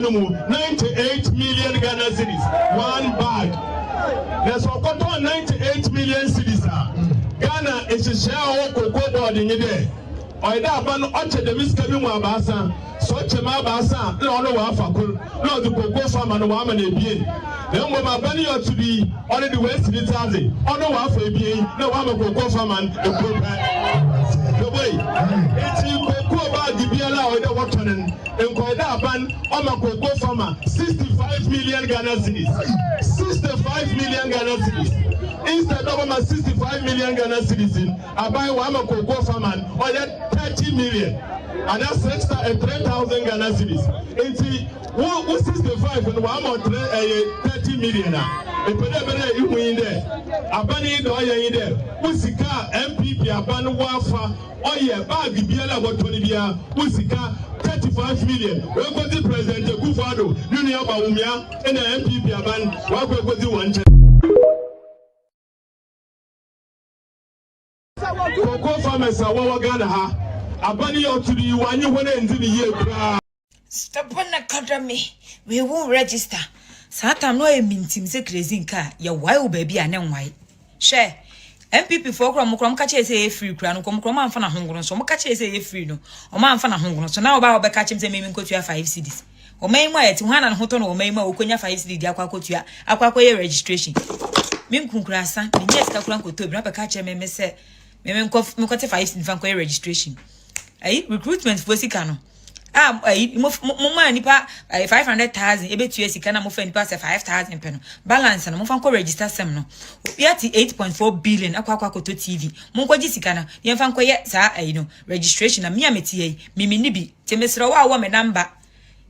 98 million Ghana cedis, one bag. There's a 98 million cedis. Ghana is a share of cocoa board in there. Or that ban on the miscaving Wabasa, such a Mabasa, no no the cocoa farm and woman a being. Then when my bunny ought to be on the West in Italy, on the Wafa being, no one of cocoa farm and the the way it's cocoa about the BLA or the water and Koida ban on my cocoa farmer 65 million Ghana cedis. 65 million Ghana cedis. Instead of my 65 million Ghana citizens, I buy one cocoa farmer or that 30 million. And that's extra 3,000 Ghana cedis. And see, 65 and one more 30 million. And whenever you win there, I ban it or you in there. Usika MPP, I ban Wafa, or yeah, bag Biala, what 20 year, Usika 35 million. We go to President Kufado, Union Baumia, and the MPP, I ban, what we go to one. Cocoa farmers are what Ghana ha. A bunny or to the one you want to end the year. Stop on academy. We won't register. Satan no a mintim se crazy car. Your wild baby and then white. Share. MPP for Crom catch say free crown, come and fan a hunger, so catch say free no. Or man fan a hunger. So now about catching the main go to your 5 cities. Or may my to one and hoton or may my Okonya 5 city, the aquacotia, aquacoya registration. Mim Kunkrasa, the yes, Kakuanko to grab a catcher may say. Me got 5 in Fancoy registration. Recruitment for Sicano. Nipa 500,000, ebet years, you can move and pass 5,000 pen. Balance and Mofanco register semno. Yati 8.4 billion, aquaco to TV. Monco Jissicana, Yanfanco yet, sir, registration, a mere métier, Mimi Nibi, Temesrawa woman number.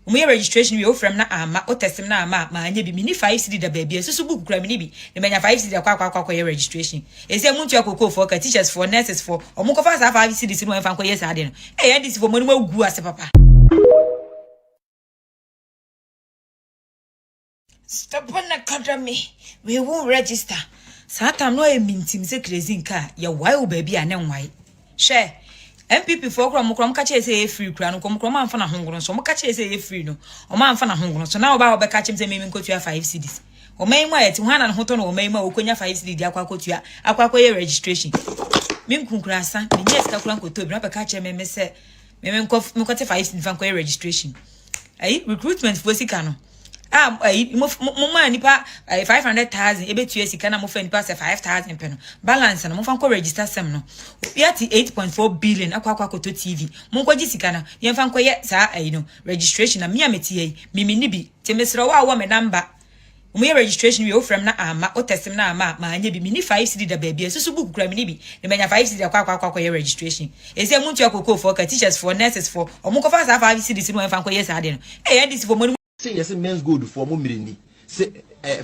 My registration we offer na ama o testim na ama ma anya bi mini 5 cedi da baby so book kura mini bi ne menya 5 cedi akwa registration ese muntu akoko for teachers for nurses for omunko fa 5 cedi no enfa nkoye sa de no this for money magu ase papa. Stop on academy. We won't register. Satan no e mintim se crazy car. Your wild baby and then white. Share. MPP for Crom catch say free crown, come and fan a hunger, so catch say free no. Or man fan a hunger, so now about catching the main go to your 5 cities. Or may my to one and hoton or may my Okonya 5 city, the aquacotia, aquacoya registration. Mim Kunkrasa, the yes, Kakuanko to grab a catcher may say, Mem got 5 in Fancoy registration. Recruitment for Sicano. Nipa 500,000, ebet years, you can move and pass 5,000 pen. Balance and Mofanco register semno. Yati 8.4 billion, aquaco to TV. Monco Jissicana, Yanfanco yet, sir, registration, a mere métier, Mimi Nibi, Temesrawa woman number. My registration we offer na ama o testim na ama ma anya bi mini 5 cedi da baby so book kura mini bi ne menya 5 cedi akwa registration ese muntu akoko for teachers for nurses for omunko fa 5 cedi no enfa nkoye sa de no this for money say yes men's gold for mo mirindi say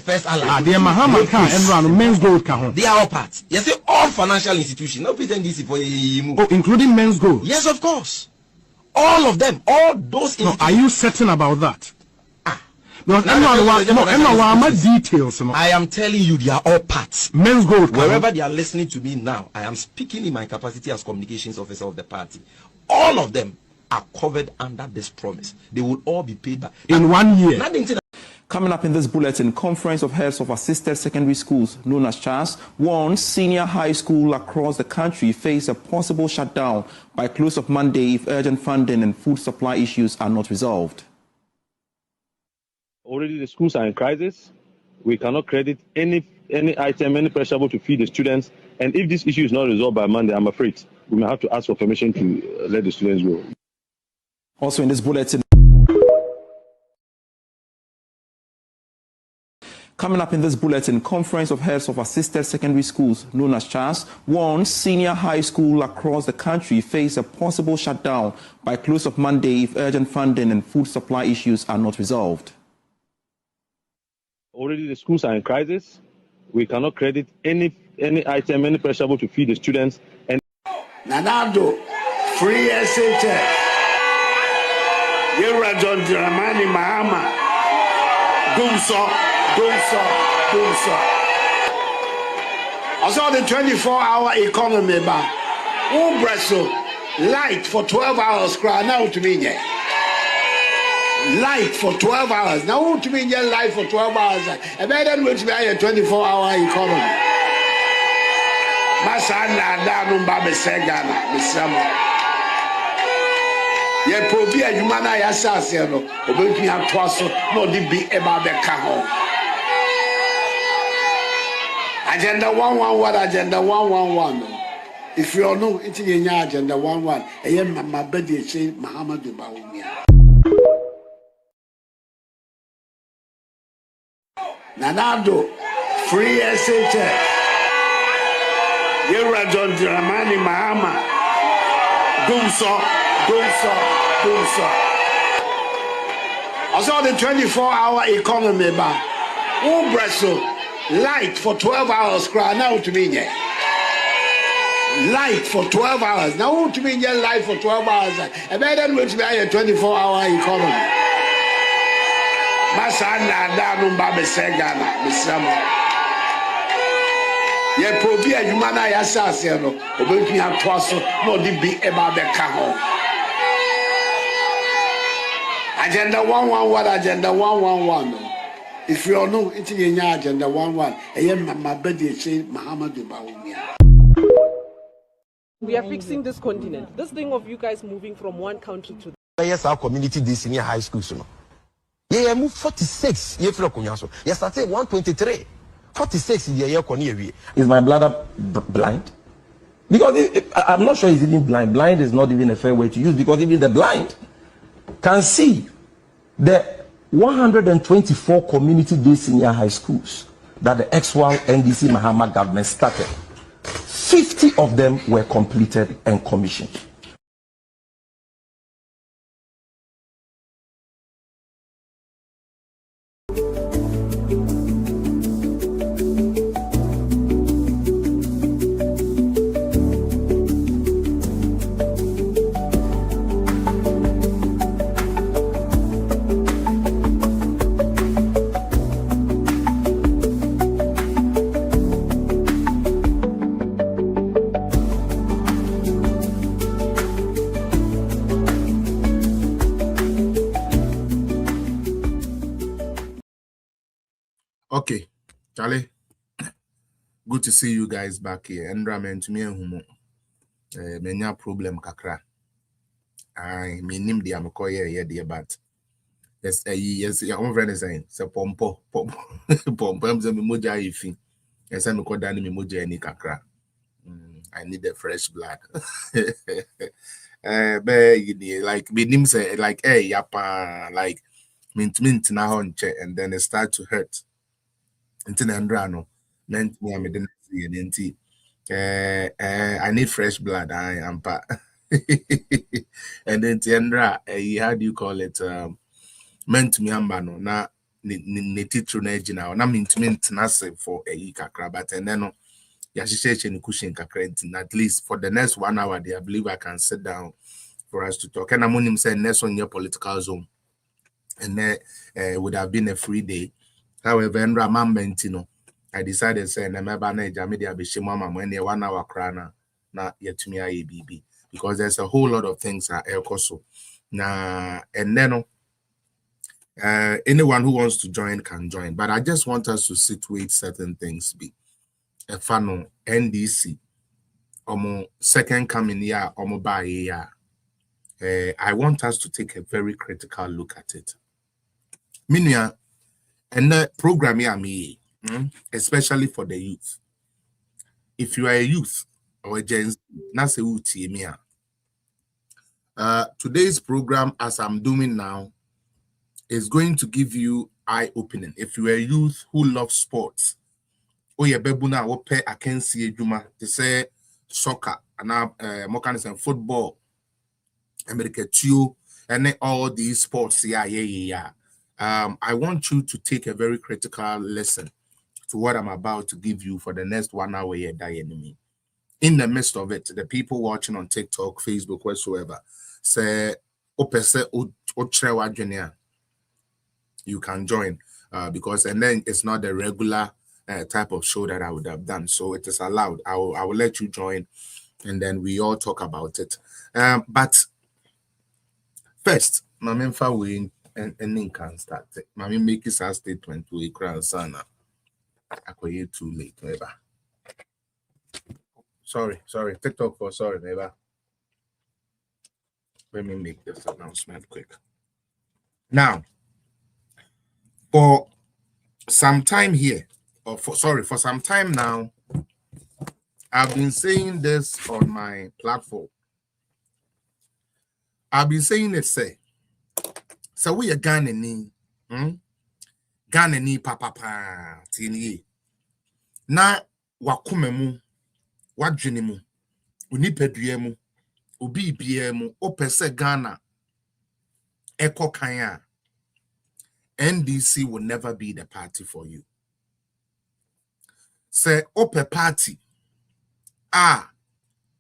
first alarm they mahama can enroll men's gold can ho they are all parts yes say all financial institutions no pretend this for including men's gold. Yes, of course, all of them, all those. No, are you certain about that? No, details. No. I am telling you, they are all parts. Men's gold. Wherever they are listening to me now, I am speaking in my capacity as communications officer of the party. All of them are covered under this promise. They will all be paid back in 1 year. Coming up in this bulletin, Conference of Heads of Assisted Secondary Schools, known as CHAS, warns senior high school across the country face a possible shutdown by close of Monday if urgent funding and food supply issues are not resolved. Already the schools are in crisis. We cannot credit any item, any perishable to feed the students. And if this issue is not resolved by Monday, I'm afraid we may have to ask for permission to let the students go. Also in this bulletin, coming up in this bulletin, Conference of Heads of Assisted Secondary Schools, known as CHAS, warns senior high school across the country face a possible shutdown by close of Monday if urgent funding and food supply issues are not resolved. Already the schools are in crisis. We cannot credit any item, any perishable to feed the students. And Nanado, free SHS. You're John Dramani Mahama. Dumso. I saw the 24-hour economy bank. Who Brazil light for 12 hours cry now to me. light for 12 hours. Now, who to be just light for 12 hours? And then which be a 24-hour economy. Masana Danu Babe Segana, the summer. Ye probi a humana yasase no, obetumi ato so no de bi e ba be ka ho. Agenda 111, what agenda 111 no. If you all know, it's in your agenda 111. I am my birthday, say Muhammad Baumia. Nanado, free SHS. You are John Dramani Mahama. Dumso. I saw the 24-hour economy back. Who Brazil light for 12 hours, cry now to me. Light for 12 hours. Now, who to be just light for 12 hours? And then which be a 24-hour economy. Masana Danu Babe Segana, the summer. Ye probi a humana yasase no, obetumi ato so no de bi e ba be ka ho. Agenda 111, what agenda 111 no. If you all know, it's in your agenda 111. I am my birthday, say Muhammad Baumia. We are fixing this continent. This thing of you guys moving from one country to the Yes, our community this senior high school so. Yeah, move 46 year from Kunyaso. Yes, I say 123. 46 year Kony. Is my bladder blind? Because I'm not sure it's even blind. Blind is not even a fair way to use because even the blind can see the 124 community-based senior high schools that the X1 NDC Mahama government started. 50 of them were completed and commissioned. Okay, Charlie. Good to see you guys back here. Endra men to me humo. Menya problem kakra. I mean the amokoye here dear but yes your own friend is saying so pompo pompo me moja ifi. Yes I'm call down me moja any kakra. I need the fresh blood. Like me nim say like hey yapa like mint na honche and then it start to hurt. Until Andrano meant me I didn't see an I need fresh blood. I am pa and then Tiandra, how do you call it? Meant me ambano na titru na ejina na mint nase for a kakra but and then yashishe cushion kakra at least for the next 1 hour I believe I can sit down for us to talk. And I'm on him saying next on your political zone and then would have been a free day. However, I decided say na meba na media be shimama when 1 hour krana na yetumi ABB because there's a whole lot of things are elkoso. Na and then anyone who wants to join can join, but I just want us to situate certain things be a fano NDC omo second coming year omo ba year. I want us to take a very critical look at it. Minya and the program me especially for the youth. If you are a youth or a Gen Z, today's program, as I'm doing now, is going to give you eye-opening. If you are a youth who loves sports, I can see they say soccer and more kind of football, America too, and all these sports. I want you to take a very critical lesson to what I'm about to give you for the next 1 hour here, enemy. In the midst of it, the people watching on TikTok, Facebook, whatsoever, say, you can join because and then it's not the regular type of show that I would have done. So it is allowed. I will let you join and then we all talk about it. But first, my main and can start. Mami make his statement to a crown sana. Akoye too late, neighbor. Sorry, TikTok for sorry, neighbor. Let me make this announcement quick. Now, for some time here, for some time now, I've been saying this on my platform. I've been saying it, say, so we are Ghanaian, Ghanaian papa tini. Na wakumemu, wadjinimu, unipeduemu, ubi biemu, opese Ghana, eko kanya. NDC will never be the party for you. Say ope party.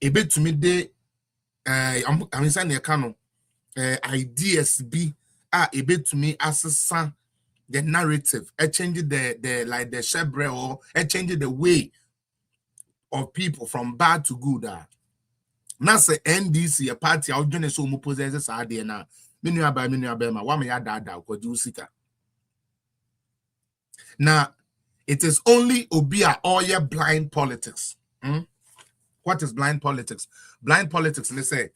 Ebe to me de I'm saying the canon ideas be ebe to me assess the narrative, change the like the shebre or change the way of people from bad to good. Now say NDC a party out join so mu possesses idea na minu abema wa me ya dada ko jusika. Now it is only obia all your blind politics. What is blind politics? Blind politics, let's say,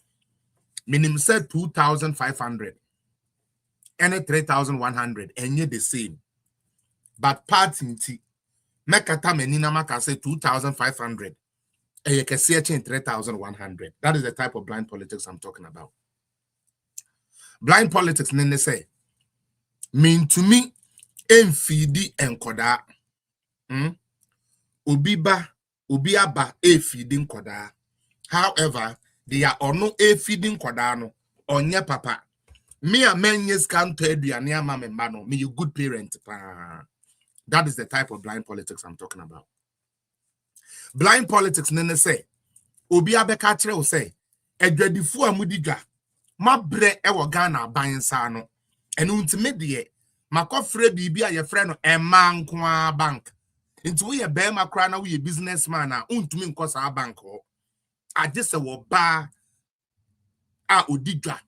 minimum said 2,500 and 3,100, and you're the same. But party, Mekata menina maka say 2,500, and you can see it in 3,100. That is the type of blind politics I'm talking about. Blind politics, nene say, mean to me, enfidi enkoda, Ubiaba feeding koda. However, they are or no feeding kodano or nya papa. Me a man yes can't tell you a near mama mano, me you good parent. That is the type of blind politics I'm talking about. Blind politics nene say, Ubiabe katre o say, Edwedifu amudiga, ma bre ewo Ghana bayin sano, and untimidie, ma kofre bibia ye friend eman kwa bank. Into we a bear macrana, we a businessman, untumi nkosa our bank. I just a bar udiga.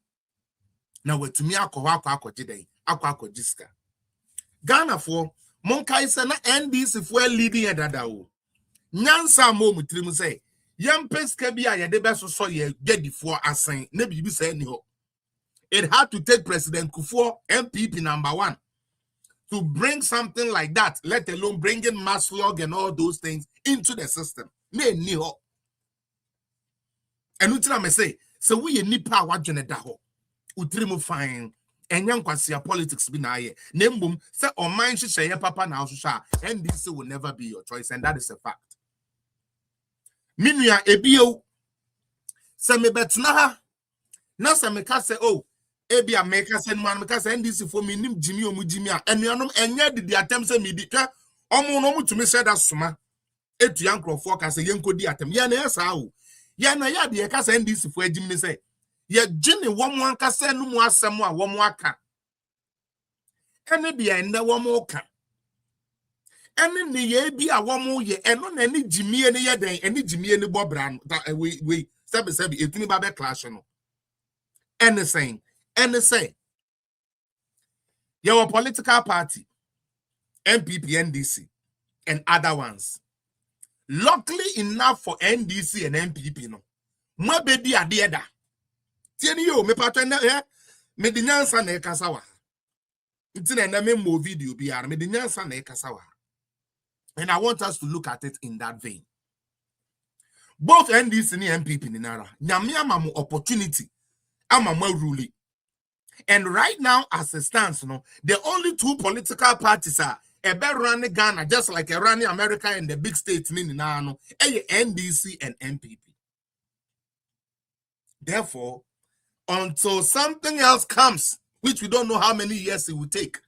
Now we to me ako today, ako jiska. Ghana for Monka is an NDC if we're leading a dadao. Nyansa mo mutrimu say, young Pescabia, ya de best so ye get before assign, never you say anyhow. It had to take President Kufuor, MPP #1. To bring something like that, let alone bringing mass log and all those things into the system. And utina me say, so we nipa wajene daho. Utrimu fine. And young kwasia politics be na ye. Nembum, say or mind share papa na sha. NDC will never be your choice, and that is a fact. Minya ebio. Se me betna na se me ka say, oh, Ebi America send man because NDC for me nim Jimmy omu Jimmy and you know enya the attempt say me di omo no mu to me say that suma etu yankro ka say yenko di attempt ya na esa o ya na ya de ka say NDC for Jimmy say ye gine womo anka say no mu asem a womo aka ene de ende womo ka ene ne ye bi a womo ye eno na ni Jimmy ne ye den ene Jimmy ne bobra we sebi etuni ba be clash no anything. And they say, your political party, MPP, NDC, and other ones. Luckily enough for NDC and MPP, no. Mwa bedi adieda. Tieni yo, me patwene, me di nyansa na ekasawa. Itine na me mo video biara, me di nyansa na ekasawa. And I want us to look at it in that vein. Both NDC and MPP ni nara. Nyame ama mo opportunity. Ama mo ruling. And right now, as it stands, the only two political parties are running Ghana, just like running America and the big states, NDC and MPP. Therefore, until something else comes, which we don't know how many years it will take,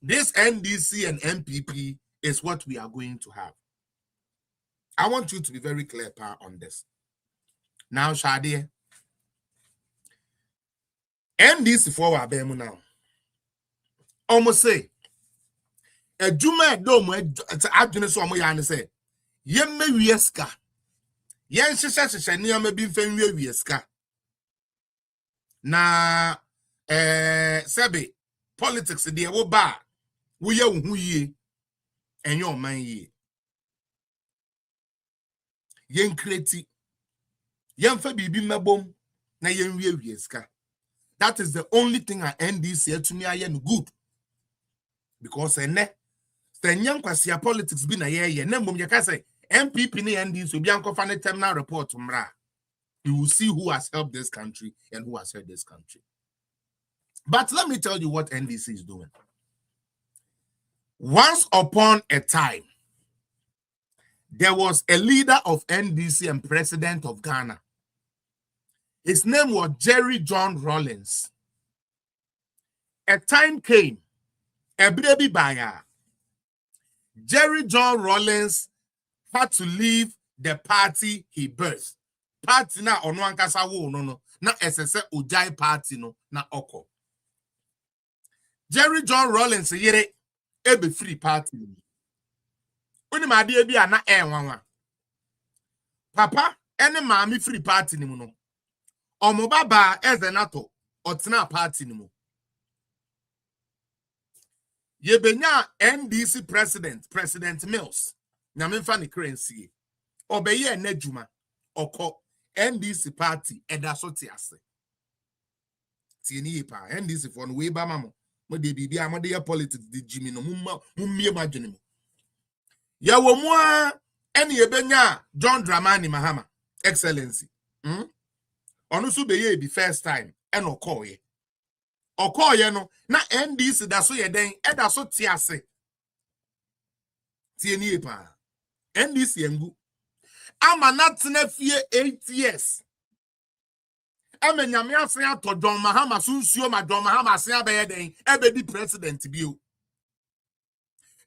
this NDC and MPP is what we are going to have. I want you to be very clear on this. Now, Shadi. NDC for our bemu now. Almost say a Juma dome adjunus or Moyan say, Yen me wieska. Yen she near me be family wieska. Na Sebi, politics de wo ba wo ye wo hu ye enyo man ye yen kreti yen fa bibi mabom na yen wie ska. That is the only thing I end this year to me ayen good, because ene the young kwasia politics be na ye na mum ye ka say MPP ni NDC obi ankofa ne terminal report mra. You will see who has helped this country and who has hurt this country. But let me tell you what NDC is doing. Once upon a time, there was a leader of NDC and president of Ghana. His name was Jerry John Rawlings. A time came, a baby buyer. Jerry John Rawlings had to leave the party he birthed. Party na ono ankasa wo no na esese ojai party no na oko. Jerry John Rawlings yere ebe free party. Oni ma de bi ana enwanwa. Papa ene maami free party ni mu no. Omo baba ezenato otena party ni mu. Yebenya NDC President Mills. Nyamemfa ne currency. Obeye enadwuma oko NDC party edasoti ase. Tieni pa NDC for no we ba mamo. Mo de bibia mo de politics de jimi no mummie madwene mu. Ya wo mu a ene yebenya John Dramani Mahama Excellency. Onu so beye bi first time ene okoye. Okoye no na NDC da so ye den edaso ti ase. Tieni pa NDC engu ama natena fie 8 years. Ama nyame asen ato John Mahama sunsuo ma John Mahama asen abeye den ebedi president bio.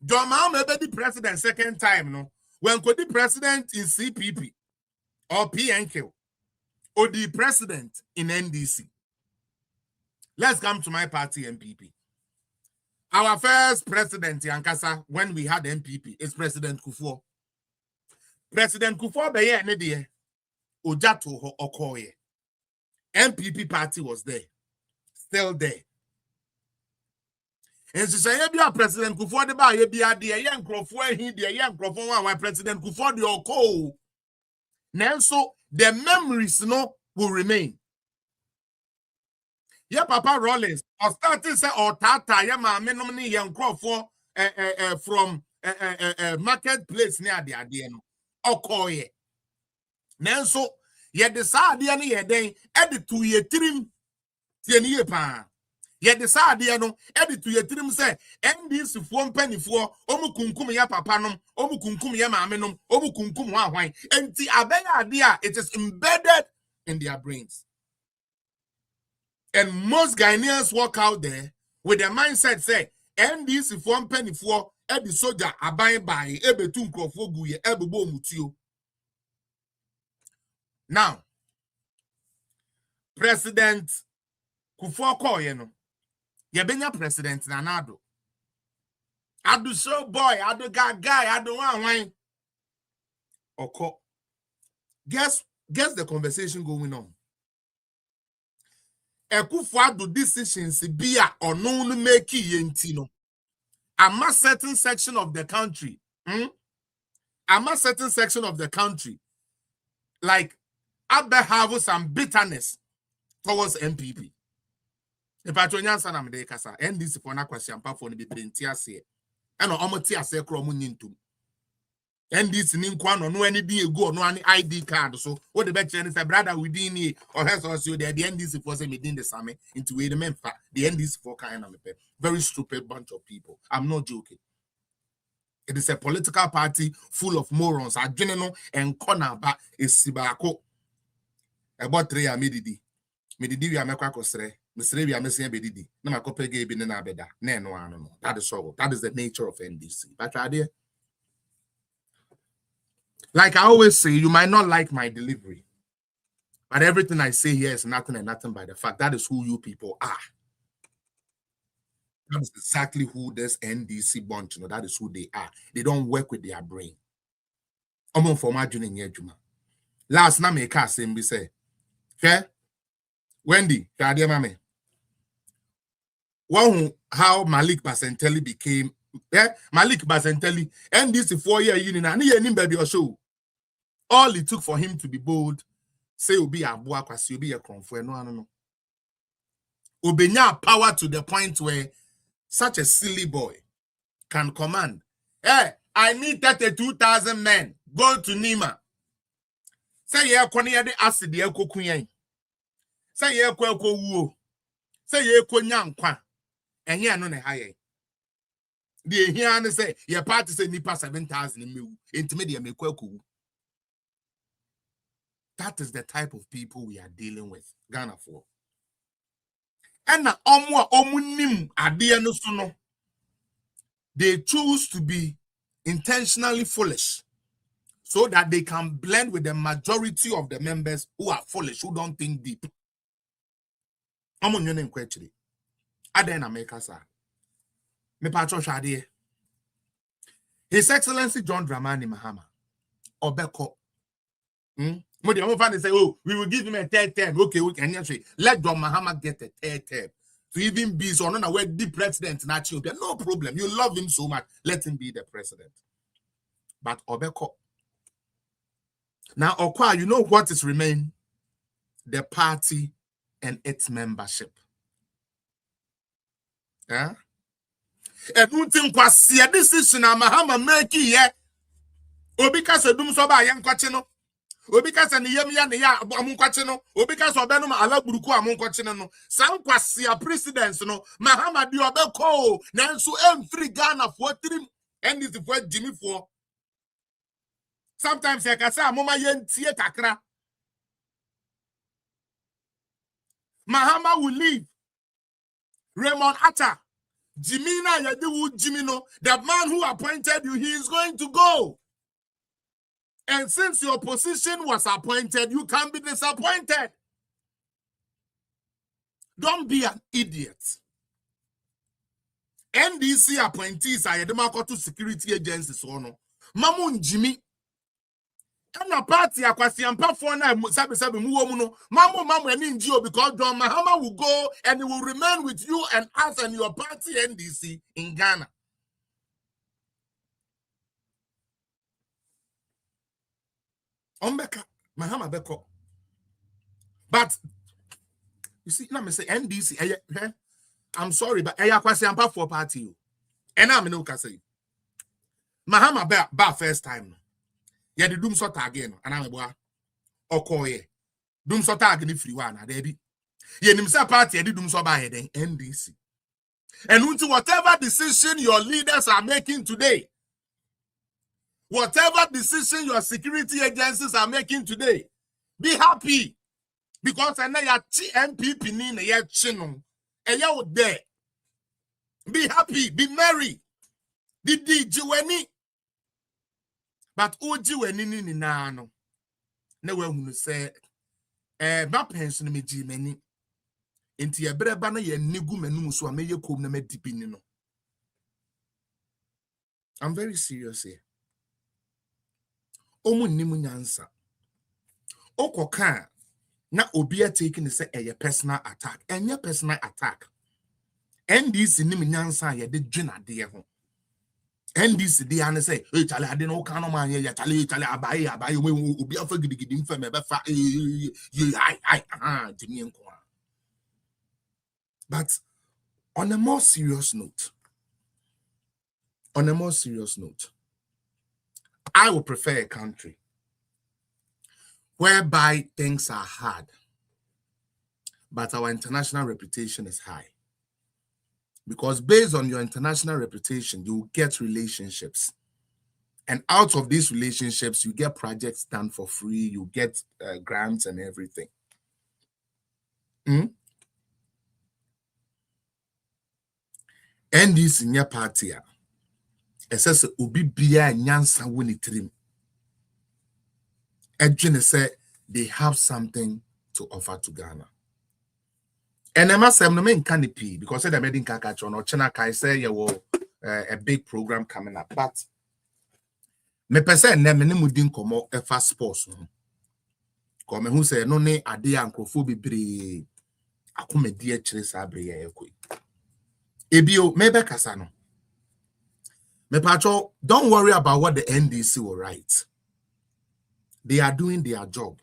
John Mahama ebedi president second time no. When could the president in CPP or PNK or the president in NDC. Let's come to my party MPP. Our first president Yankasa when we had MPP is President Kufuor. President Kufuor beye ne de ojato ho okoye. MPP party was there. Still there. And so say bia President Kufuor de ba ye bia de ye nkrofo ahi de ye nkrofo wa President Kufuor de oko. Nanso the memories no will remain. Yeah, Papa Rawlings or starting say or tata yeah ma menom ni ye nkrofo from marketplace near the idea no. Okoye. Nanso ye decide ye ni ye den edit to ye trim tieni ye pa. Ye decide ye no edit to ye trim say NDC fo mpanifo omu kunkum ya papa nom omu kunkum ya maame nom omu kunkum wa hwan enti abenya ade a it is embedded in their brains. And most Ghanaians walk out there with the mindset say NDC fo mpanifo edi soldier aban by ebetu nkrofo guye ebebo mutio. Now, President Kufuor koye no. Yebenya President Nanado. Adu show boy, adu guy, adu wan. Oko. Guess the conversation going on. Kufuor do decisions be a or no make yentino. Ama certain section of the country. Ama certain section of the country. Like Abbe have some bitterness towards MPP. If I told you na me kasa NDC for na question pa for ni be plenty ase. E no omoti ase kro mu nyintum. NDC ni nkwa no ani din egu no ani ID card so what the bet say brother within here or has also the NDC for say me din the same into we the memfa the NDC for kind of me very stupid bunch of people. I'm not joking. It is a political party full of morons. Adweneno and corner ba esibako. About 3 AMIDST. Medidi we amekwa kosre. Misre we amesi bedidi. Na makopege bi na abeda. Na eno ano no. That is all. That is the nature of NDC. But idea. Like I always say, you might not like my delivery. But everything I say here is nothing and nothing by the fact. That is who you people are. That is exactly who this NDC bunch, you know, that is who they are. They don't work with their brain. Last night, me can't say, me say, okay, Wendy, mame. one how Malik Basentelli became Malik Basentelli and this 4-year union and he baby or show. All it took for him to be bold, say Obi Abua Kwasi Obi a Kronfo no. Obenya power to the point where such a silly boy can command. Hey, I need 32,000 men. Go to Nima. Say ye konya de acid ye kokunyan. Say ye ko wuo. Say ye konya nkwa. Ehia no ne haye. The ehia ne say ye party say nipa 7,000 mewu. Intimate me kwaku. That is the type of people we are dealing with. Ghana for. And na omunim ade no so no. They choose to be intentionally foolish so that they can blend with the majority of the members who are foolish, who don't think deep. I'm on your name question. I didn't make us. Me patro shadi. His Excellency John Dramani Mahama Obeko. But the other say, oh, we will give him a third term. Okay, we can say, let John Mahama get a third term. To even be so on where the president in Ethiopia. No problem. You love him so much. Let him be the president. But Obeko. Now, Okwa, you know what is remain? The party and its membership. Yeah? And one thing was see a decision Mahama make here. Obika se dum so ba yan kwachino. Obika se ni yem ya ne ya amun kwachino. Obika so benum ala buruku amun kwachino no. San kwasi a president no. Mahama di obeko na nso emfiri Ghana for 3 and this for Jimmy for. Sometimes I can say mama yen tie kakra. Mahama will leave. Raymond Atta. Jimina Yadiwu Jimino, the man who appointed you, he is going to go. And since your position was appointed, you can be disappointed. Don't be an idiot. NDC appointees are the security agencies. Mamun Jimmy. And a party akwasiampa for na sabi muwo no mamu eni NGO because John Mahama will go and he will remain with you and us and your party NDC in Ghana. Ombeka Mahama beko. But you see, now me say NDC. I'm sorry, but akwasiampa for party. And I'm no say Mahama ba first time. Yeah, the doom sort again, and I'm a boy. Okoye. Doom sort again free one, Debbie. Ye nimsa party, I did doom so by the NDC. And unto whatever decision your leaders are making today, whatever decision your security agencies are making today, be happy. Because I know your TMPP in a chino, and you're there. Be happy, be merry. Did you but oji wenini ni nano. Ne we hunu se ba pension me ji mani. Enti ebreba na ye negu manum so ameye kom na medipini no. I'm very serious here. Omu nimu nyansa. Okoka na obi taking say a personal attack. Enye personal attack. NDC nimu nyansa ye de dwena de ho. NDC dey and say, hey, Charlie, I didn't know kind of man here. Charlie, abai, we will be offered gidim for me. But on a more serious note, I would prefer a country whereby things are hard, but our international reputation is high. Because based on your international reputation, you get relationships. And out of these relationships, you get projects done for free, you get grants and everything. And this in your party, it says, Ubi Bia Nyansa Winitrim. Edwin said they have something to offer to Ghana. And I must say, I'm not canopy because they're making Kakachon or Chenaka say you will a big program coming up. But me person name ni mudin komo e fast sports. Come who say no ne ade ankofo bebre akome die kire sabre ya ekoi. Ebio mebe kasano. Me pacho, don't worry about what the NDC will write. They are doing their job.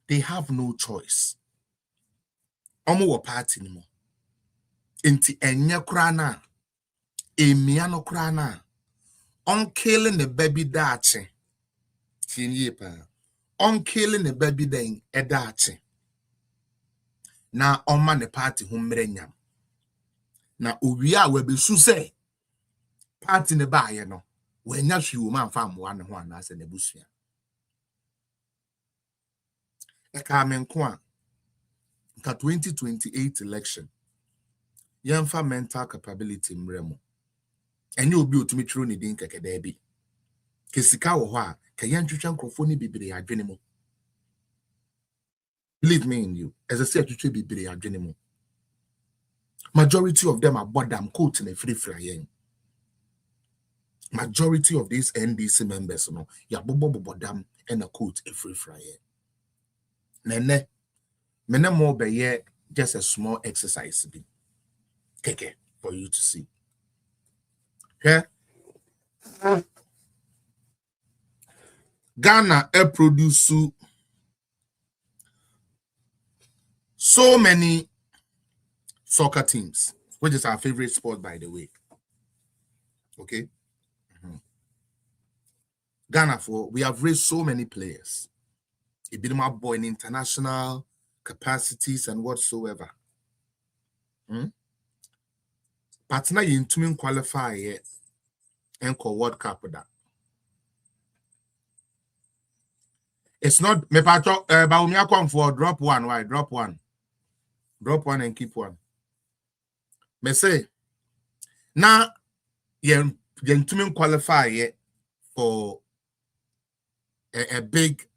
They have no choice. Omo wo party nimo. Inti enye krana. Emiano krana. On killing the baby dache. Tinye pa. On killing the baby den edache. Na on man the party humrenyam. Na uwiya webe suse. Party ne ba ye no. Wenya shi man fam wane ho anase ne busua. Eka menkwa. Ka 2028 election. Yemfa mental capability mremo. Enye obi otumi tro ni din keke debi. Kesika wo ho a, ka yentwetwe nkrofo ni bibire adwene mu. Believe me in you. As I say, atwetwe bibire adwene mu. Majority of them are bottom coat in a free flying. Majority of these NDC members, you know, ya bobo bottom and a coat a free flying. Nene, mene more be just a small exercise be. Keke for you to see. Okay? Ghana produce so many soccer teams, which is our favorite sport, by the way. Okay? Ghana, we have raised so many players. It been my boy in international capacities and whatsoever. Partner in to qualify yet and call World Cup with that. It's not me patro Baumia come for drop one. Why drop one? Drop one and keep one. Me say now you to qualify yet for a big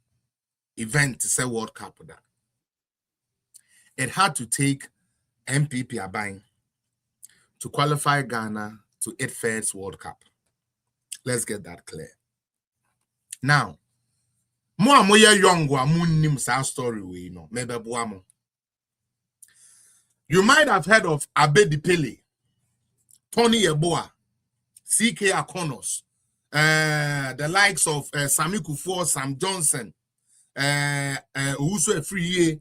event to say World Cup with that. It had to take MPP Abang to qualify Ghana to its first World Cup. Let's get that clear. Now, mo young nim sa story we know. Maybe boamo. You might have heard of Abedi Pele, Tony Yeboah, CK Akonos, the likes of Sami Kufuor, Sam Johnson, Usu Free,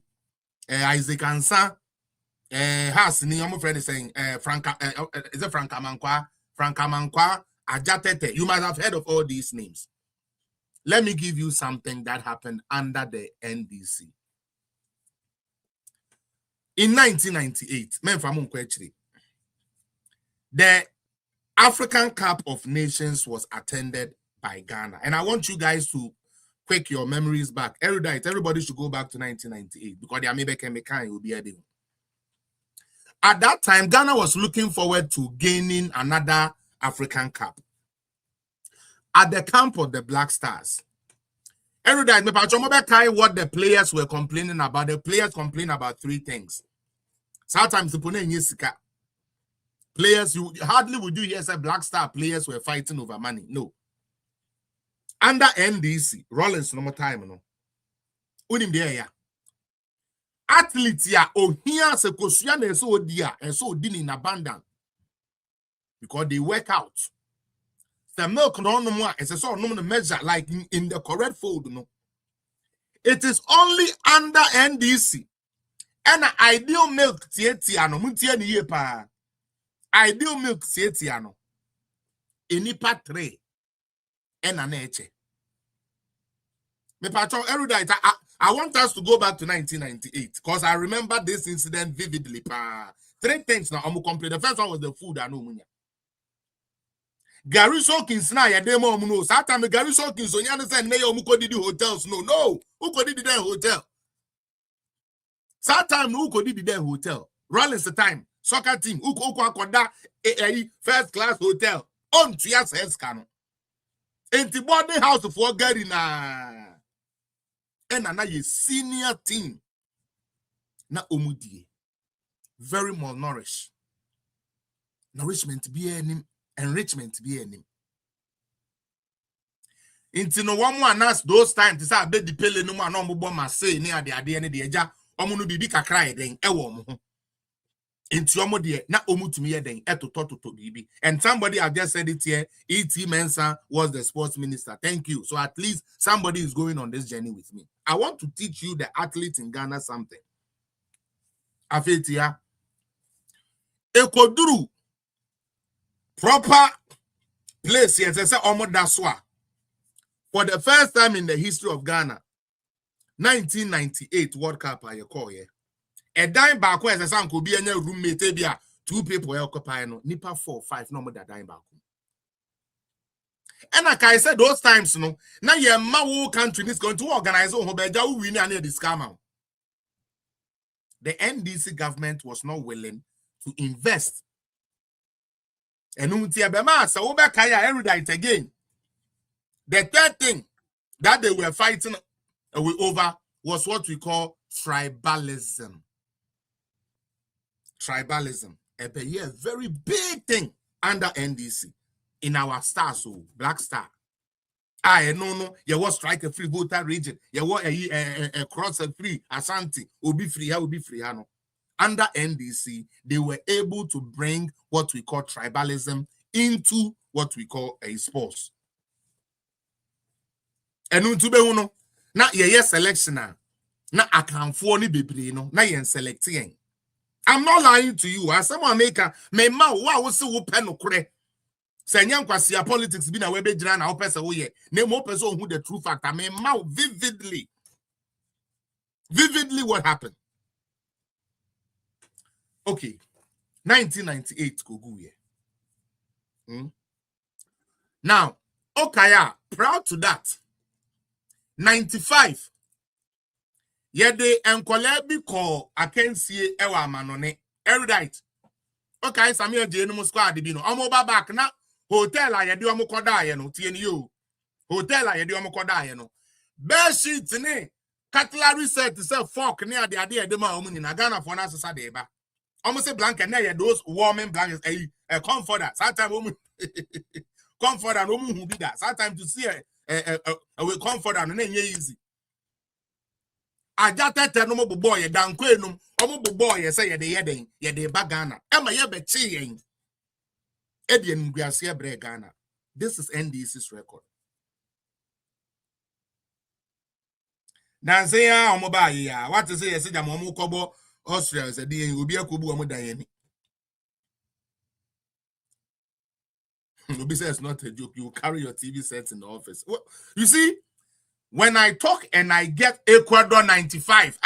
Isaac Ansa, has ni omo friend is saying is it Franka Mankwa, Ajatete. You might have heard of all these names. Let me give you something that happened under the NDC. In 1998, the African Cup of Nations was attended by Ghana. And I want you guys to quick your memories back. Everybody should go back to 1998 because they are maybe it will be able. At that time, Ghana was looking forward to gaining another African Cup. At the camp of the Black Stars, what the players were complaining about. The players complain about three things. Sometimes the players, you hardly would you hear say Black Star players were fighting over money. No. Under NDC, Rollins no more time, no. Unim there, athletes ya ohia se kosua na so dia and so din in abundance because they work out. The milk no more is a sort of measure like in the correct fold, no. It is only under NDC and ideal milk tietiano muntie ni ye pa. Ideal milk tietiano enipa 3 and an eche. Me patron erudite, I want us to go back to 1998 because I remember this incident vividly. 3 things now. I'm complete. The first one was the food. I know. Gary Sokins na ya demo no. Sometimes Gary Sokins on you understand me you could do hotels. No. Who could do the hotel? Sometimes who could do the hotel? Rollins the time. Soccer team. Who could a first class hotel. On to your sense canon. Enti boarding house for Gary na. And another senior team na omudie very malnourished. Nourishment be enim, enrichment be enim. Inti no one more ask those times to say abed the pele no man no say near the ade ne de eja omo no bibi kakra eden ewo mo ho into your mode na omutumi eden etotototo bibi. And somebody have just said it here, E.T. Mensah was the sports minister. Thank you. So at least somebody is going on this journey with me. I want to teach you, the athletes in Ghana, something. Afetia ekoduru proper place, yes, I say Omodaswa. For the first time in the history of Ghana, 1998 World Cup, I call here. A dime back where some could be a roommate, bia 2 people occupy no nipa 4 5 no more that dime back. And like I said those times, no, now your whole country is going to organize on Hobeja win and this scam. The NDC government was not willing to invest. And again. The third thing that they were fighting over was what we call tribalism. Tribalism. A very big thing under NDC in our star, so Black Star. No, you was strike a free voter region. You was a cross a free Ashanti, Obi free, Obi free. No. Under NDC, they were able to bring what we call tribalism into what we call a sports. And uno na ye selection na account for ni bebre no na ye selecting. I'm not lying to you. As someone maker, me ma wa se wo pe no kore. Se nya nkwase politics bi na we be jira na wo pese wo ye. Na mo pese who the true factor. Me ma vividly what happened. Okay. 1998 kogu ye. Now, Okaya, proud to that. 95. Yede enkolebi ko akensie ewa manone. Erudite. Okay, Samuel Jenu squad bi no. Omo ba back na hotel a yede omo koda ye no. Tieni yo. Hotel a yede omo koda ye no. Bed sheet ne cutlery set se fork ne ade ma omo ni na Ghana for na sesa de ba. Omo se blanket na ye those warming blankets a comforter. Sometimes omo comforter no mu hu bi da. Sometimes to see a comforter no na easy. Ajatete no mo bobo ye danko enum omo bobo ye say ye de ba Ghana ema ye be chi yen e de nguase e bre Ghana. This is NDC's record. Now say omo ba ya what to say ye say jam omo kobo Austria say de obi akobu omo dan yani. Obi say it's not a joke. You carry your TV sets in the office. Well, you see, when I talk and I get Ecuador 95,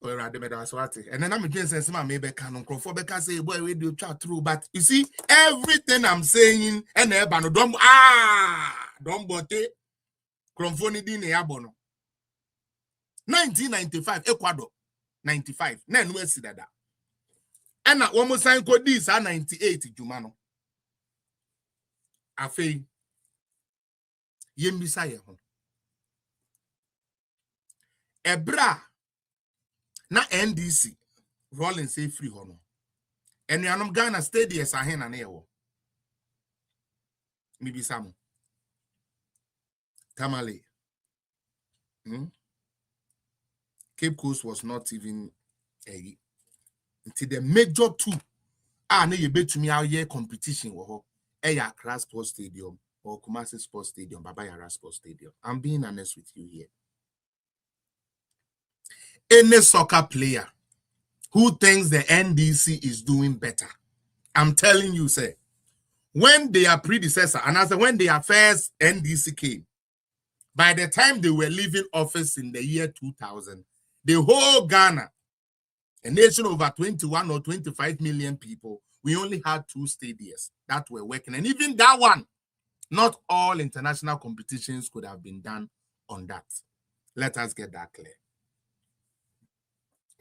and then I'm against some maybe canon for because say boy we do chat through, but you see everything I'm saying and don't bote cromphony din yabono 1995 Ecuador 95 na no see that and na one more sign code this 98 jumano afei yembisa ye ho ebra na NDC rolling say free ho no enuanom Ghana stadiums ahe na ye wo mibisa mo Tamale Cape Coast was not even until the major two na ye betumi aye competition wo ho Accra Sports Stadium or Kumasi Sports Stadium, Baba Yara Sports Stadium. I'm being honest with you here. Any soccer player who thinks the NDC is doing better, I'm telling you, say, when their predecessor, and as when their first NDC came, by the time they were leaving office in the year 2000, the whole Ghana, a nation over 21 or 25 million people, we only had 2 stadiums that were working. And even that one, not all international competitions could have been done on that. Let us get that clear.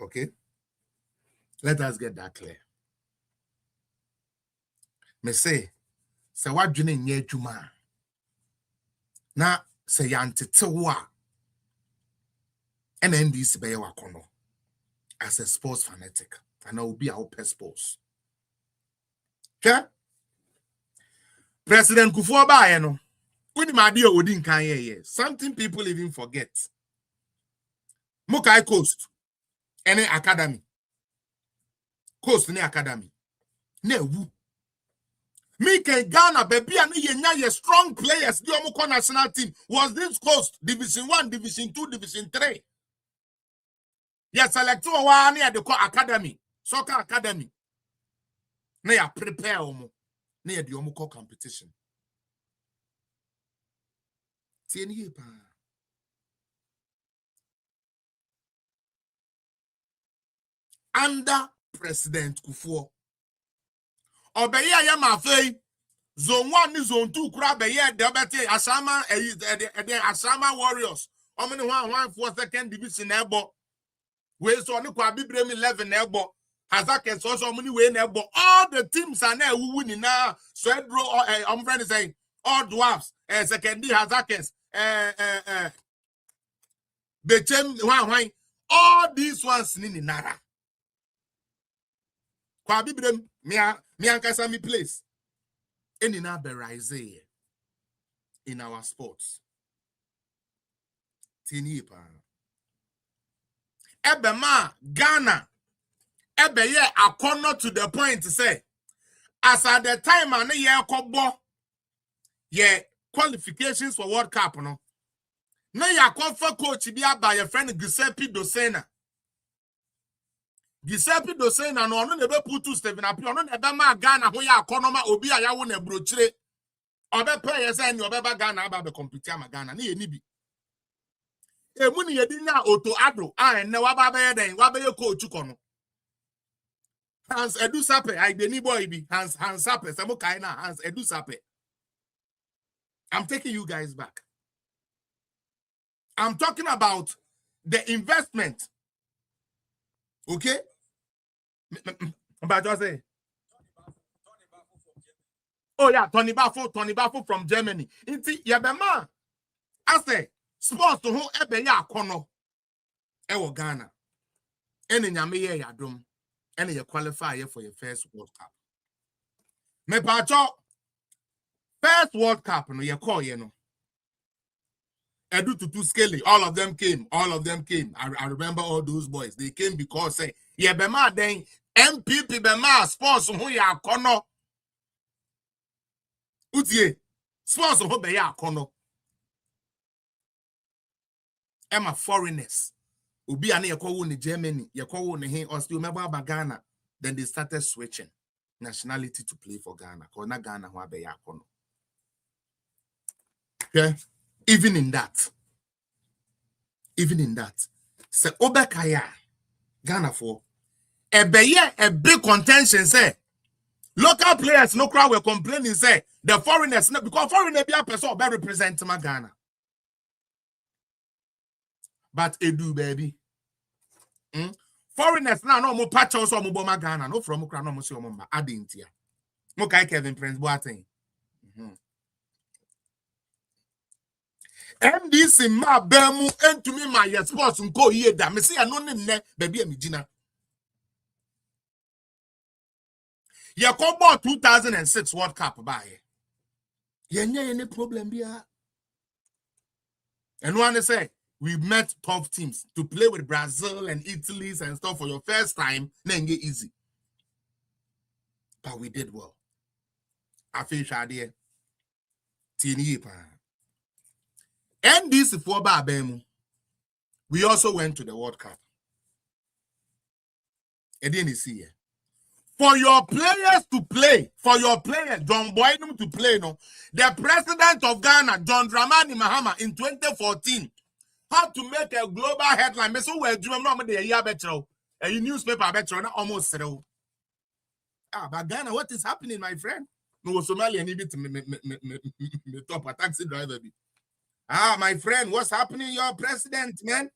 Okay? Let us get that clear. Me say what june nye juma. Na say yantetewa. And NDC be wakono. As a sports fanatic. And I will be our pet sports. Okay? President Kufuor no. Something people even forget. Mokai Coast. any academy. Coast ni academy. Ne wu. Me can Ghana baby and ye strong players. The Omoko national team was this coast Division 1, Division 2, Division 3. Yes, select one near the academy, soccer academy. Ne ya prepare omo near the Omoko competition. Tieni pa. Under President Kufuor. Obeye ya mafei. Zone 1 ni zone 2 kura beye de obete Asama Asama Warriors. Omini 1 second division ebo. We so ni kwa bibrem 11 ebo. Hazakens also omini we ebo. All the teams are now winning now. Swedro I'm friend saying all dwarfs second Hazakens Bechem wan all these ones ni nara. Kwa bibrem me ankasa mi place. Any na rise in our sports. Tinipa. Ebema Ghana. Ebe ye akono to the point to say, as at the time and ye kobo ye qualifications for World Cup no. Na ya konfa coach bia by your friend Giuseppe Dosena. Giuseppe Dosena no ono nebe putu Stephen Apio ono nebe ma Ghana ho ya akonoma obi a ya wo na brochire. Obe pay yesa ni obeba Ghana aba be compete ama Ghana na ye ni bi. Emu ni ye di na Oto Addo a enne wa ba be den wa be ye coach kono. Hans Edu Sape I dey ni boy bi Hans Sape samo kai na Hans Edu Sape. I'm taking you guys back. I'm talking about the investment. Okay? But just say. Oh yeah, Tony Bafo from Germany. Inti yabema. I say sports to who ebe ya kono. Ewo Ghana. Eni nyame ye yadom. Eni ye qualify for your first World Cup. Me pacho first World Cup no ye call ye no. Edu Tutu Skelly, all of them came. I remember all those boys. They came because say yebema then MPP bema sports who ya kono. Utie sports who be ya kono. Emma foreigners. Ubi ane yekwo ni Germany, yekwo ni he Austria, remember Ghana. Then they started switching nationality to play for Ghana. Because na Ghana who be ya kono. Okay? Even in that, say Obekaya Ghana for a big contention say local players no crowd were complaining say the foreigners because foreigners be a person be represent my Ghana. But Edu baby. Foreigners now no more patch also mo boma Ghana no from no mo see omba adintia. Mo kai Kevin Prince Boateng. MDC ma bemu entumi ma ye sports nko ye da me say no ne baby amigina. Ye ko ball 2006 World Cup ba ye. Ye nye any problem bia. And one say we met top teams to play with Brazil and Italy and stuff for your first time, then get easy. But we did well. I feel shady. Tini pa. And this for Babemu. We also went to the World Cup. And then you see for your players to play, John Boydum to play, no, the president of Ghana, John Dramani Mahama, in 2014, had to make a global headline. So we're doing a year better, a newspaper better, not almost zero. But Ghana, what is happening, my friend? No, Somalia needed to me top a taxi driver. My friend, what's happening? Your president, man.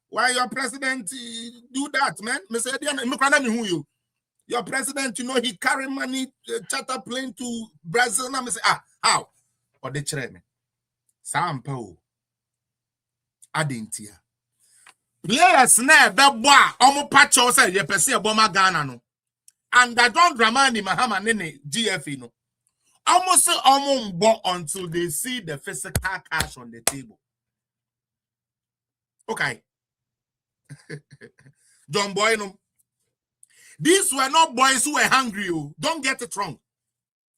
Why your president do that, man? Your president, you know, he carry money, charter plane to Brazil. Now, say, how? Or the chairman. Sampo. Adintia. Players na beboa omo pacho say ye pese eboma Ghana no. And I don't Dramani Mahama nene GFE no. Almost say omo mbo until they see the physical cash on the table. Okay. John Boynum. These were not boys who were hungry. Oh. Don't get it wrong.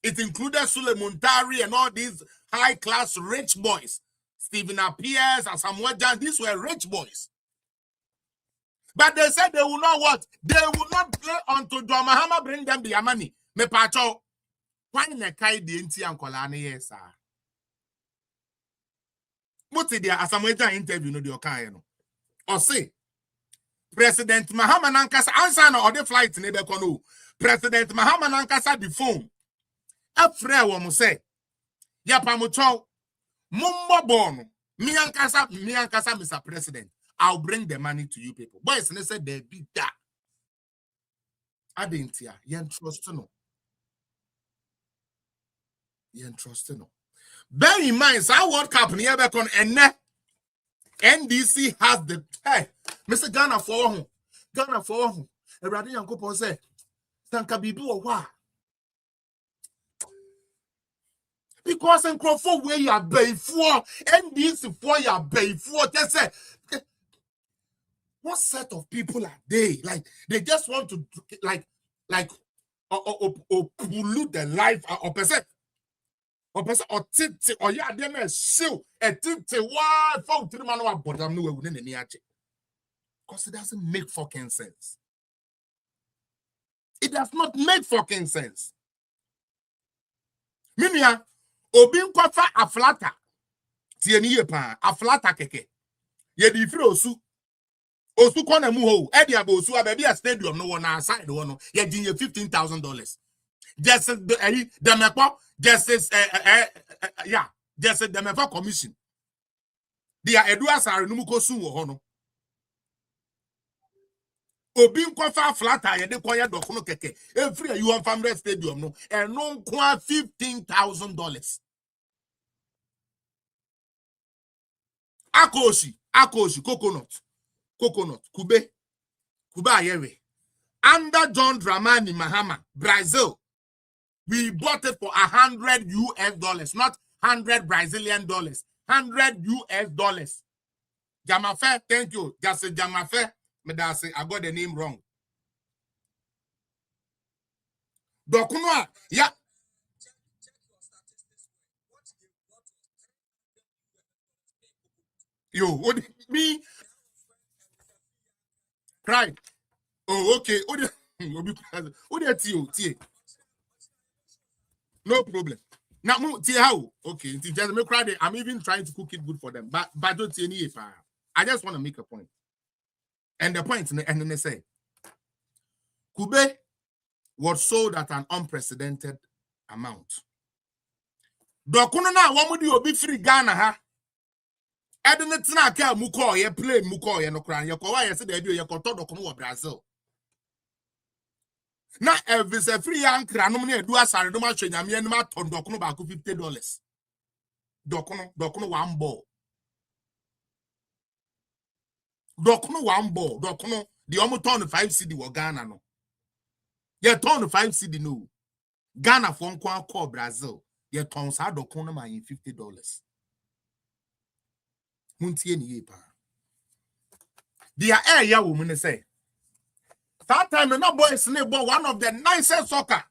It included Suleiman Tari and all these high-class rich boys. Stephen Appiers, Asamoah Gyan, these were rich boys. But they said they will not what? They will not play until John Mahama bring them their money. Me pacho. Why ne kai di enti ankola ne yes ah. Muti dia Asamoah Gyan interview no di okan no. O say President Mahama nankasa answer na ode flight ne be kono. President Mahama nankasa the phone. Afre wo mo say ya pamucho mumbo bono. Mi ankasa Mr. President. I'll bring the money to you people. Boys, and they said they be that. I didn't hear. You trust no. You trust no. Bear in mind, so World Cup near back on NDC has the hey, Mr. Ghana for home. Ghana for home. A radiant couple say, Sanka Bibu or what? Because in Crawford where you are bay for NDC for your bay for just say. What set of people are they? Like they just want to pollute the life or person or titi or yeah them a show a titi why for 3 man or but I'm no within the niache. Because it doesn't make fucking sense. It does not make fucking sense. Minia obin kwafa aflata tieni yepa aflata keke ye di free osu Osu kona mu ho e dia ba osu ababi a stadium no one outside one no ye dinye $15,000 just the mepo just yeah just the mepo commission dia edu asare no mu kosu wo ho no obi nkofa flata ye de koye dokono keke every you on family stadium no e no kwa $15,000 akoshi coconut Kuba yewe under John Dramani Mahama Brazil we bought it for $100 not 100 Brazilian dollars, $100. Jamafe, thank you. Just say Jamafe. I got the name wrong. Dokunoa, yeah. Yo, what me? Right. Oh, okay. No problem. Now, how? Okay, just make cry. I'm even trying to cook it good for them. But don't see any if I just want to make a point. And the point, and then they say, Kube was sold at an unprecedented amount. Dokuno na wamu di obi free Ghana ha. Edene tina ka muko ye play muko ye no kran ye ko wa ye se da bi ye ko to dokuno wo Brazil. Na every se free ankra no na edu asare no ma hwenyame anim aton dokuno ba ko $50. Dokuno one ball. Dokuno one ball. Dokuno the omo turn 5 CD wo Ghana no. Ye turn 5 CD no. Ghana for nko call Brazil. Ye turn sa dokuno ma in $50. Muntie ni ye pa. Dia air ya wo mun say. That time no boys ne ball one of the nicest soccer.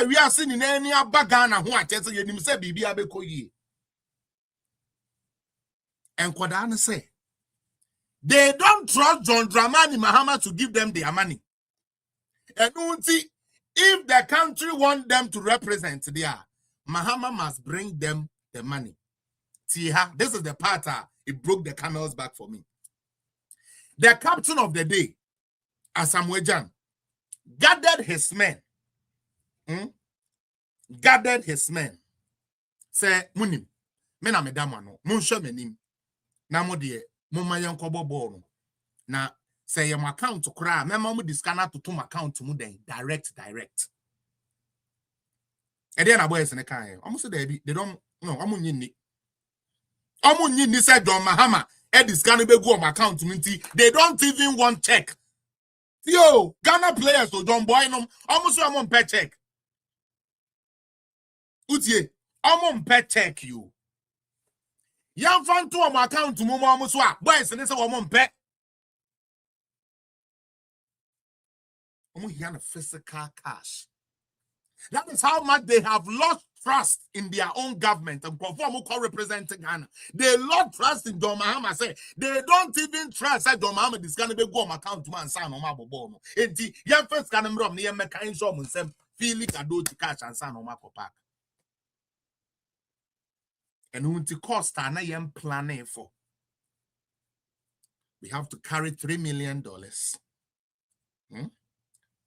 We are seeing in any Ghana who are just ye nim say bibi abeko yi. And Kodana say they don't trust John Dramani Mahama to give them their money. And if the country want them to represent there, Mahama must bring them the money. Tiha, this is the part it broke the camel's back for me. The captain of the day, Asamoah Gyan, gathered his men. Gathered his men. Say, Munim, mena medamano, munsho menim. Na modie, mumma yankobo bono. Na say your account to cry, mema mu discana to tum account to mu den direct. And then boys in the kind. Almost they don't no, amu nyini said John Mahama, Eddie's gonna be go on my account to minty. They don't even want check. Yo, Ghana players to John Boynum, almost I'm on pay check. Utie, I'm on pay check you. Young fan to my account to Momo Muswa, boys and this one pay. Physical cash. That is how much they have lost trust in their own government and perform who representing Ghana. They lost trust in John Mahama. Say they don't even trust that John Mahama is gonna be go account to man sign on my bono. And the young first can run near Mecca some and some feeling a do to cash and sign on my pack. And who to cost an I planning for. We have to carry $3 million.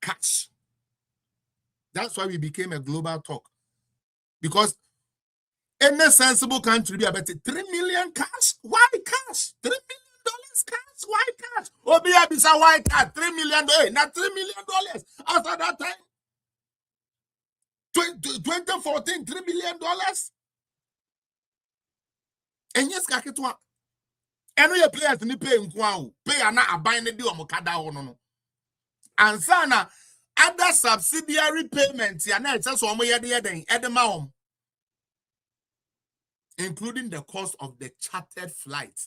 Cash. That's why we became a global talk. Because any sensible country be about 3 million cash. Why cash? $3 million cash. Why cash? Obia bisa why cash? $3 million. Not $3 million. After that time, 2014, $3 million. And yes, kaketwa. Any players ni pay nkwa pay ana aban ne di omokada ho no. Ansana other subsidiary payments ya na etse so omoyede den edema including the cost of the chartered flight.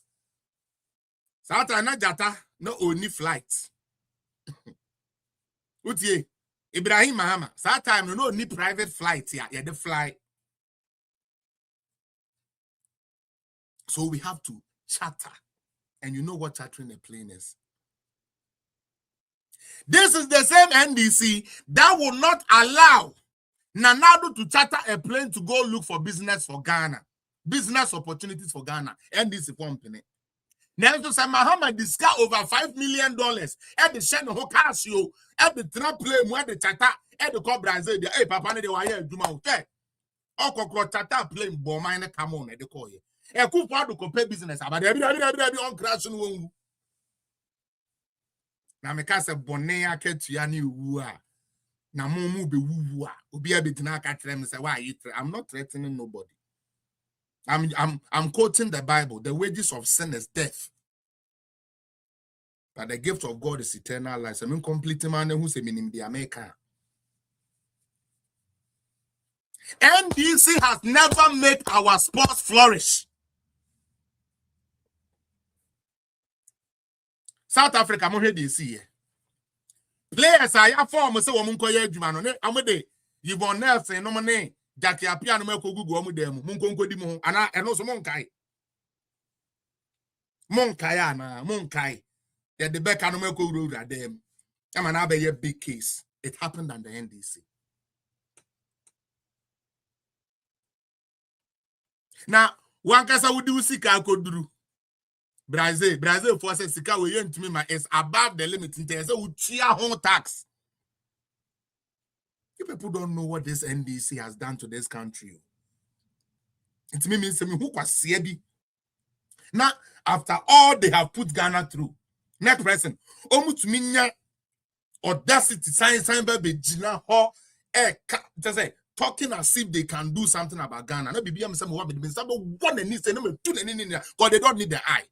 Sata na jata no only flight. Utie Ibrahim Mahama that time no only private flight ya the fly. So we have to charter. And you know what chartering a plane is. This is the same NDC that will not allow Nanado to charter a plane to go look for business for Ghana. Business opportunities for Ghana. NDC company. Now to say Mahama discuss over $5 million at the Shen Hokasio, at the trap plane where the charter at the Cobra said, hey, Papa, they were here, Juma Hotel. Or charter plane, Bomina, come on at the coy. A coup to compare business about every on crashing womb. Now, me kasa bonea ketuyani wua. Na mumu be wua. Ubi a bit na katrem say why you I'm not threatening nobody. I'm quoting the Bible. The wages of sin is death. But the gift of God is eternal life. I mean, complete man who say minim the America. NDC has never made our sports flourish. South Africa, I'm already see. Players are form say woman koye adwuma no. Amode Yvonne Nelson no money. Jackie Apia no meko gugu omu dem. Munkonko di mu ana eno so monkai. Monkai ana, monkai. The Beka no meko ru dem. Am na be a big case. It happened under NDC. Now, one kasa would do sika koduru. Brazil forces sika we yen to me is above the limit in there. So we cheer home tax. You people don't know what this NDC has done to this country. It means who was sebi. Now, after all they have put Ghana through, next person, omu to minya audacity sign baby Gina ho talking as if they can do something about Ghana. No BBM some what one and say no because they don't need the eye.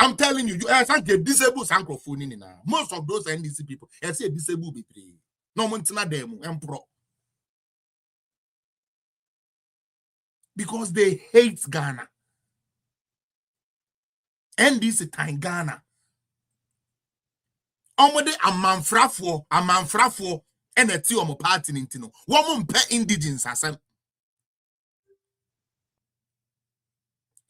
I'm telling you, you can't get disabled sankrofoni now. Most of those NDC people, I say disabled betray. No montina them emperor. Because they hate Ghana. NDC time Ghana. Omode amanfrafo and a tea party nintino. Woman pe indigens asem.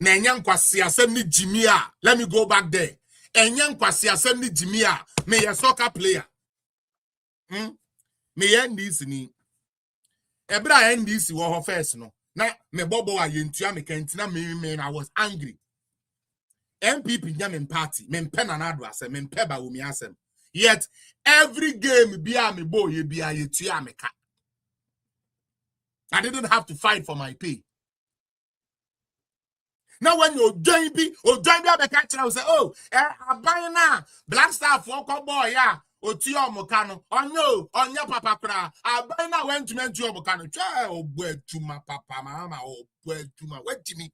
Nenyan kwasi asem ni Jimia. Let me go back there. Enyan kwasi asem ni Jimia. Me a soccer player. Me NDC ni. Ebra NDC wo first no. Na me bobo wa yentua me kentina me I was angry. MPP nyame party. Me mpe nanado asem. Me mpe ba umi asem. Yet every game be me boy ye be a yetua me ka. I didn't have to fight for my pay. Now when you join be the catcher, I say, oh, I'm buying now. Black Star for boy, yeah. Otio Mokano. Oh no, on your papa cry. I buy now went to mention Mokano. Oh, word to my papa, mama, oh, word to my word, Jimmy.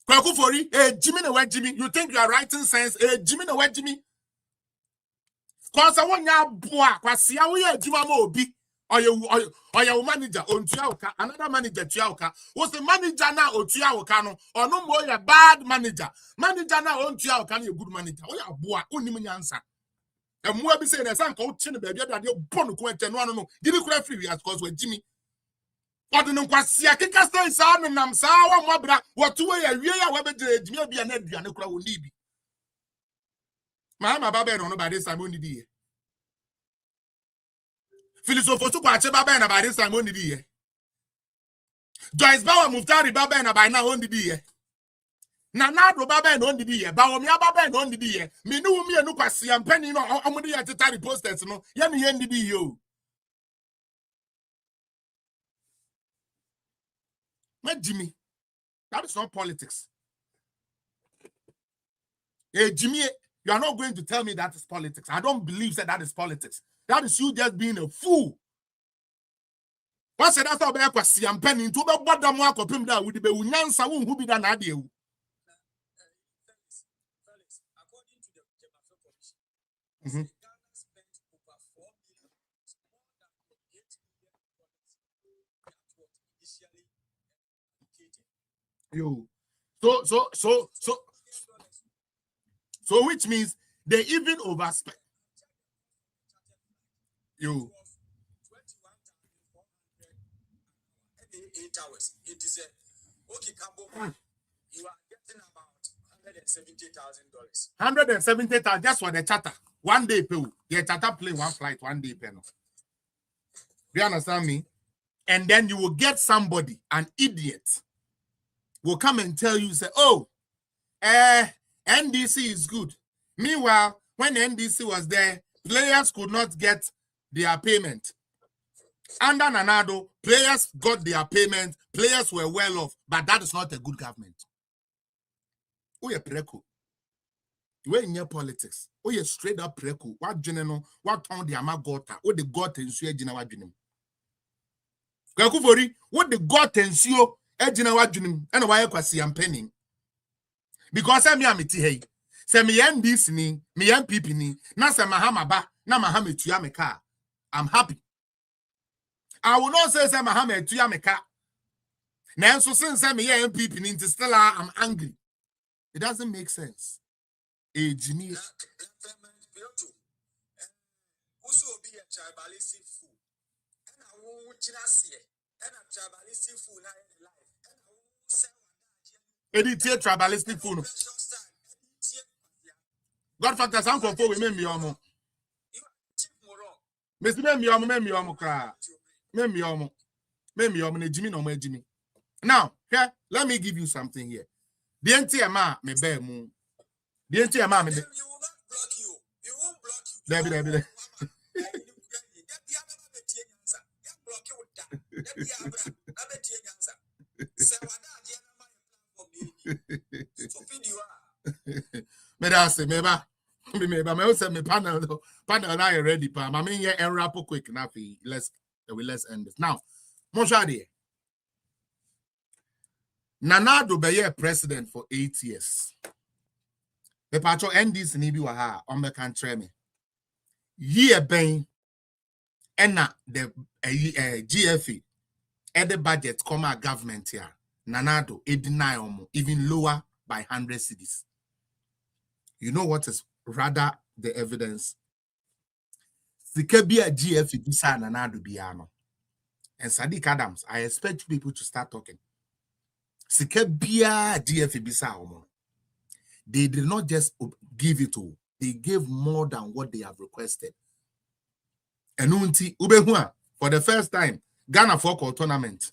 Kwakufori, Jimmy, the word, Jimmy. You think you are writing sense? Jimmy, the word, Jimmy. Cause I want ya boy, kwasi ya we Jimmy Mobi. Or your manager on Tiauka, another manager Tiauka. Was the manager now on Tiauka? Or no more a bad manager. Manager now on Tiauka, a good manager. Oh, yeah, boy, only answer. And more be saying, as I'm coaching the baby that you're born to no, give me free as cause with Jimmy. What no kwasia kika stay sa no nam sa wa mobra what way ya wie ya we be Jimmy bia na aduane kura wo ni bi. Ma baba no by this time only di. Philosopher to kwache baba na by this time only di. Joyce Bauer Muftari baba na by now only di. Na do baba no only di. Ba o mi baba no only di. Me no mi enu kwasia mpani no omudi ya titari posters no. Ye ni ye ndi di yo. Not Jimmy. That is not politics. Hey, Jimmy, you are not going to tell me that is politics. I don't believe that is politics. That is you just being a fool. What's that about question? Penny to the bottom work of him that would be Unyansa who be done idea. According to the Commission, Ghana spent over $4 million more than initially allocated. So which means they even overspent. You. 8 hours. It is a okay, Cabo. You are getting about $170,000. 170,000 just for the charter. 1 day pay. The charter plane, 1 flight, 1 day pay. Do you understand me? And then you will get somebody, an idiot, will come and tell you, say, oh, NDC is good. Meanwhile, when NDC was there, players could not get their payment. Under Nanado, players got their payment. Players were well off, but that is not a good government. We are preko. We in your politics. We are straight up preko. What general? What on the amagota? What the got and sue ejina wajunim? Kakufori. What the got and sue ejina wajunim? And why kwasi am penning? Because I'm yamiti hey. Say me NDC ni, me MPP ni. Na se mahama ba, na mahame tuya me car. I'm happy. I will not say mahame tuya me car. Now so since I'm MPP ni, still I'm angry. It doesn't make sense. A genius. Also be a tribalistic fool. And I won't just say, and a tribalistic fool in life. Edit tribalistic fool. God factor some for we me omo. Me omo kra. Me omo ne Jimmy no me Jimmy. Now, here, let me give you something here. The NTMA me bear mu. The NTMA me. He will not block you. He won't block you. There. Me panel now ready pa. I mean here and wrap quick now. Let's end this. Now, Monshadi. Nanado be president for 8 years. The patro NDC ni bi wa ha on me kan tre me. Year ben ena the GFA and the budget come our government here. Nanado e deny even lower by 100 cities. You know what is rather the evidence? Sikebia GFA bisa Nanado biano. And Sadiq Adams, I expect people to start talking. Sikebia GFA bisa omo. They did not just give it to, they gave more than what they have requested. And for the first time, Ghana football tournament.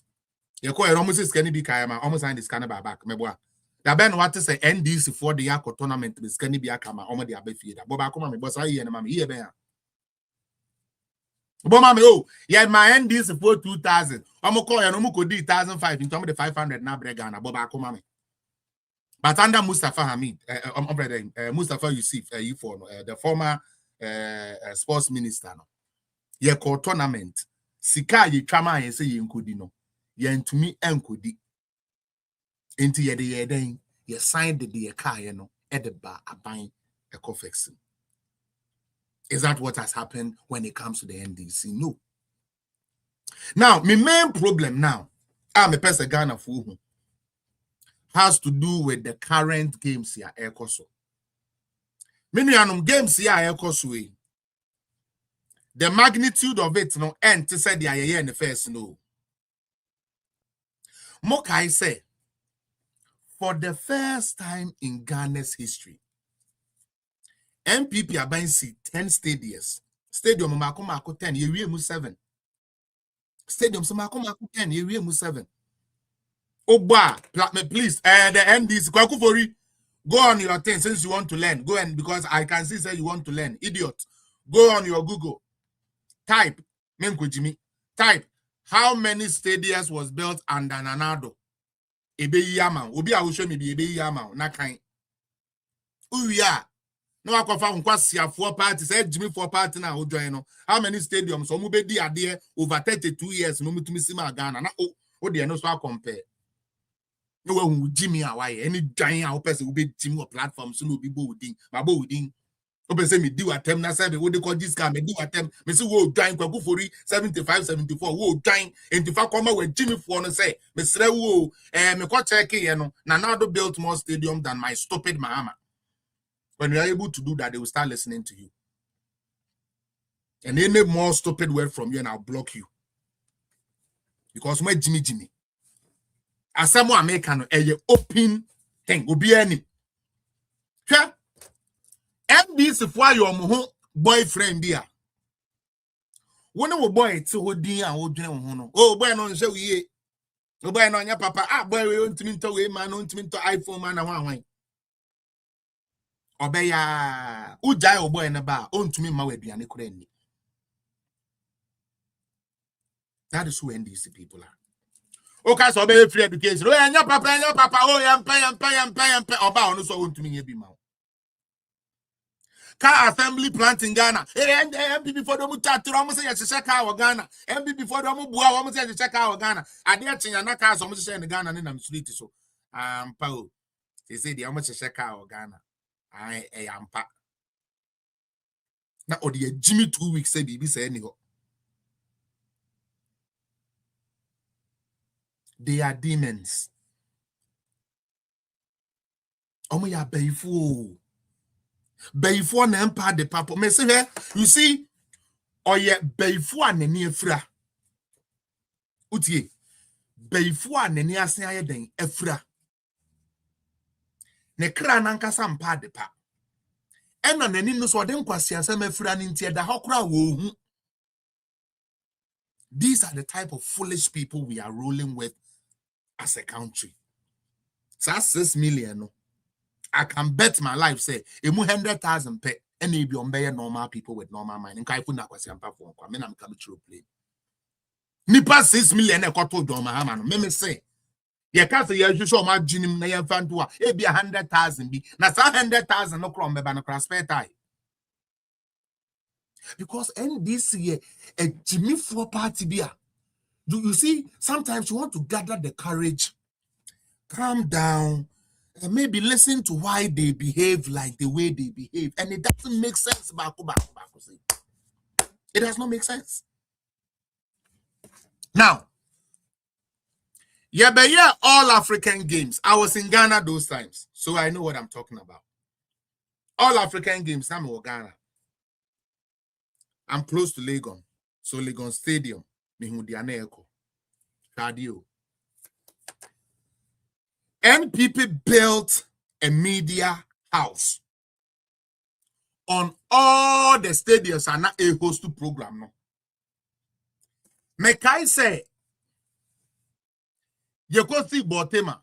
You call it almost can be Kayama, almost signed this kind of back. Meboa. The Ben what to say NDC for the Yako tournament with Scanny Biakama, Omo the Abbey Feeder. Bobakuma, me boss, I and mammy here. Bomami, oh, yeah, my NDC for 2000. I'm call you, Nomuko D 1005 in terms of the 500 na Bregana, Bobakuma. But under Mustafa Hamid, Mustafa Yusuf, the former sports minister, ye call tournament. Sika ye chama ye say ye nkodi no. Ye ntumi enkodi. Enti ye de ye den ye signed the ye car ye no edeba aban ekofexing. Is that what has happened when it comes to the NDC? No. Now, my main problem now, I'm a person Ghana fool, has to do with the current games here, Ekoso. Many games here, Ekoso. The magnitude of it, no, and to say the aye in the first no. Mokai say, for the first time in Ghana's history, MPP are buying 10 stadiums. Stadium Mako 10, Yewie 7. Stadium Mako 10, Yewie 7. Oba, please, the NDC, Kwakufori, go on your thing since you want to learn. Go and because I can see say you want to learn. Idiot. Go on your Google. Type, Jimmy. Type, how many stadiums was built under Nanado? Ebe Yama. Obi I will show me the Ebe Yama. Na kind. Uya. No, I confirm Kwasia 4 parties. Jimmy 4 party now. How many stadiums? So Mubedi are there over 32 years. No, to miss Ghana. Na oh, dear, no, so I compare. No, Jimmy, any giant person will be Jimmy or platform. So no be boarding. My boarding. Open say me do attempt. Na say what they call this guy. Me do attempt. Me say wo giant kwa kufori 75, 74. Wo giant. And if I come out with Jimmy for no say me say wo me ko check you know. Nanado built more stadium than my stupid Mahama. When you are able to do that, they will start listening to you. And any more stupid word from you, and I'll block you. Because my Jimmy. As someone American, a open thing will be any. Sure. And this is why your boyfriend there. When a boy to dear old general, oh, boy, no, show ye. No boy, no, your papa, ah, boy, we want to mean to man, want to mean to iPhone, man, and one. Obeya ujai oboy na ba ontumi ma waduane kura ni. That is who NDC people are. Okay, so be free education. Oh, anya papa, oh, yampa. Oba onu so ontumi ye bi ma. Car assembly plant in Ghana. MPP before them chat almost say yeshe car wa Ghana. MPP before them bua almost say yeshe car wa Ghana. Ade chinya na car so almost say in Ghana na street so. Pao. They say the almost yeshe car wa Ghana. I am pa. Now, or the Jimmy 2 weeks say BB say anyhow. They are demons. Oh, ya Bayfo. Bayfo and empire the papa. Me say here, you see, or ye Bayfo and any efra. Utie. Bayfo and any asaya den efra. Ne kra nanka sampa de pa. Ena nani no so den kwase asem afura ni ntie da hokra wo hu. These are the type of foolish people we are rolling with as a country. So 6 million no. I can bet my life say emu 100,000 pe any be on normal people with normal mind. Nkai fu na kwase ampa for kwa me na mka true play. Nipa 6 million e kwato do ma hama no. Me say ye ka say ye hwehwe o ma ginim na ye fanto a e be 100,000 bi na sa 100,000 no krom be ba no spare tie. Because this year a Jimmy 4 party beer. Do you see sometimes you want to gather the courage, calm down, and maybe listen to why they behave like the way they behave, and it doesn't make sense. It does not make sense. Now yeah, all African games. I was in Ghana those times, so I know what I'm talking about. All African games, I'm in Ghana. I'm close to Legon, so Legon Stadium, Mihudianeko, Radio. NPP built a media house on all the stadiums and not a host to program. No, Mekai say. You go see Botema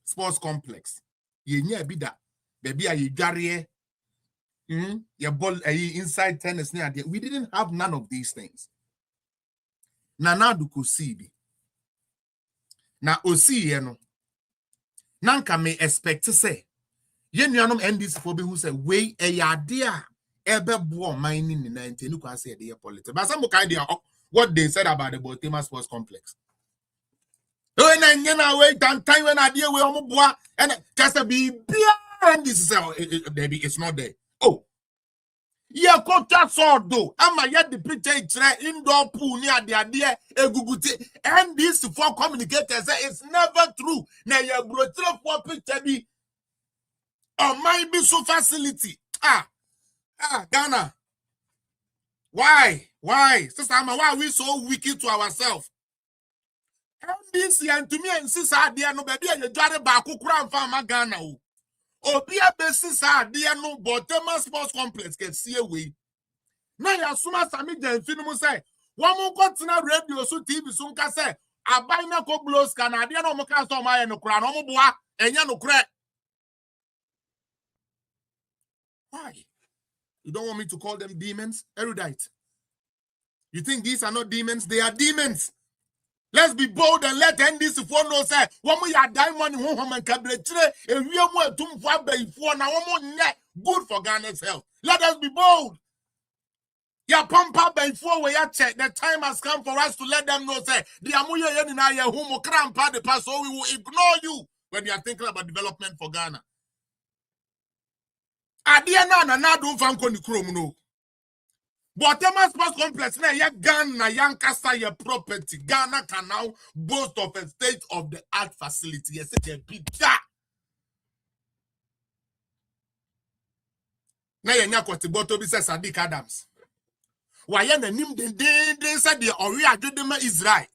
Sports Complex. You near be that. Baby, are you Gary? Your ball inside tennis near there. We didn't have none of these things. Nana du kusibi. Na osi no. Nanka may expect to say. Yen yanom NDC for who say way a yadia ebe bo mining in 19 you can say the politics. But some idea what they said about the Botema Sports Complex. When I wait and time when I deal with Omoboa and just a be and this is baby, it's not there. Oh, yeah, contract sword though. Am I yet the picture indoor pool near the idea a guguti and this for communicators it's never true. Now you brought for picture be or might be so facility. Ghana. Why? Sister Ama, why are we so wicked to ourselves? MDC and to me and sister dear no baby and you jare back kukura mfa Ghana o. Obi basis dear no Botema Sports Complex can see away. Now ya suma sami den finu say one mo continue radio so TV so nka say abai na ko blows Canada no mo ka so ma ye no kura no mo boa enya no kura. Why? You don't want me to call them demons? Erudite. You think these are not demons? They are demons. Let's be bold and let NDC for no say one more ya diamond home and cabletre and we are more to for now one more net good for Ghana's health. Let us be bold. Ya pump up before we check. The time has come for us to let them know say the amuya yen na ya home cramp the pass, so we will ignore you when you are thinking about development for Ghana. Adiana na do fanko ni krom no. Botema Sports Complex na ya Ghana Yankasa your property. Ghana can now boast of a state-of-the-art facility. Yes, it's a big that. Na yenya kwati boto bi says Sadiq Adams. Why na nim den said the ori adwedema Israel.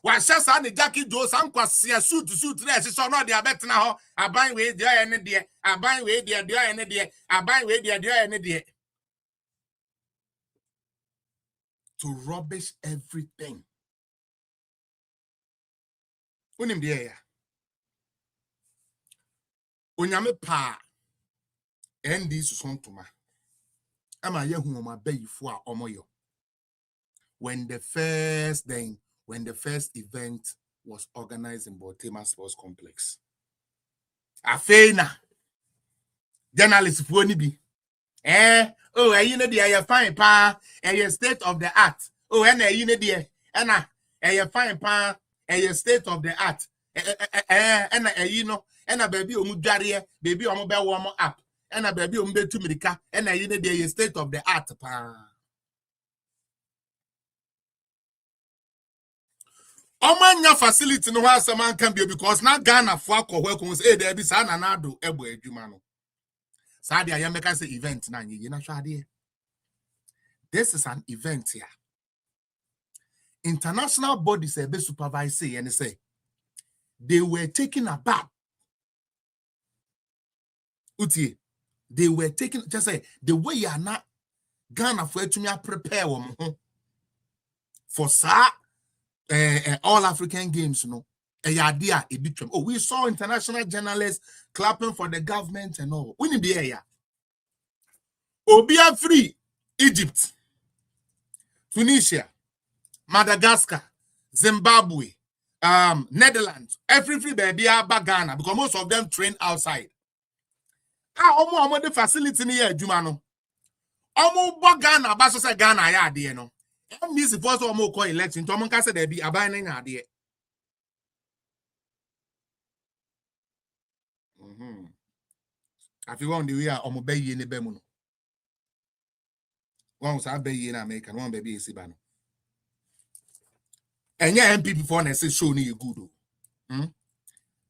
Why says ani Jackie Joe san kwase suit na so no de abetena ho aban we de ene de aban we de ene de aban we de ene de. To rubbish everything. Unim de ya. Onyame pa endi susontuma. Ama yehu ma bayifo a omoyo. When the first event was organized in Botema Sports Complex. Afena journalists fo ni bi. You know the fine pa, state of the art. Oh, and you know the fine pa, state of the art. And you know, and a baby umudari, baby omobe warm up, and a baby umbe tumrika, and you know the state of the art pa. Omanya facility no ha man can be because now Ghana for ko say there be sa na do ebo adwuma no. Sadia Yameka say event na you know shade. This is an event here. International bodies be supervise and say they were taking a bath. Uti, they were taking just say the way you are not Ghana for to me prepare for all African games, you know. Oh, we saw international journalists clapping for the government and all. We need the area. Obia free Egypt, Tunisia, Madagascar, Zimbabwe, Netherlands, every free baby about Ghana because most of them train outside. Omo the facility near Jumano. Omo Ghana, Basso say Ghana ya de no. This is first omo call election. Tomo ka say there be abaning ade. If you want the way omo be ye ne be mu no. One say be ye na American, one baby is Ibano. And yeah, MPP for na say show ni good o.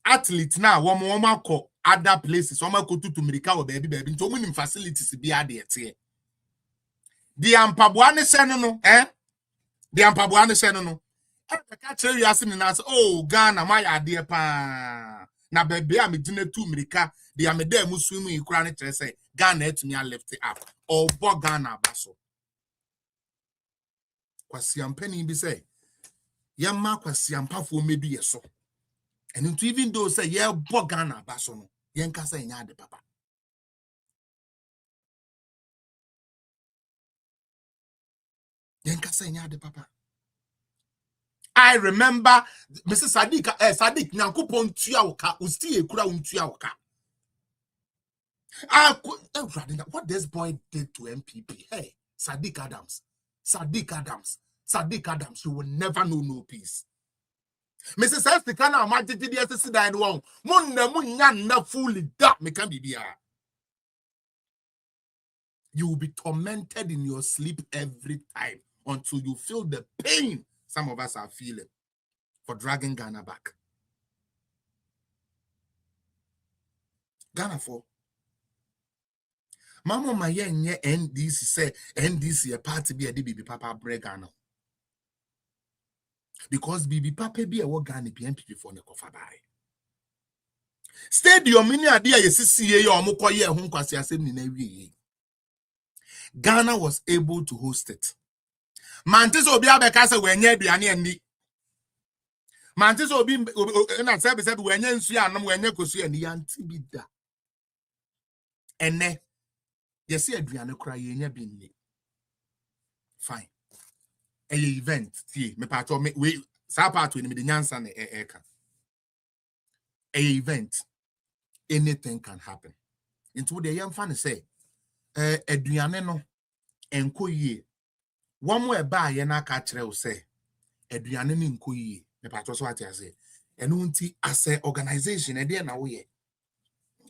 Athletes now one call other places. One go to America or baby. So many facilities be ade tie. The ampaboane se no The ampaboane se no. E ka chere ya sin na say oh Ghana my ade pa. Na baby am dine to America. The ameda muswimu ikura ne chere say Ghana etumi a lift it up. Or bo Ghana baso. Kwasi ampani bi say yamma kwasi ampafo medu yeso. And into even though say yeah bo Ghana baso no yenka say nya de papa. Yenka say nya de papa. I remember Mr. Sadiq Nyankopon tua woka usti ekura untua woka. What this boy did to MPP. Hey, Sadiq Adams, you will never know no peace. Mrs. Estikana amagiti di SSC died one. Munya na fully that me can be here. You will be tormented in your sleep every time until you feel the pain some of us are feeling for dragging Ghana back. Ghana for Mama ma nye NDC say NDC a party be a BB Papa break Ghana. Because BB Papa be a work Ghana PNP for the cover by. Stadium mini idea yesisi ye omukọ ye ho kwasi asem ni na wie. Ghana was able to host it. Mantis obi abeka se wenye aduane ani. Mantis obi na se wenye nsu anom wenye kosu ani yanti bi da. Ene yesi aduane kura ye nya bi ni. Fine. Event tie me pato me we sa part we ni me nyansa na eka. Event anything can happen. Into the young fan say aduane no enko yie. One more ba ye na ka kire o say aduane ni enko yie. Me pato so ati ase. Enu nti as a organization e dey na wo ye.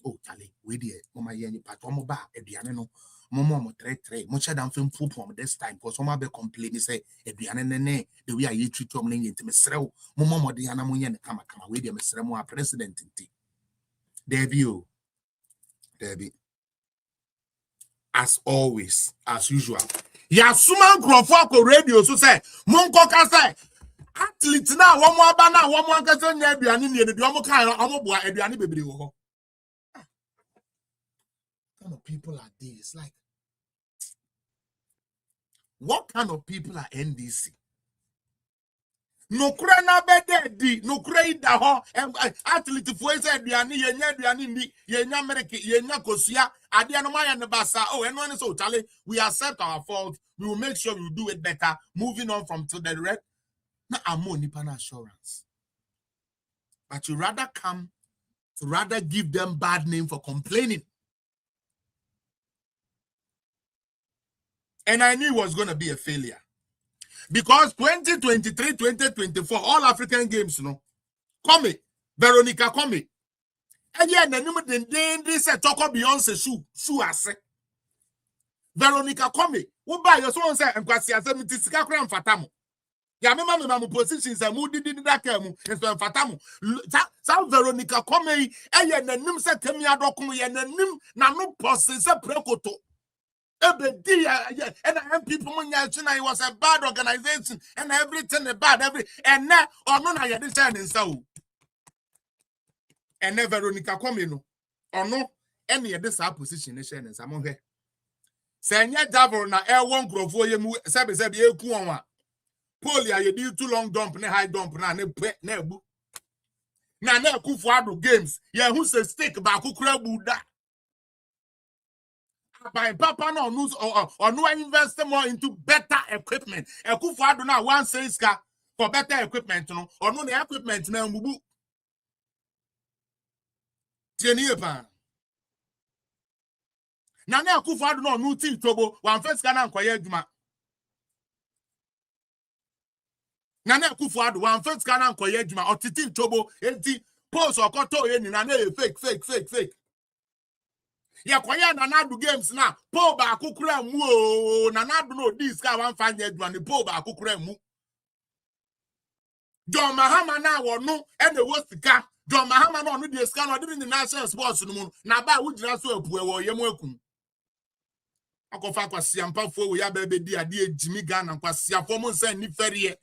Oh chale we dey mama ye ni pato mo ba aduane no mo tre mo che dan fem pupu this time because some be complain say aduane ne the way I treat them ne yenti me serew mo de ana mo ye ne kama we dey me sere mo a president nti Debbie as always as usual ya suma nkrofo akọ radio so say monko ka say athlete na wo mo aba na wo mo ankasa nya aduane ne de wo kan wo boa aduane bebre wo ho. What kind of people are these? Like, what kind of people are NDC? No kura na bededi, no kura ida ho. Athlete for say aduane ye nya aduane ni ye nya America ye nya kosia ade anoma ya ne basa. Oh, and one so Charlie, we accept our fault. We will make sure we do it better. Moving on from to the red. Na amo nipa na assurance. But you rather come to rather give them bad name for complaining. And I knew it was going to be a failure. Because 2023, 2024, all African games, come, Veronica, come. And yeah, they said, talk about Beyonce shoe ase. Veronica, come. Who buy your son say, and Kwasi ase, mitisika kram fatamu. Ya mema mu positions a mu didi da kamu, enso fatamu. Sa Veronica, come, and yeah, nanim se temi adokum, yeah, nanim, na no posse se prekoto. And people it was a bad organization and everything bad and now or no na this time so and never Veronica come or no any of this position is and some here say nya devil na one grofo ye mu sabe e ku onwa polia ye do too long dump ne high dump na bu na kufu ado games ye who say stick ba kukura buda. By Papa no news or no invest more into better equipment. Ekufu na one says for better equipment no or no the equipment na mubu. Tieni pa. Na Ekufu no no ti tobo one first ka na nkoye adwuma. Na Ekufu one first ka na nkoye adwuma otiti tobo enti post okoto ye ni na fake. Ya kwaya na nadu games na po ba akukura mu o na nadu no this ka wan fanya adwani po ba akukura mu John Mahama na wono e de wosika John Mahama na onu de sika no de ni national sports no mu na ba wo jira so apu e wo yem akum akofa kwasi ampafo wo ya ba be di ade ejimi Ghana kwasi afo mu nsa ni ferie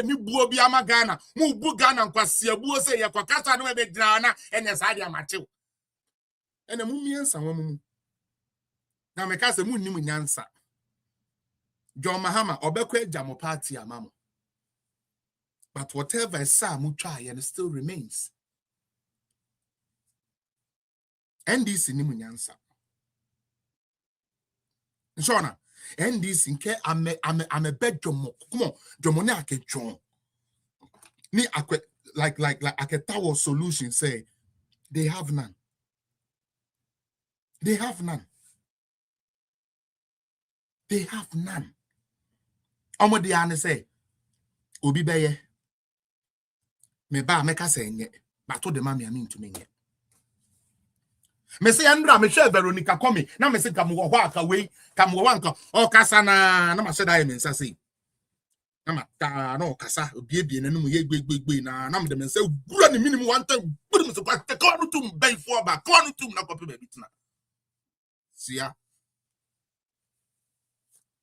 ni buo bi ama Ghana mu bu Ghana kwasi abuo se ye kwakasa no be jira na ene sa dia matew. And a mumiansa woman. Now, make us a moon nyansa. John Mahama, Obekwe Jamo party, a mamma. But whatever I saw, try and it still remains. And this in Nimunyansa. Shona, and this in care, I'm a bed jomo. Come on, Jomona ke John. Ni akwe like a tower solution say they have none. They have none. They have none. Omo di ane say, Obi beye. Me ba meka say nye. But to the mami I mean to me nye. Me say Andra me share Veronica come. Na me say kamu waka we, kamu wanka. O kasa na ma say da me say. Na ma ta no kasa obi na no ye gbegbe na me dem say gura ni minimum one time. Gura me say kwa te ko no tum ben for ba. Ko no tum na ko pe be tina.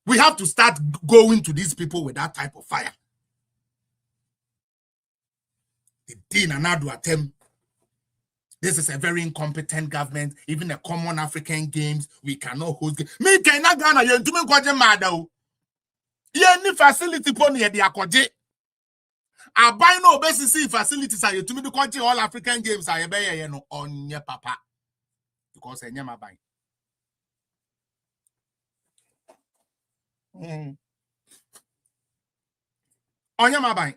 We have to start going to these people with that type of fire. The Dean Anadu attempt. This is a very incompetent government. Even the common African games, we cannot host. Me cannot Ghana. You to me kwaje mada. Any facility pony at the akwaje. I buy no obesity facilities. Are you to me the kwaje all African games? Are you buy no on your papa because I never buy. On your buy.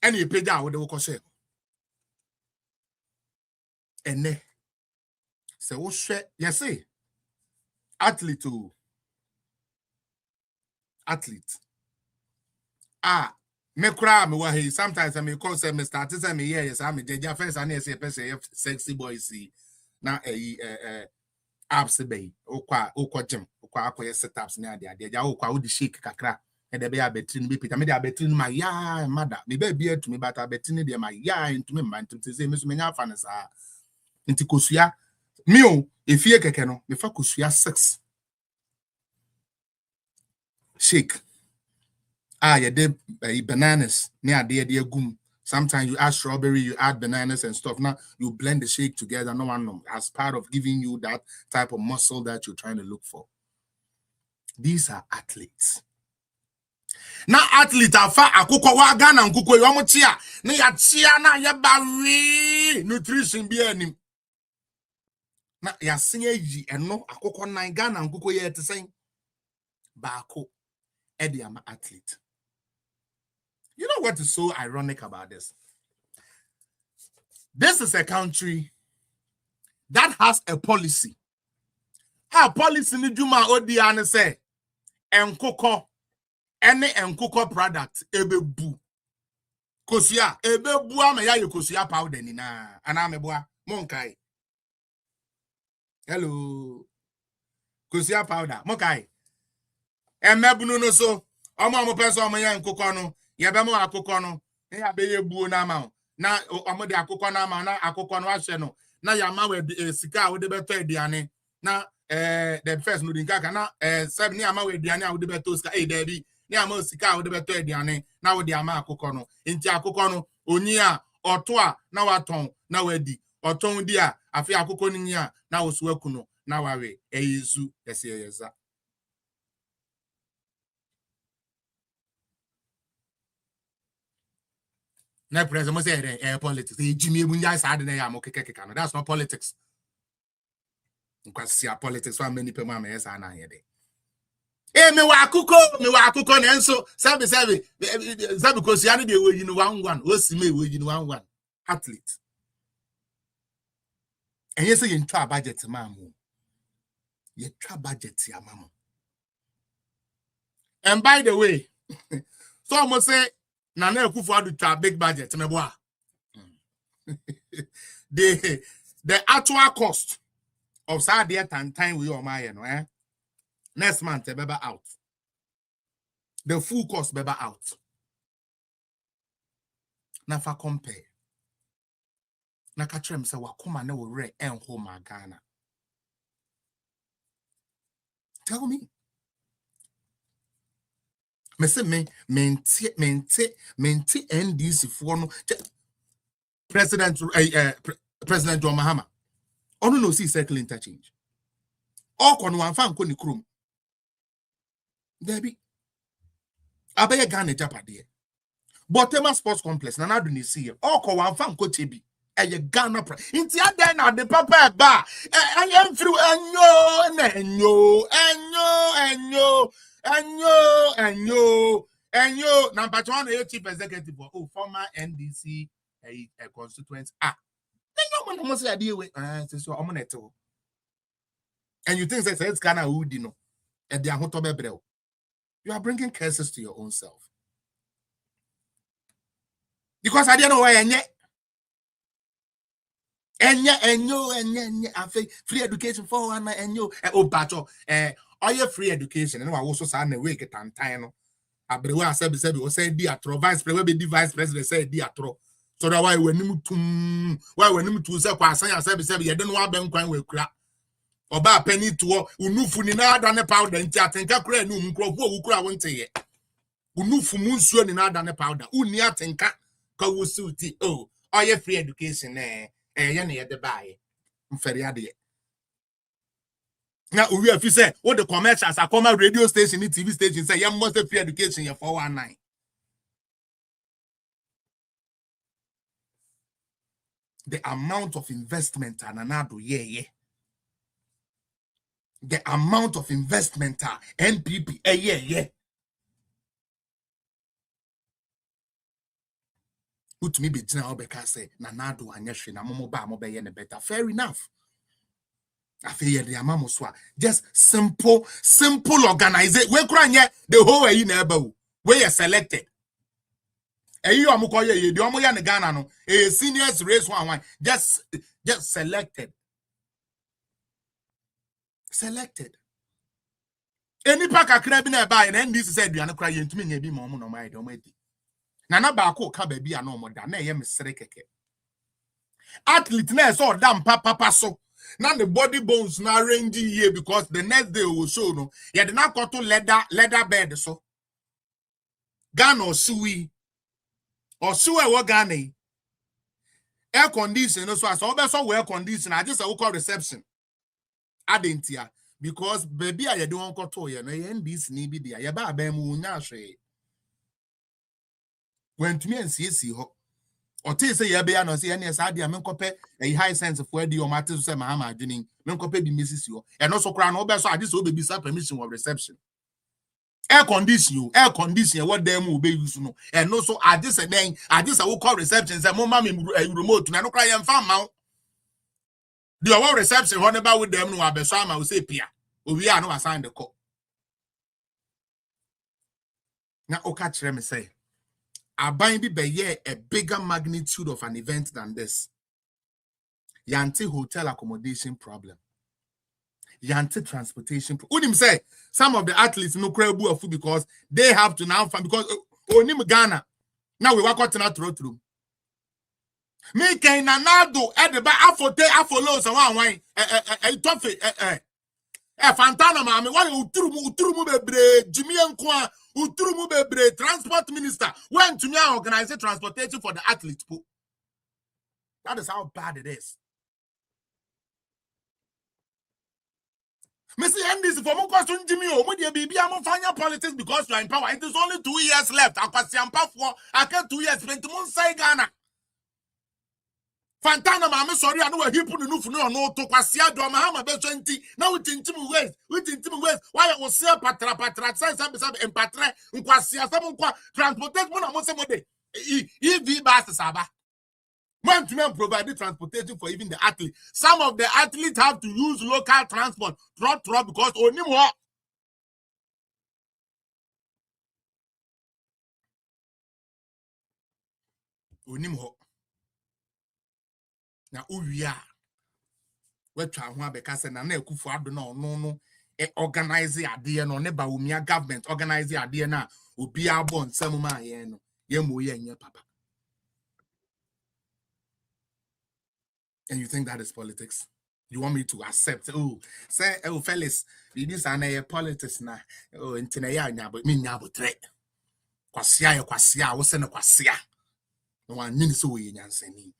Any page out with the worker. And ne. So what share? Yes, say. Athlete. Me cry me wa sometimes I may call say me start say me yes I me jeja first and say person sexy boy see na apps be okwa gym okwa akoye setups na ade ja okwa wo di shake kakra e de be abetri be pita me de abetri ma ya mother me be bia to me but abetri de ma ya into me man to say me so me nya fa ne sa nti kosua me o efie keke no me fa kosua 6 shake you did bananas near the gum. Sometimes you add strawberry, you add bananas and stuff. Now you blend the shake together. No one as part of giving you that type of muscle that you're trying to look for. These are athletes. Now athletes are far akukwa wa Ghana nkukwe yomo chia. Na ya chia na ya bawi nutrition bi anim. Na ya sinye yi eno akukwa na Ghana nkukwe ye te sen baako ediama athlete. You know what is so ironic about this? This is a country that has a policy. Our policy ni juma odi ane say enkoko any enkoko product ebebu. Kosia ebebu ama ya kosia powder ni na ana mebua monkai. Hello. Kosia powder monkai. Emebunu no so omo person omo ya enkoko no. Yabemo akụkọ no ya be yebuo na ma na omode akụkọ na ma na akụkọ no ahye no na ya ma we sika wo de beto aduane na the first no din kaka na 7 ni ama we aduane a wo de beto sika da bi ni ama sika wo de beto aduane na wo de ama akụkọ no enti akụkọ no onyi a oto a na waton na wadi oton di a afi akụkọ ni nyi a na wo so akuno na wawe eyizu ese yeza. Na president say politics. Jimmy Munya sad na ya mo keke no. That's not politics. Because see politics for many people me yes na here dey. Me wa akuko na enso sabi because ya no dey we you 1-1. O si me we you 1-1. Athlete. And you say you try budget mamu. You try budget ya mamu. And by the way, so I must say Nana Akufo-Addo to a big budget, me boy. The actual cost of Sadia time we are my next month beba out. The full cost beba out. Na fa compare. Na kachem se wakuma na wo re enho ma Ghana. Tell me. Me say mente NDC for no President John Mahama. Ono no see circle interchange. All kon wan fan ko ni krom. Debi. Abaye Ghana japade. Botema Sports Complex na do ni see. All kon wan fan ko chebi. Eye Ghana pra. Inti adan na de papa ba. Ayem through enyo number 1 chief executive former NDC a constituent enyo man say ade we so omoneto and you think say it's Ghana who di no e de ahoto bebrel you are bringing curses to your own self because I don't know why enyo afi free education for one enyo bacho all free education and also say na we get time no abrewa sabi o say di atro vice president be vice president say di atro So that why when him to say kwasan ya say ye don't wa ben kwan we kura. Oba penny to unufu ni na ada ne powder nti atenka kura ni umkrofo wo kura wonte ye. Unufu mu nsuo ni na ada ne powder. Uni atenka ka wo suti oh oye free education ye na ye de bae. Mfere ade. Now we have say what the commercials are come radio station TV station say you must free education ye 419. The amount of investment ananado yeah. The amount of investment NPP yeah. Put me be general because say nanado anyeshe na momo ba mo be ne better. Fair enough. I feel the amount just simple organization. We kranye the whole way in eba we are selected. You amukoye ye the omo ya ne Ghana no seniors race one just selected. Any pack a crab in a buy and this said you are not crying to me maybe mom no my domedi. Nana bako ka baby no more than I am keke. Athlete na so damn papa so. Now the body bones now ranging here because the next day will show no. You did not go to leather bed so. Ghana or suey what Ghana. Air condition so as also air condition. I just call reception. I didn't hear because baby I don't go to you. No, this need be there. You ba bemu na share. When to me and see ho. Or say ye be no say any sadia men kope a high sense of where the matter say mahama adwinin men kope bi mrs you and also crown no be so ade so be permission of reception air condition what them will be use no and also ade say then ade say we call reception say mo ma me remote na no cry am fan ma the our reception whatever with them no abeso ama we say pia owi a no assign the call na o ka kire me say Aban bi be a bigger magnitude of an event than this. Yanti hotel accommodation problem. Yanti transportation. Unim say some of the athletes no credible of food because they have to now find because onim Ghana. Now we walk out na through. Me ken nanado e de ba afolo so wan tofe Fantana mama why uturumu bebre Jimmy Nkwa uturumu bebre transport minister went to me organize transportation for the athletes. That is how bad it is. Missy Andy's for more question Jimmy o mo dey bibi am fanya politics because you are in power. It is only 2 years left. Akwasiampa for aka 2 years spent mon say Ghana. Fantana mama sorry I know we hipu no fu no no to kwasia do ma be 20 now we tintim ways why we say patra say empatre nkwasia sam nkwa transportation na mo say mo de EV bus saba when to provide the transportation for even the athlete. Some of the athletes have to use local transport because only more na uwia wetwa ho abeka se na ekufu ado na no organize ade no ne ba umia government organize ade na obi abo nsam ma ye no ye mo ye nya papa. And you think that is politics? You want me to accept? Oh, say, oh, fellas, this is politics na. Oh, intina ya nya but me nya botre. Kwasia, wo se na kwasia. No one mean so we nyansani.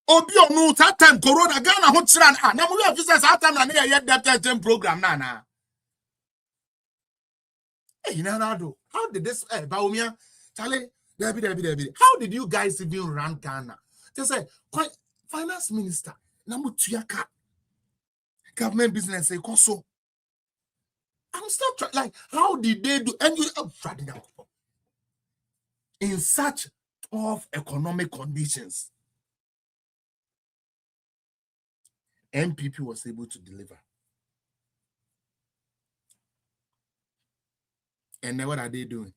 Obi onu that time corona Ghana ho chiran na mo we business that time na ye debt program na. Hey, Nado, how did this Baumia Charlie Debbie? How did you guys even run Ghana? They say finance minister namu tuyaka government business say so. I'm still like how did they do and you in such tough economic conditions? MPP was able to deliver. And then what are they doing?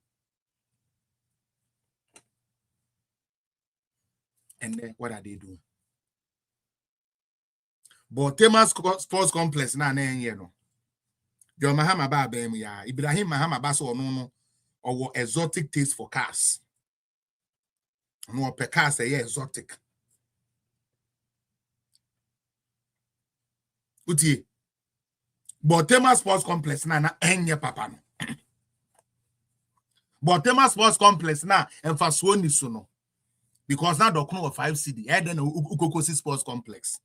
But Temas Sports Complex na you know. John Mahama ba bem ya Ibrahim Mahama ba so no or exotic taste for cars. No peka say exotic. Uti. Botema Sports Complex na enye papa no. Botema Sports Complex na emfasuo ni so no. Because now dokno of 5 cedi. E den Ukokosi Sports Complex.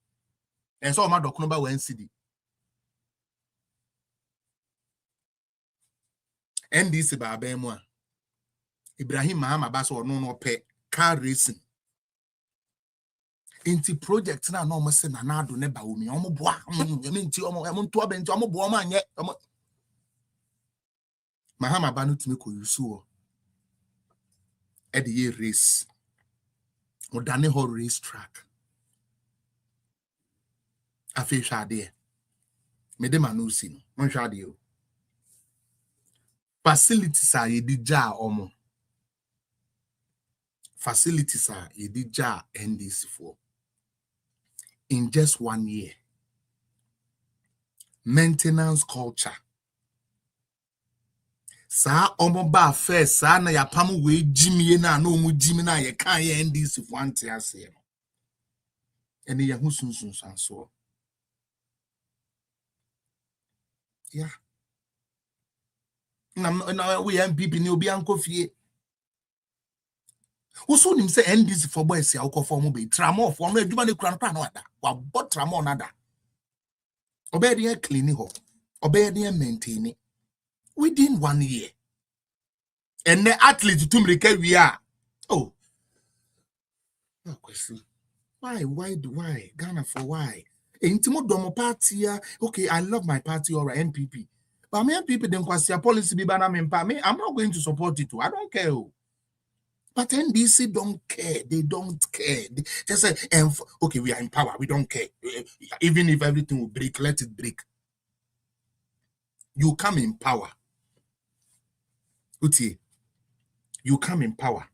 And so ma dokno ba 1 cedi. NDC ba abemu a. Ibrahim Mahama ba so no pe car racing. Inti project na no se na na do ne ba omi omo boa nti omo nto abenti omo boa ma anye Mahama ba no timi ko yusu o e de ye race o dane ho race track afi hwade me de manusi no mo hwade o facilities a ye di ja omo facilities a ye di ja NDC for in just 1 year. Maintenance culture. Sa omo ba first sa na ya pam we jimie na no mu jimi na ye kan ye NDC for ante ase no. Ene ye hu sunsun sanso. Yeah. Na we MPP ni obi anko fie. Uso nim say NDC for boys ya ukofo mo be tramo for no aduma ne kura no pa na wada. Wa bot tramo na da. Obey dey clean ho. Obey dey maintain it. Within 1 year. And the athlete to me we are. Oh. No question. Why? Ghana for why? Intimo domo party. Okay, I love my party or NPP. But me NPP don't question policy be bana me. I'm not going to support it too. I don't care. But NDC don't care. They don't care. They say, okay, we are in power. We don't care. Even if everything will break, let it break. You come in power. Uti, you come in power.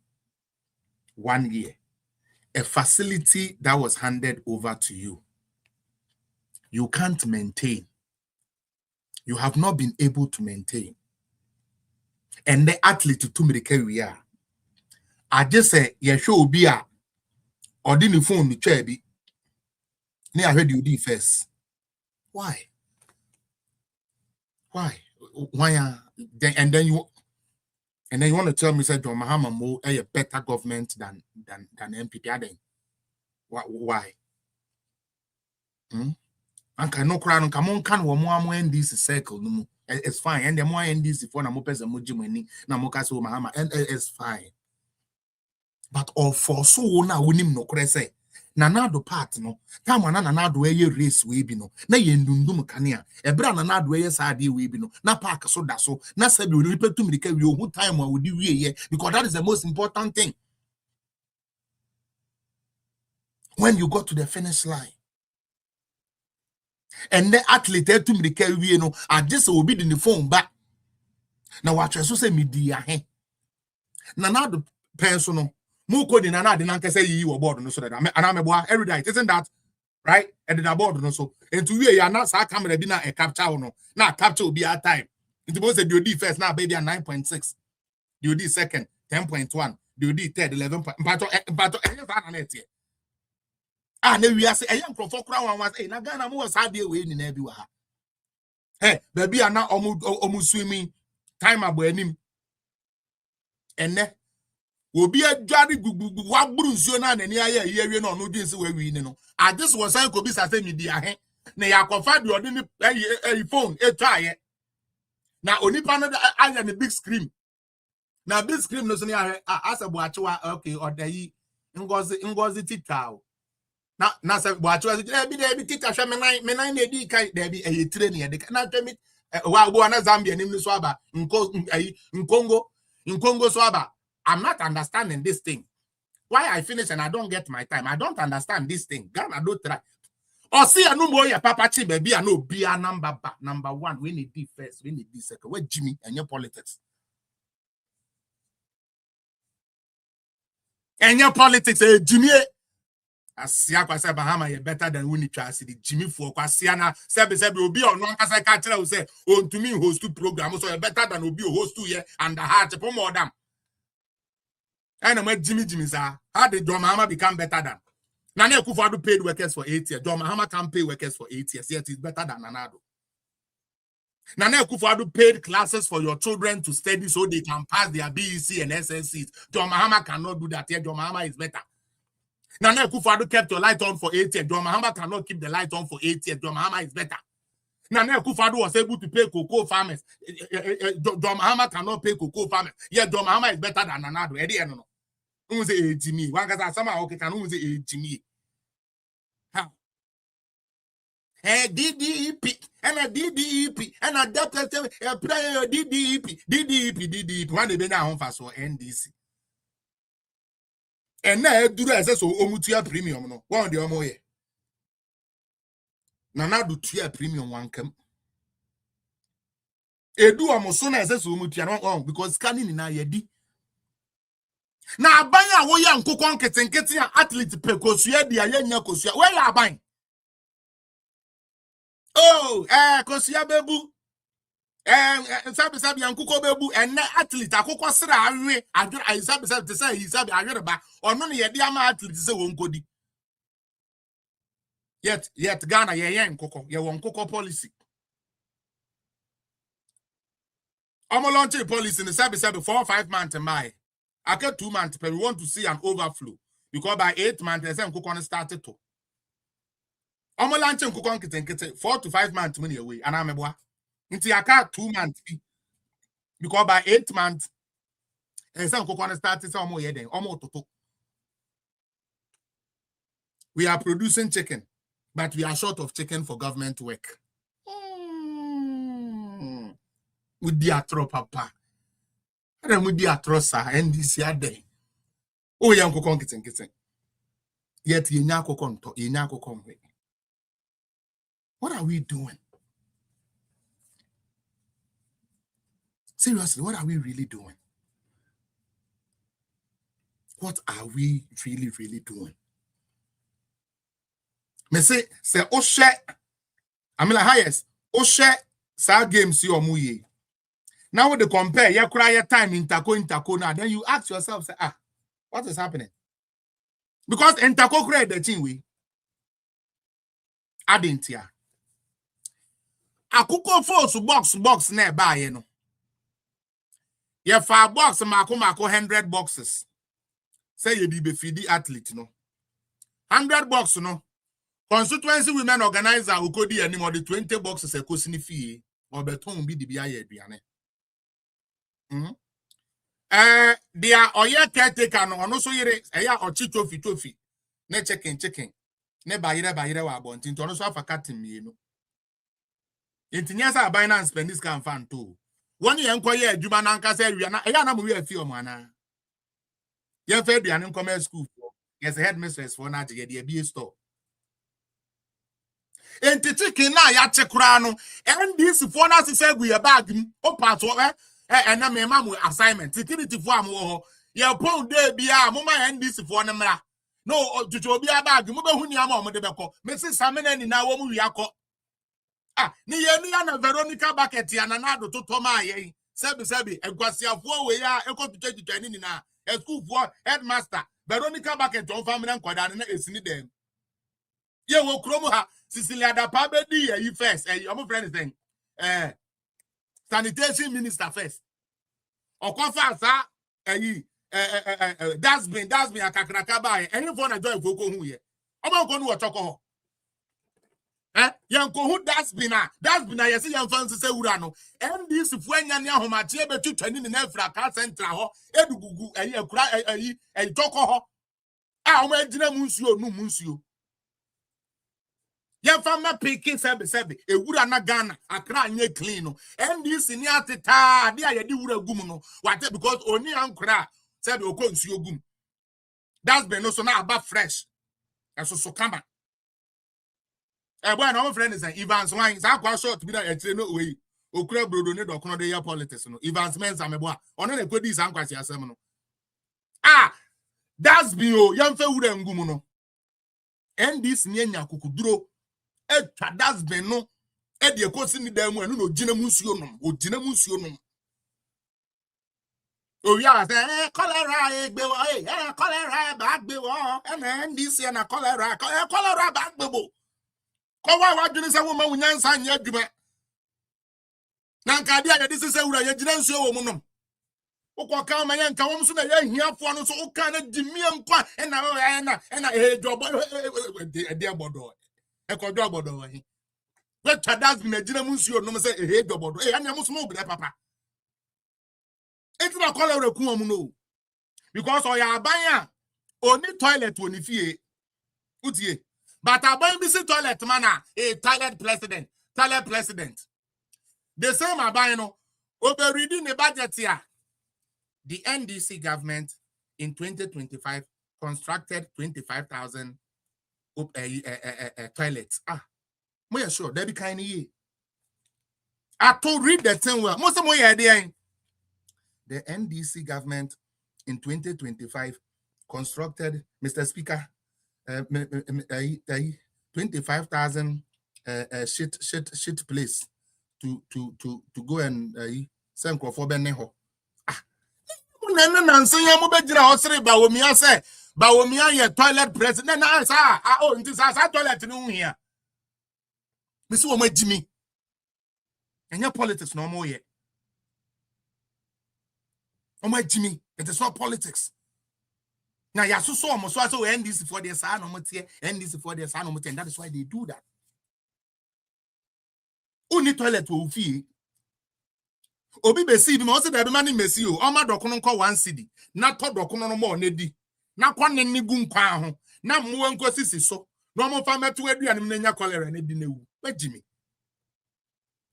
1 year. A facility that was handed over to you. You can't maintain. You have not been able to maintain. And the athlete to me we are. I just say, yeah, show be a or didn't phone the chair be. Ne I heard you did first. Why? Why? And then you want to tell me say John Mahama Mo a better government than MPP then? Why? And can no crown come on can one more NDC circle no. It's fine. And the more NDC for na mo pesa mo jimani na mo kaso Mahama and it's fine. But all for so na winim no kure say na do part no time na do eye race we bi no na ye ndundum kanea e bra na do eye saade we bi no na park so da so na sabi we repeat mirika we who time we di we ye because that is the most important thing. When you got to the finish line and the athlete to mirika we no I just will be in the phone back na what so say media he na do personal Muko di na di nanke say you board no so that and I'm every day. Isn't that right? And the board no so. And to you na sa camera bi na e capture no. Na capture will be our time. Into most the OD first now baby at 9.6. The OD second 10.1. The OD third 11. But na we are say e yan crofo kura wan was na Ghana mo was hard we ni na bi wa ha. Hey, baby na omu swimming time abo anim. Enne Obi a jari gugu wa brunsuo na nani aye yewe no no dinse we wi ni no this was say ko bi sa say media he na ya kofa de odi ni phone etwaye na onipa no aya ne big screen na big screen no so ni asabu achewa okay odayi ngozi titao na say bu achewa bi tita hwe me nan na di kai da bi tire ne de na twemi wa bo na Zambia nim ni so aba nkongo so aba. I'm not understanding this thing. Why I finish and I don't get my time. I don't understand this thing. Ghana don't try. Or see a no more your papa chi baby I know be a number 1. We need this first. We need this second. Where Jimmy and your politics? And your politics, Jimmy. Asia kwasa Bahama you better than we need to see the Jimmy for kwasiana sebe obi on one kasa ka kire say on to me host to program so you better than obi host to here and the heart for more them. And I'm Jimmy sir. How did John Mahama become better than? Nana Akufo-Addo paid workers for 8 years. John Mahama can pay workers for 8 years. Yet it's better than Nana Addo. Nana Akufo-Addo paid classes for your children to study so they can pass their BEC and SNCs. John Mahama cannot do that. Yet John Mahama is better. Nana Akufo-Addo kept your light on for 8 years. John Mahama cannot keep the light on for 8 years. John Mahama is better. Nana Akufo-Addo was able to pay cocoa farmers. John Mahama cannot pay cocoa farmers. Yet John Mahama is better than Nana Addo. Eddie, no. Who say Jimmy? One guy somehow okay can who say Jimmy? How? DDEP and a DDEP and a deputy player DDEP. One day now for so NDC. And now do as so omutia premium no. One the omoye. Nana do tia premium one come. Edu amosona as so omutia no because scanning na yedi. Na abanya wo ya nkokon ketenkete a athlete pekosua dia yenya kosua we ya aban oh kosua bebu sabi nkoko bebu enne athlete akokọ sra awe adwere sabi te say he sabi adwere ba ono ne yede ama athlete se won kodi yet Ghana ye nkoko ye won nkoko policy omo launch policy ne sabi 4 or 5 months mai. I get 2 months, but we want to see an overflow because by 8 months, there's some coupon started to. I'm launching coupon kitten 4 to 5 months money away, and I'm a boy. Until I got 2 months because by 8 months, there's some coupon started some more than almost. We are producing chicken, but we are short of chicken for government work. With the atro papa. And with the atrosa and this year day. Oh, young cocoon kitten. Yet ye nyako conto, ye nyako conway. What are we doing? Seriously, what are we really doing? What are we really doing? Me say Oshe, I mean, highest Oshe, sa games you muye. Now when they compare, you cry your time in Tako now, then you ask yourself, say, what is happening? Because in Tako create the thing we adding here. Akuko force box nearby, you know. You 5 box mako 100 boxes. Say you be feed athlete, no. 100 box, no. Constituency women organizer who could be any more the 20 boxes a cosini fee or beton be the BIA. They are oya caretaker no ono so yere eya ochi tofi ne chicken ne bayire wa bontin to ono so afaka mienu entinya sa Binance spend this can fan to one ye nkoye adwuma na nka sa awia na eya na mo wi afi omo ana ye fa aduane nkomer school yes headmistress for na je de be store enti chicken na ya chekura no NDC for na se gu ye bag m o part and na me mamu assignment security for am ho ye pon dey bia mo ma NDC for ne mra no tutu obi abag mo be huni am o mo de beko me se samena ni na wo mu wi akọ ni ye ni ya na Veronica bucket ya na do to ma ye sebi egwasiafo we ya ekotutu ni na school for headmaster Veronica bucket on family nkwada na esini dem ye wo kromo ha Cecilia da pa be di ye first omo friend thing sanitation minister first. Okofa sa that's been akakraka ba any for na joy foko hu ye. Omo ko nu otoko ho. Yanko hu that's been yes yan fancy say wura no. NDC fu anya ne ahomache betu twani ne na Africa Central ho edugugu akura toko ho. Omo agina mu nsuo nu mu nsuo. Yan fama picking sebe ewura na Ghana akra anye clean no NDC ni ateta de ayedi wura gum no wate because oni ankra sebe okonsuo gum that's been no so na aba fresh eso so kama boy no friend is Evans wine sa kwa short bi na etire no we okura brodo ne dokono de ya politics no Evans mensa mebo a ono na kwedi sa nkwasi asem no that's be o yan fa wura ngum no NDC ni anya kukuduro that's been no de ekosi ni dan mu anu no gina musuo no o gina musuo no Oh yeah, cholera be cholera back be and this year na cholera back be bo. Ko wa dwene se wo ma wunyansa anya adwuma. Na nka dia de se wura ye gina nsuo wo mu nom. Ukoka ma ye nka wo so na ye hiafo no so uka na dimie nkwa na jobo de abodo. E ko do abodo he. We tadas bi na gina mu nsuo no se jobodo. Anya mo so mo bre papa. It's not cholera ku omu no. Because oya abanya oni toilet woni fie. Utie. But aban bi se toilet mana toilet president. The same aban no over reading the budget here. The NDC government in 2025 constructed 25,000 toilets. Mo sure they be kind of I to read the thing well. Most of my idea. The NDC government in 2025 constructed, Mr. Speaker, 25,000 shit place to go and send for Beneho. Bawumia toilet president. Na toilet no here. Miss Woma Jimmy. And your politics no more yet. Oh my Jimmy, it is not politics. Now you so almost so end this for their son and this for their son, and that is why they do that. Only toilet will fee. Obi be see me also the money messi you. Oma dokono call 1 cedi. Na to dokono no more nedi. Na kwa ne nigu nkwa ho. Na mu nko sisi so. No mo fa metu aduane me nya cholera ne di newu. Where Jimmy?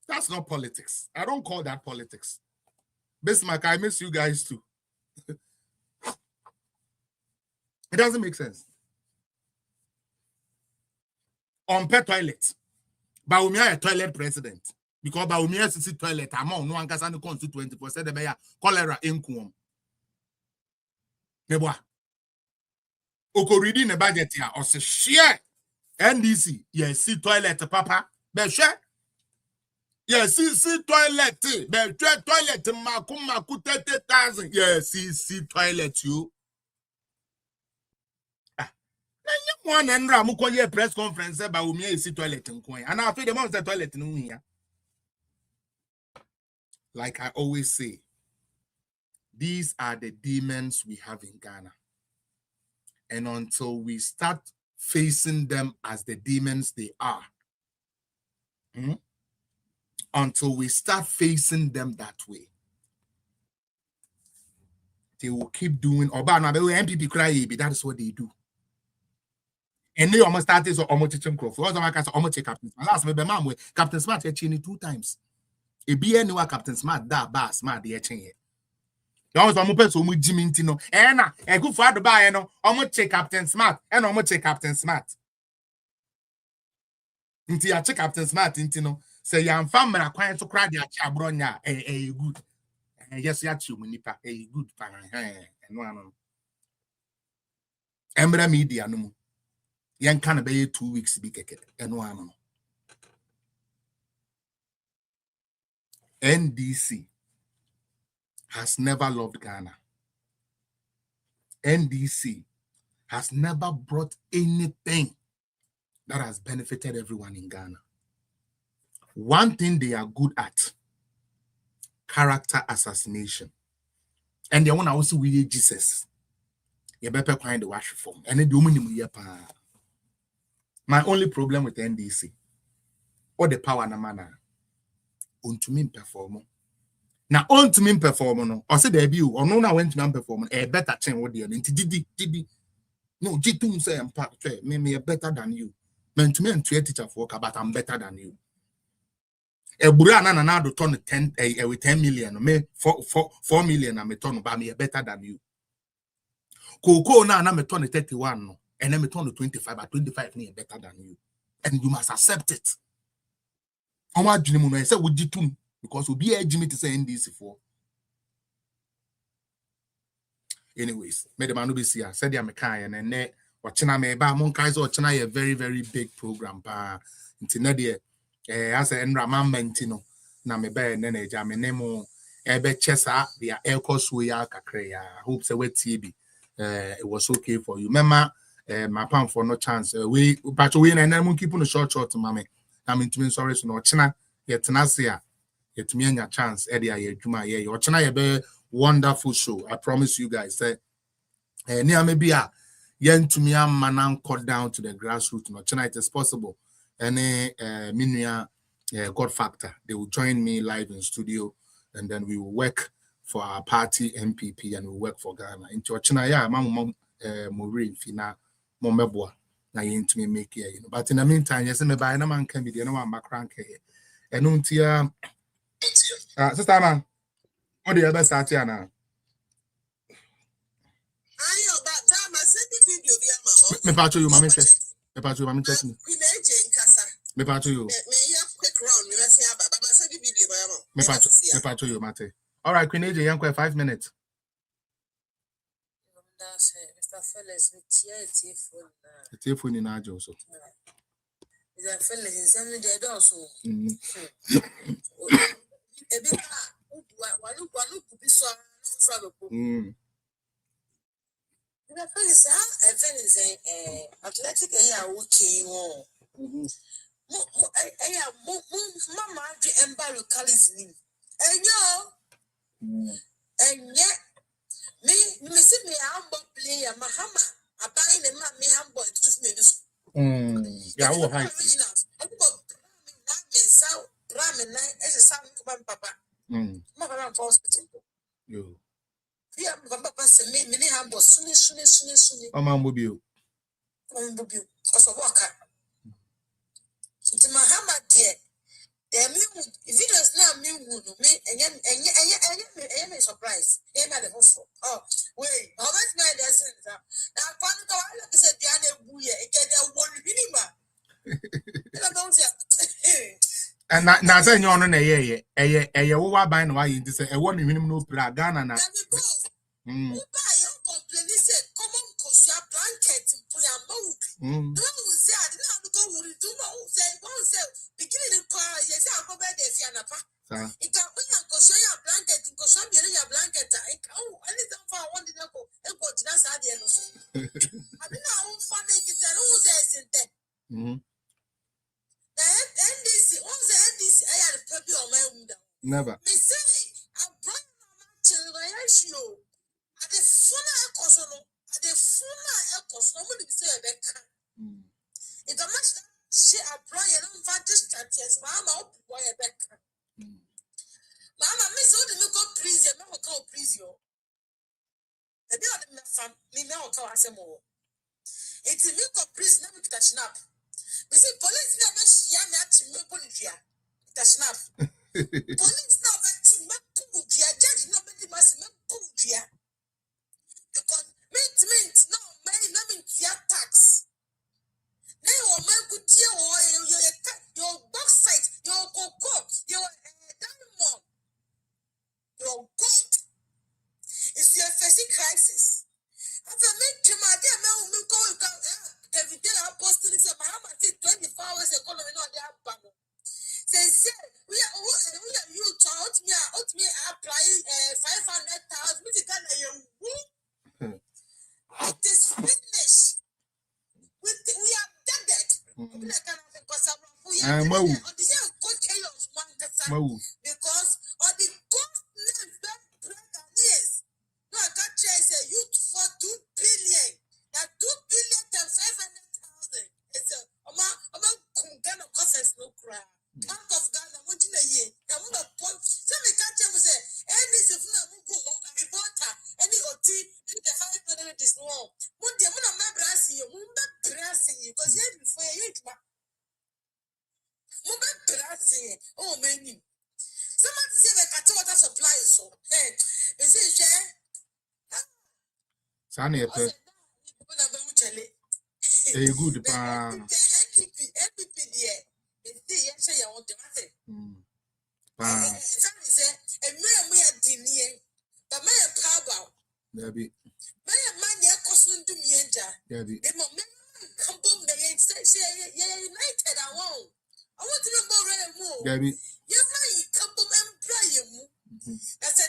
That's not politics. I don't call that politics. Bismarck, I miss you guys too. It doesn't make sense. On pet toilet. Bawumia a toilet president. Because Bawumia is toilet among no one can the constituency for said the cholera inkum. Neboa. Oko reading the budget here or say share NDC. Yes, see toilet, papa. Be share. Yes, see toilet. Be toilet maku 30,000. Yes, see toilet you. One and Ramukoye press conference about Umia is toilet and coin. And I feel the monster toilet no here. Like I always say, these are the demons we have in Ghana. And until we start facing them as the demons they are, until we start facing them that way, they will keep doing MPP cry, that is what they do. And they almost started so almost teaching Crawford. Also, I almost take Captain Smart. Last maybe mom with Captain Smart here 2 times. A be anywhere Captain Smart that bar smart the change. You almost almost person who Jimmy Tino. And a good father by almost check Captain Smart and almost check Captain Smart. Until I check Captain Smart Intino. Say young family are quiet to cry their chabronya a good. Yes, you nipa a good fan and one. Embra media no. Yan can be 2 weeks be keke and one. NDC has never loved Ghana. NDC has never brought anything that has benefited everyone in Ghana. One thing they are good at, character assassination. And they want to also with Jesus. You better find the wash form. And they do my only problem with NDC, or the power na manner, on to me perform. Now on to me perform, or say debut, or no, I went to me perform a better thing what they are into. Did no G2 say I'm part me better than you. Men to me and teacher for but I'm better than you. A Burana now to turn 10 with 10 million, me 4 million, I'm a turn by me better than you. Coco now I'm a turn 31. And then me turn to 25, but 25 is better than you. And you must accept it. How much do you say with G2? Because we'll be a Jimmy to say NDC for. Anyways, made the man be here. Said I'm a kind and then watching me ba Monkai's watching a very, very big program. Into Nadia, as a enramment, na me bear and then a jam nemo ebe chesa the air course we ya kakre ya. Hope say we TB. It was okay for you. Remember, my pound for no chance. But we and keep on the short, mommy. I mean, to me, sorry, so no china, yet tenacia, yet me and your chance, Eddie, I juma, yeah, your china, be wonderful show. I promise you guys. Near maybe yen to me, man, cut down to the grassroots. No china, it is possible. Any minia God Factor, they will join me live in studio, and then we will work for our party MPP and we work for Ghana. Into China, yeah, mom, Maureen, Fina, Momeboa, na into me make here, you know. But in the meantime, yes, me buy no man can be the no one background here. And until sister man, what do you ever start here now? Me part you, mommy check. Me part you, mommy check me. Me part you. Me part you, Mate. All right, Queen AJ, young 5 minutes. Mr. Fellas, The telephone in our also. Mr. Fellas, in some day also. Mr. Fellas, athletic Mama ember localism. And yet, me see me humble player, Mahama, a buying a man, me humble to me. Yeah, all right. Ramen as a son of Papa. Mama hospital. You. Yeah, Papa said me, many humble, soon. Oh, man, will be you. As a walker. To Mahama, dear. If it does not mean me, and I am a surprise. Oh, wait, how much my lesson? Now, I said, Diana Booya, it can one minima. And now, then you're on a over by why you say a 1 minimum no Ghana. Now, you said, come on, cause your blanket and pull your mouth. No, say, I did not go, do not say, one self, beginning to cry, yes, I'll go back there, Fianapa. It can be a cushion your blanket, cushion your blanket. I need them for one dinner and go to that side. I mean, I won't find it, and who says it there? And this, all the NDC, I had a puppy on my window. Never. Me say, I'm bringing my children, I show. At the funeral consono, at the funeral consono, what did you say? It's a much that she apply and advantage that yes, Mamma, boy, a back. Mamma, Miss Odin, you go please, your mother call please you. The deal of the family now call us more. It's a milk of please, never touch up. You see, police never young at me, Policia. Touch up. Police now back to me, Pudia, judge nobody must make Pudia. Because mint, no, may not mean tax. Now, my good dear, your box site, your cocoa, your diamond, your gold. It's your facing crisis. After me, my dear man, we go every day. I posted it. My mama said 24 hours economy, not the bank. Say, we are you to out me applying 500,000. We did that. It is finished. We are dead. Because of the government that Ghanaians. No, I can't say youth for 2 billion. That 2 billion times 500,000. It's a Ghana costs no crap. Out of Ghana, what do you year? I'm going to point. Some can't say, and this is not reporter, any OT, the 500 is wrong. What the amount of my brassy, you won't be brassing you because you had before you eat my. Oh, many. Somebody say the cat water supply is so. Hey, is it share? Sunny, a good. MPP, dear. It's the answer you want to answer. Somebody say, a mere dinner, but my power. There be. My money cost to me, there be. The moment come boom, they say, united, I won't. I want to know more. There be. You might come boom and pray you. That's a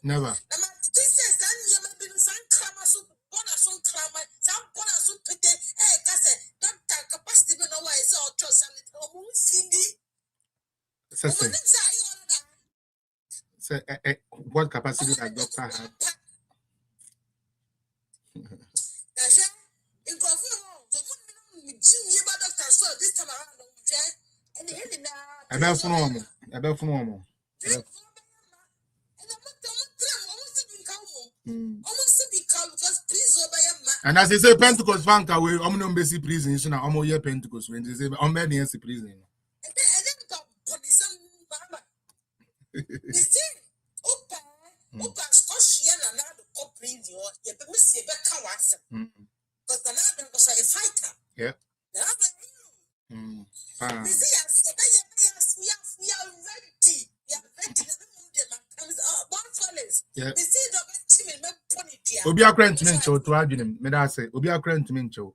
Never. This is done. You have been some clamor, some bonus, some clamor, some bonus, some pity. Hey, Cassie, doctor capacity, no way, so trust and CD. So, what capacity that doctor had? And as they say, Pentecost bank away, omnium basic prison, so now year Pentecost when they say the prison. Yeah. Obi akran to mencho to adwinem me da say obi akran to mencho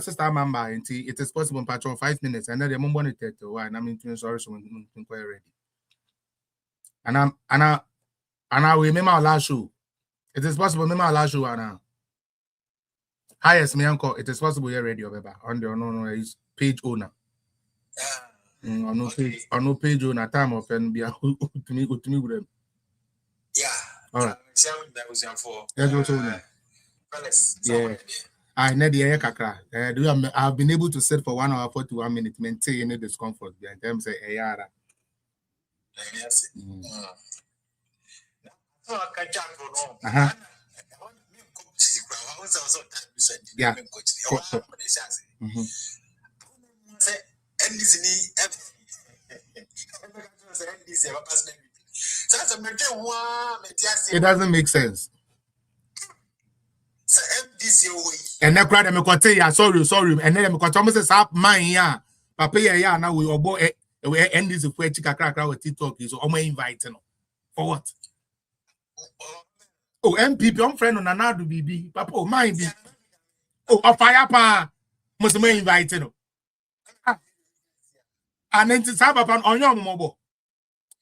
sister member it is possible patron 5 minutes and then the mom monitor to why na me to sorry so quite ready and I we remember our last show it is possible remember our last show and highest me uncle it is possible here radio beba on the no is page owner on no page owner time of and be to me with them. Yeah. All right. That was for. Yeah. I need the air kakra. I've been able to sit for 1 hour 41 minutes, maintain any discomfort. Yeah, them say yara. Yes. Yeah. It doesn't make sense. And then cried me kote ya sorry and then me kote almost say mine ya papa ya now we obo end this for chika with TikTok so omo invite no for what? Oh MPP on friend on Nanado BB papa oh mine be oh fire pa must me invite no and then to say papa on your mobo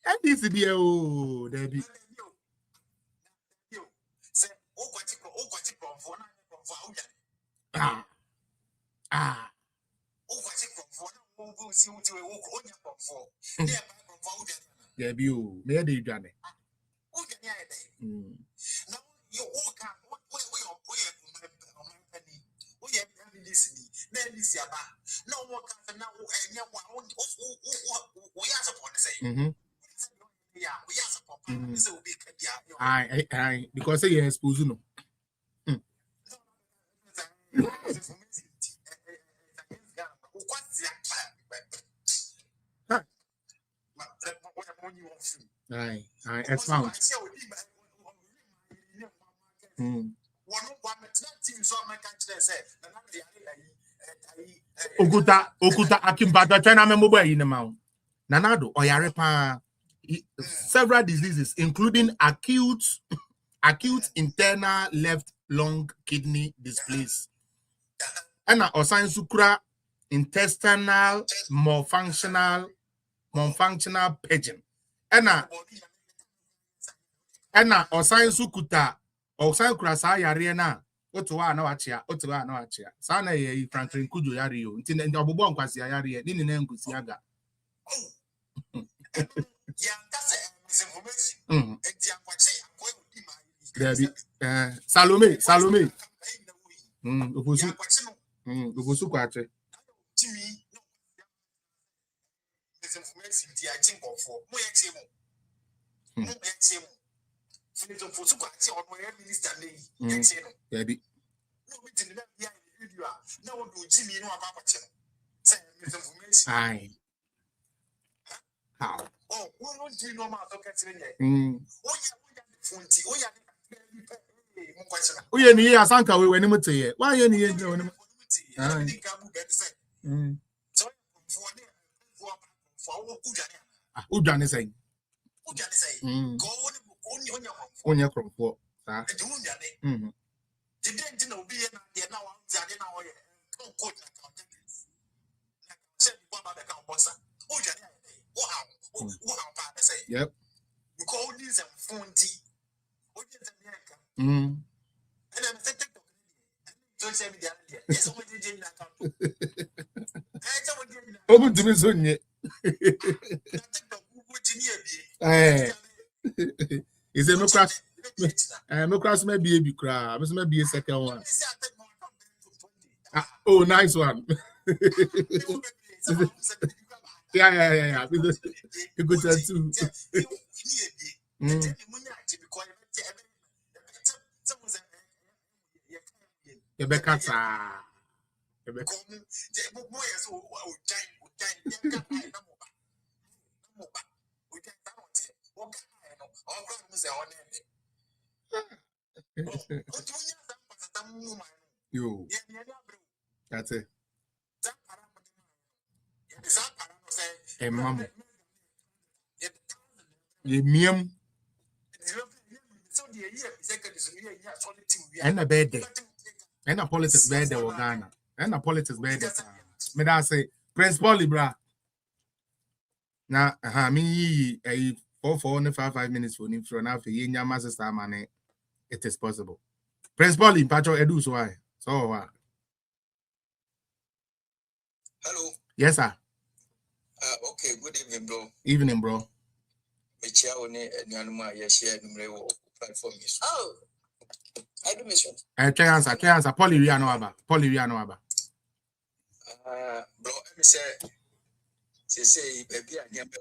and this be oh there be yeah, you may do done it. I because you expose no. I expound. Okuta akimbata China member in the mount. Nanado oyarepa several diseases including acute internal left lung kidney dysplasia and osan sukra intestinal malfunctional paging and osan sukuta osan krasa yare na otuwa na wachia sana ye Franklin Kujo yare yo nti ndi obobon kwasi yare ni na ngusi aga Salome ofosu kwache how? Oh, yeah, yeah, Sanka, we went to here. Why are you doing? Who done this thing? On your crop for yep. Mm. And I'm TikTok. Social media. Yes, someone did in account. Open to me soon. TikTok. Eh. Is it no cross me baby cry. I'm going be a second one. Oh, nice one. Yeah. You go to two. Yo, that's it. Hey, mama. You mean? And a bed day. And a politics bed there, Ghana. And a politics bed there. Me that say, Prince Polly, bra. Now, me, a 4 minutes for him for now for you, your master star money. It is possible. Prince Polly, Pacho Edu, so why? So, hello. Yes, sir. Okay, good evening, bro. Evening, bro. Oh, I do miss you. Try answer. Polly, we are no aba. Bro, let me say, baby, I never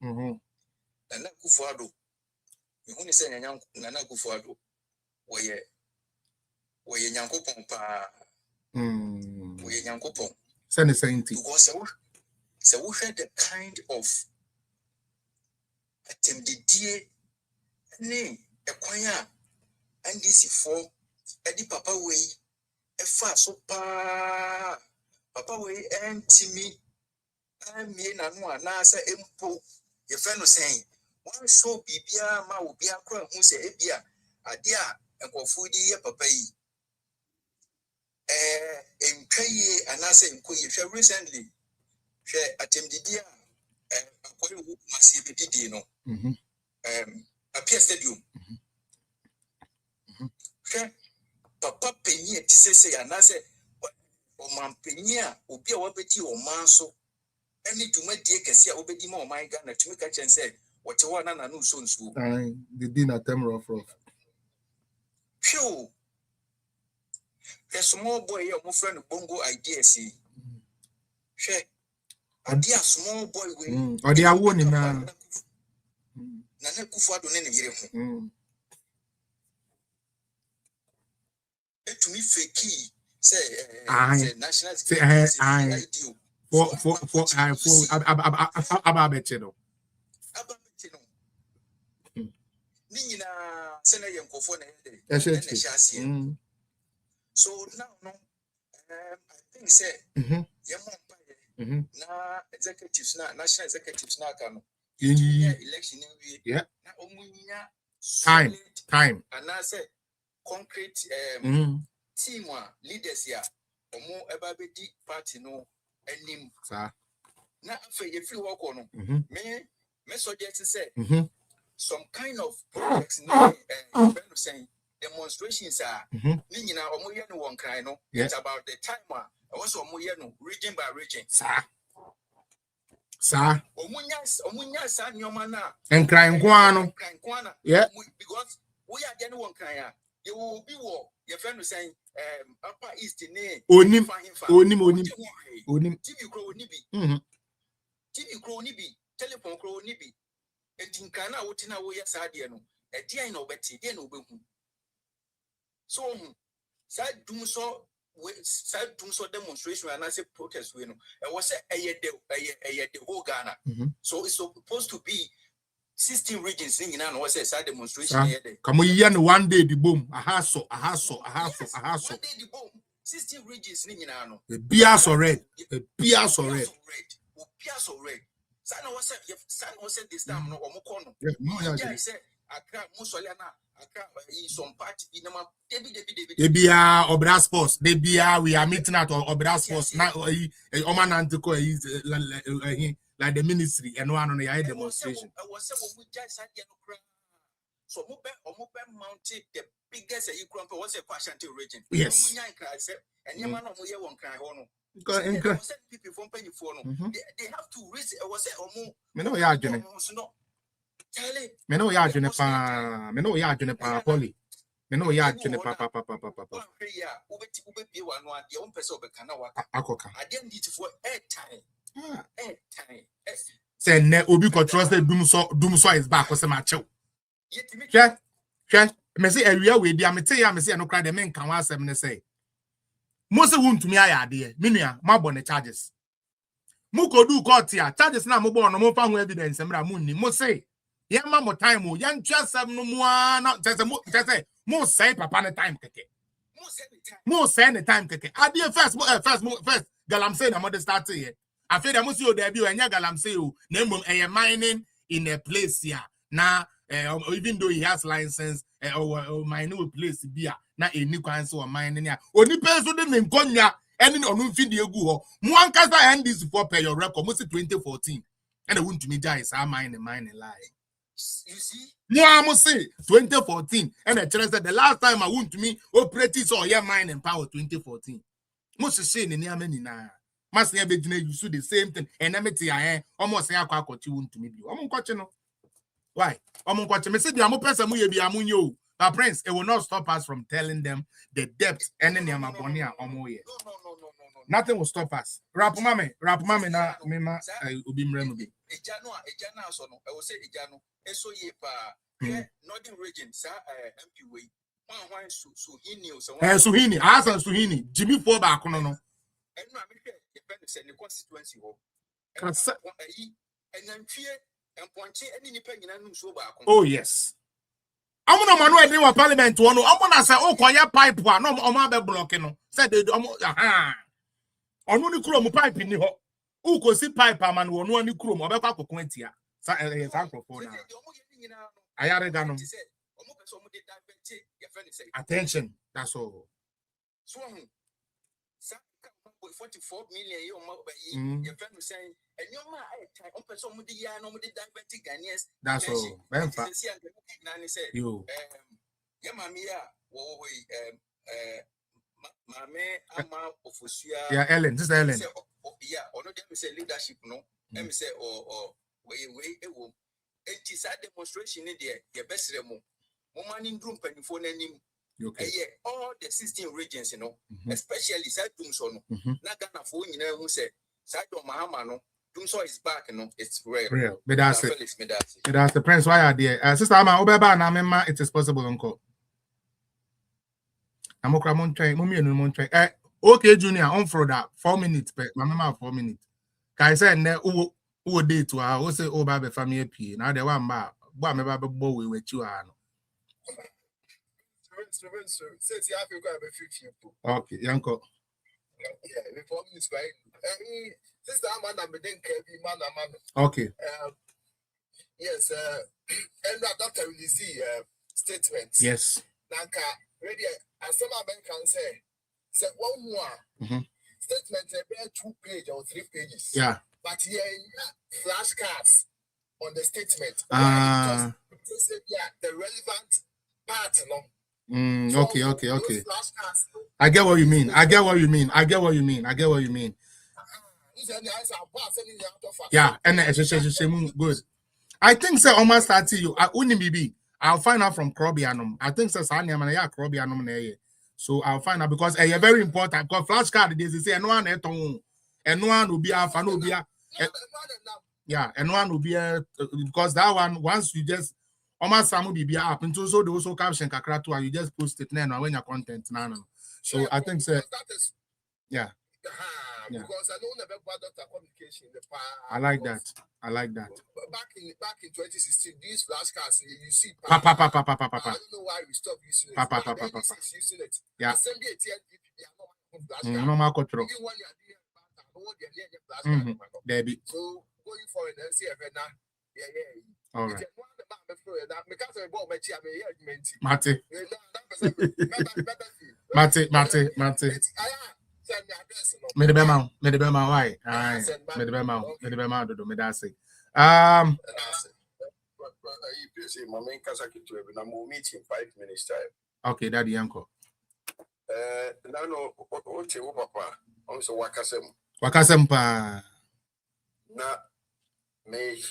gone. Nana Kufuado. You only say Nana Kufuado. Where Yankopon pa. Where Yankopon. Send the same thing. So we had the kind of attempted name a choir and this for Eddie Papa way a fast so Papa way and Timmy and me and one nasa impo your friend was saying one show bibia ma will be a crown who say ebia adia and go food ye papa in Kaye and I say recently attempted dear who must be did appear stadium. Papa Penny to say, and I say, man Penia will be a wabeti or manso. Any to my dear Cassia obedi more my gun to make a chance say, what you want and I know soon. The dinner time rough. Phew. A small boy, your friend Bongo idea, see. A dear small boy will. Or they are warning now. Nana Kufuado nene yere to me fake say national for ababetino nina sena yenkofo na so now I think say na executives na national executives na kanu election yeah na time and I say concrete team leaders here omo ebabedi party no anim sir na afa ye free work on me suggest say some kind of projects saying demonstrations are ninyina omo ye no won kran no it's about the time also omo ye no region by region sir omunya sa nyoma na enkran kwano yeah because we are the one kran you will be war your friend was saying upper east ne onim TV crow ni bi telephone crow ni bi etinka na wotina wo ya saade no e dia na obeti dia na obehu so side dum so demonstration and I say protest we no e was say the whole Ghana so it's supposed to be 16 regions in Ghana was say demonstration here there come here no one day the boom a hassle one day the boom 16 regions in Ghana no bias or red San was this time no omokono yeah say Accra Musoliana Accra some party in ma Debia Obras Force Debia we are meeting at Obras Force now Oman Antico is like the ministry and one on the demonstration. I was saying we just had So Mube mounted the biggest equal was a Ashanti region. Yes. And Yamano won't cry on. People from Penny for they have to raise it was a homo. Meno Yajane. Meno Yajane Meno Yajane Poly. Meno Yajane Papa. Akoka. I didn't need for airtime. Say ne obi ko trust Dumso is back was a macho. Yeah. Me say area we dia me say me say no cry the men kan wa asem ne say. Mo se won tumi ayade me nua ma bo ne charges. Mo ko du court ya charges na mo bo no mo fa ho evidence mra mo ni mo say ye ma mo time o yan twa asem no mo na tese mo say papa ne time keke. Mo say ne time keke. Ade first galamsey na mo dey start here. I feel that most of the be when galamsey o na mbom mining in a place here. Na even though he has license or mining place be na any kwan so mining ya. Oni person dey nkonya eni onu fi dey egu ho. Mo ankasa end this for pay your record mo 2014. And I want to me die say mining lie. You see? Mo say 2014 and I tell that the last time I want to me operate so yeah mining power 2014. Mo say ni amani na. Mas na be you do the same thing and na meti ya almost say akwa akoti want to me bi. Omo nkwache no. Why? Omo nkwache me say the amo person mu ye bi amunyo. But Prince, it will not stop us from telling them the depth and then no. Nothing will stop us. Rap mame na mema obi mremu bi. Ejana so no. I will say ejano. Eso ye pa northern region sa MP way. Wan Suhini o so. Suhini, Asan Suhini. Jimmy 4 back no. And no America depend say the constituency ho. And then fear and Ponche any nipa nyina num so back. Oh yes. Amuno Manuel dey wa parliament wono. Amuna say o koya pipe a no o ma be block no. Say they onu ni kuro mu pipe ni ho. U ko si pipe ama no onu ani kuro mu obekwa kokon atia. Sa microphone na. Ayare ga no. Attention, that's all. So 44 million your friend was saying, and your man on person with the yarn on the diabetic Ghanaians. That's all. You. Yeah, Ellen, this is Ellen. Yeah, or not them say leadership, no. Let me say, or way, it will. It is a demonstration in there, your best remo. Woman in room penny for any. Okay. All the 16 regions, especially South Dumso, Nagana for who say, South Mahamano, Dumso is back, it's real. But that's it. That's the Prince. Why are there? Sister Ama, Obeba, and Amema, it is possible, uncle. Amokramon train, Mummy and Mumon train. Okay, Junior, on for that 4 minutes, but my mama 4 minutes. Kai said, who did to her, who say, oh, Baby family P. Now they want my boy with you. Okay, Yanko. Yeah, before me, right? Sister Amanda, okay. Yes, and after we see statement. Yes. Nanka, ready, as some Americans say one more statement, about 2 pages or 3 pages. Yeah. But here, flashcards on the statement. Yeah, the relevant part, no. Okay. I get what you mean. Yeah, and good. I think so. Almost start you. I'll find out from Krobianum. I think so. Krobianum. So I'll find out because it's very important. Because flashcard they say no one will be alpha, no be yeah, and one will be because that one once you just almost some be up into so they also caption kakra to you just post it now when your content now. So I think so. Yeah. Because I know never data communication in the past. I like that. Back in 2016, these flashcards you see. I don't know why we stopped using it. Using it. Yeah. No control. Baby. So going forward and see now. Yeah. All right. Mate. Medebema, why? Medebema, do me that say. meeting 5 minutes time. Okay, Daddy Uncle. No, papa. Also, Wakasem pa. Na me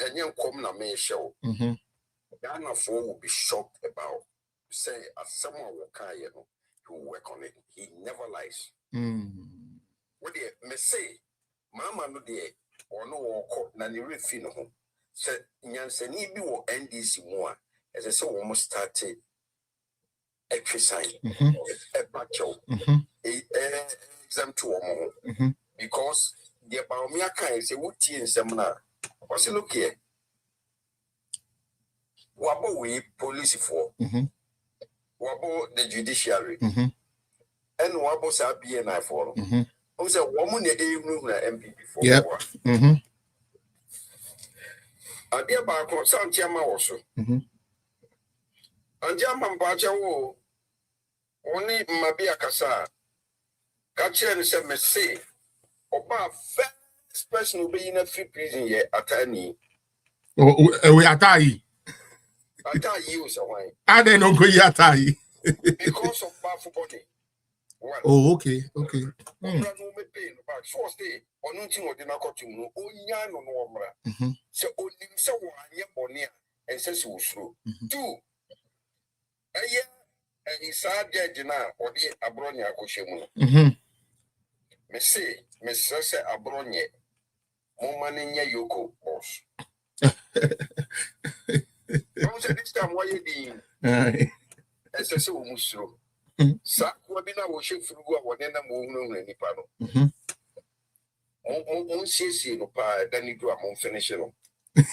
any come na me show. Ghana for will be shocked about say as someone will carry you know who work on it. He never lies. What do me say? Mama no de or no walk na ni refi no ho. Say nyansani bi wo NDC mu a as I say almost started exercise exam to because the Baumia kind say what in seminar. What's look here? What about we police for? What about the judiciary? And what about BNI for? Who said woman the MPP for? Yep. A dear Barco, San Tiama also. And Jaman Bajawo only Mabia Casa. Catcher and said, me say, Oba first person will be in a free prison yet, attorney. We atai. Atai you so why? I don't know go atai. Because of powerful body. Oh, okay. So stay on nothing or the narcotic, Onya no more. So only so one year and says you through. 2. A year and he saw judge now or the Abronia Koshemu. Me say, Miss Abronia, Momania Yoko, boss. Don't say this time why you did. As I say, Musro. Sakwabina will shake through what then I'm moving any panel. On no pa, then you do a mon finishing.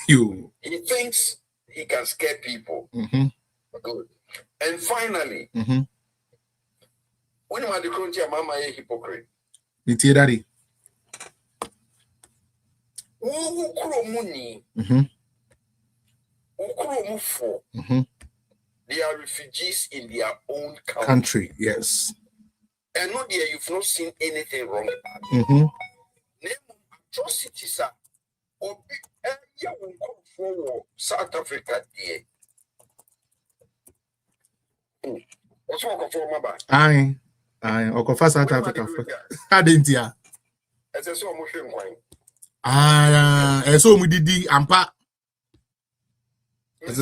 He thinks he can scare people. Good. And finally, when am I the country, Mama a hypocrite? It's your daddy. Who money? They are refugees in their own country. Yes. And not there, you've not seen anything wrong. Name atrocities are or you will come for South Africa there. What's wrong for Maba? Aye. Okofa South Africa. How didn't ya? As I saw motion wine. I saw me didi ampa. As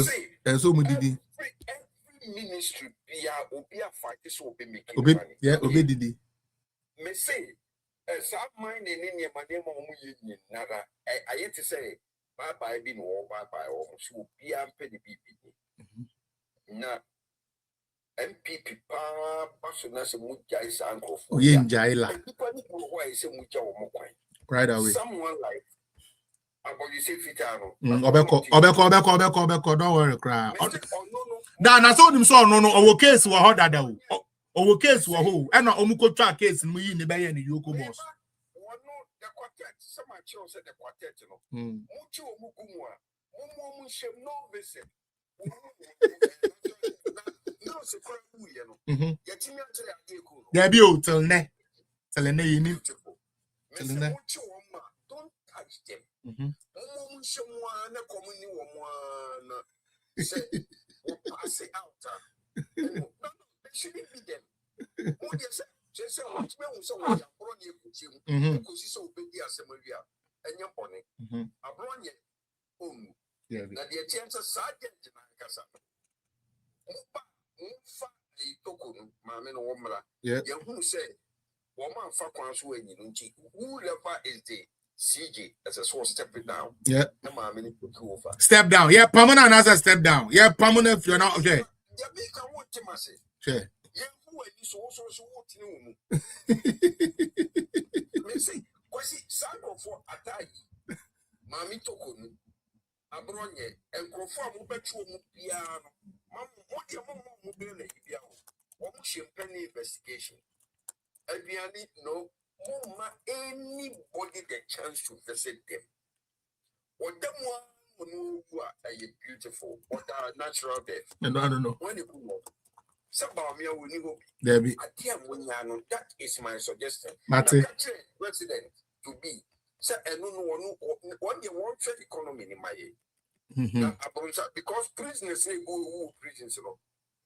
so me didi. Every ministry be a fight. This will be making money. Yeah, obe didi. Me say, as I mind in India, my name on me, nada. I yet to say, bye be no, bye almost will be a penny BB. Now, MPP Passonas Muja is uncle for Yin Jaila. Right away. Someone like about you say Fitano. Obeko, don't worry, cry. Dan, I told him so. No, our case was hot that day. Our case was who, and our Omuko track case in the Bay and the Yoko boss. The quartet, some chose at the quartet, Mucho Mukumwa, no visit. There be hotel ne. Telling you need. Don't touch them. Say, pass it out. No, they shouldn't be them. Just say, what's me so I brought you because you so big as a Maria and your pony. I brought you. Yeah, now the chance of sergeant in Casa. Yeah. Who said, woman for when you whoever is the CG as a source step it down. Yeah. Step down. Yeah, permanent as a step down. Yeah, permanent if you're not okay. Sure. Yeah, who is also say, because it's Sanko for Atai. Mammy Tokun, Abronye, and conform Mubetu Piano. Mamma, what your mom will be like? Almost champagne investigation. And we need no more anybody the chance to visit them. Or them one who are beautiful, what are natural death. I don't know. When you go up, somebody will you there be. That is my suggestion. Resident to be. So, and no one the one trade economy in my Because prisoners say go prisons, you know.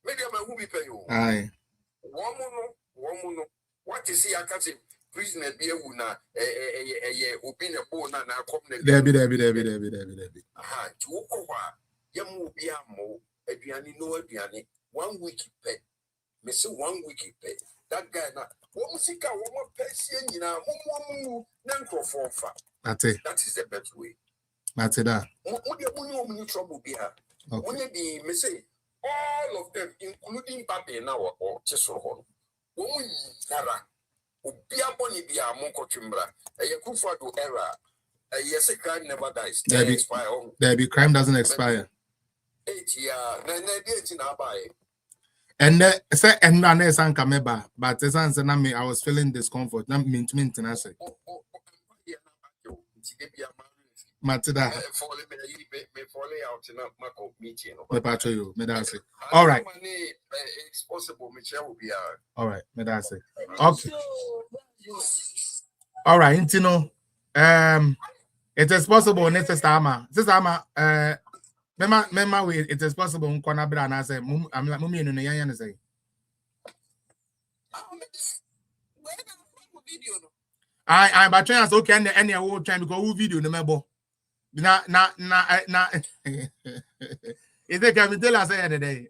Maybe I'm who be pay you. Aye. One mono. What is he? I can say prisoner be a una opinion na come. There be. Aha, Chukowa. Yamu be a mo. Adriani no Adriani. 1 week pay. Me say 1 week pay. That guy na. What sika what person you know. Nanko for fa. That's it. That is the best way. That's it. What trouble be here? When be me say all of them, including Babe now or Chesohon. Woman Yara. Ubia boni be a monko chimbra. A yakufa do era. A yes, a crime never dies. There be crime doesn't expire. 8 years, 9 days in our buy. And say and none is unkameba, but as answer me, I was feeling discomfort. Not mint and I say. Matida. All right. It's possible Michelle will be out. All right, Medase. Okay. All right, Intino. It is possible, Sister Ama. Mema, it is possible. Nkwana and I say, I'm like mummy in the yan say. I but chance okay and any old trying to go video the mebo. Na. Is it can tell us the other day?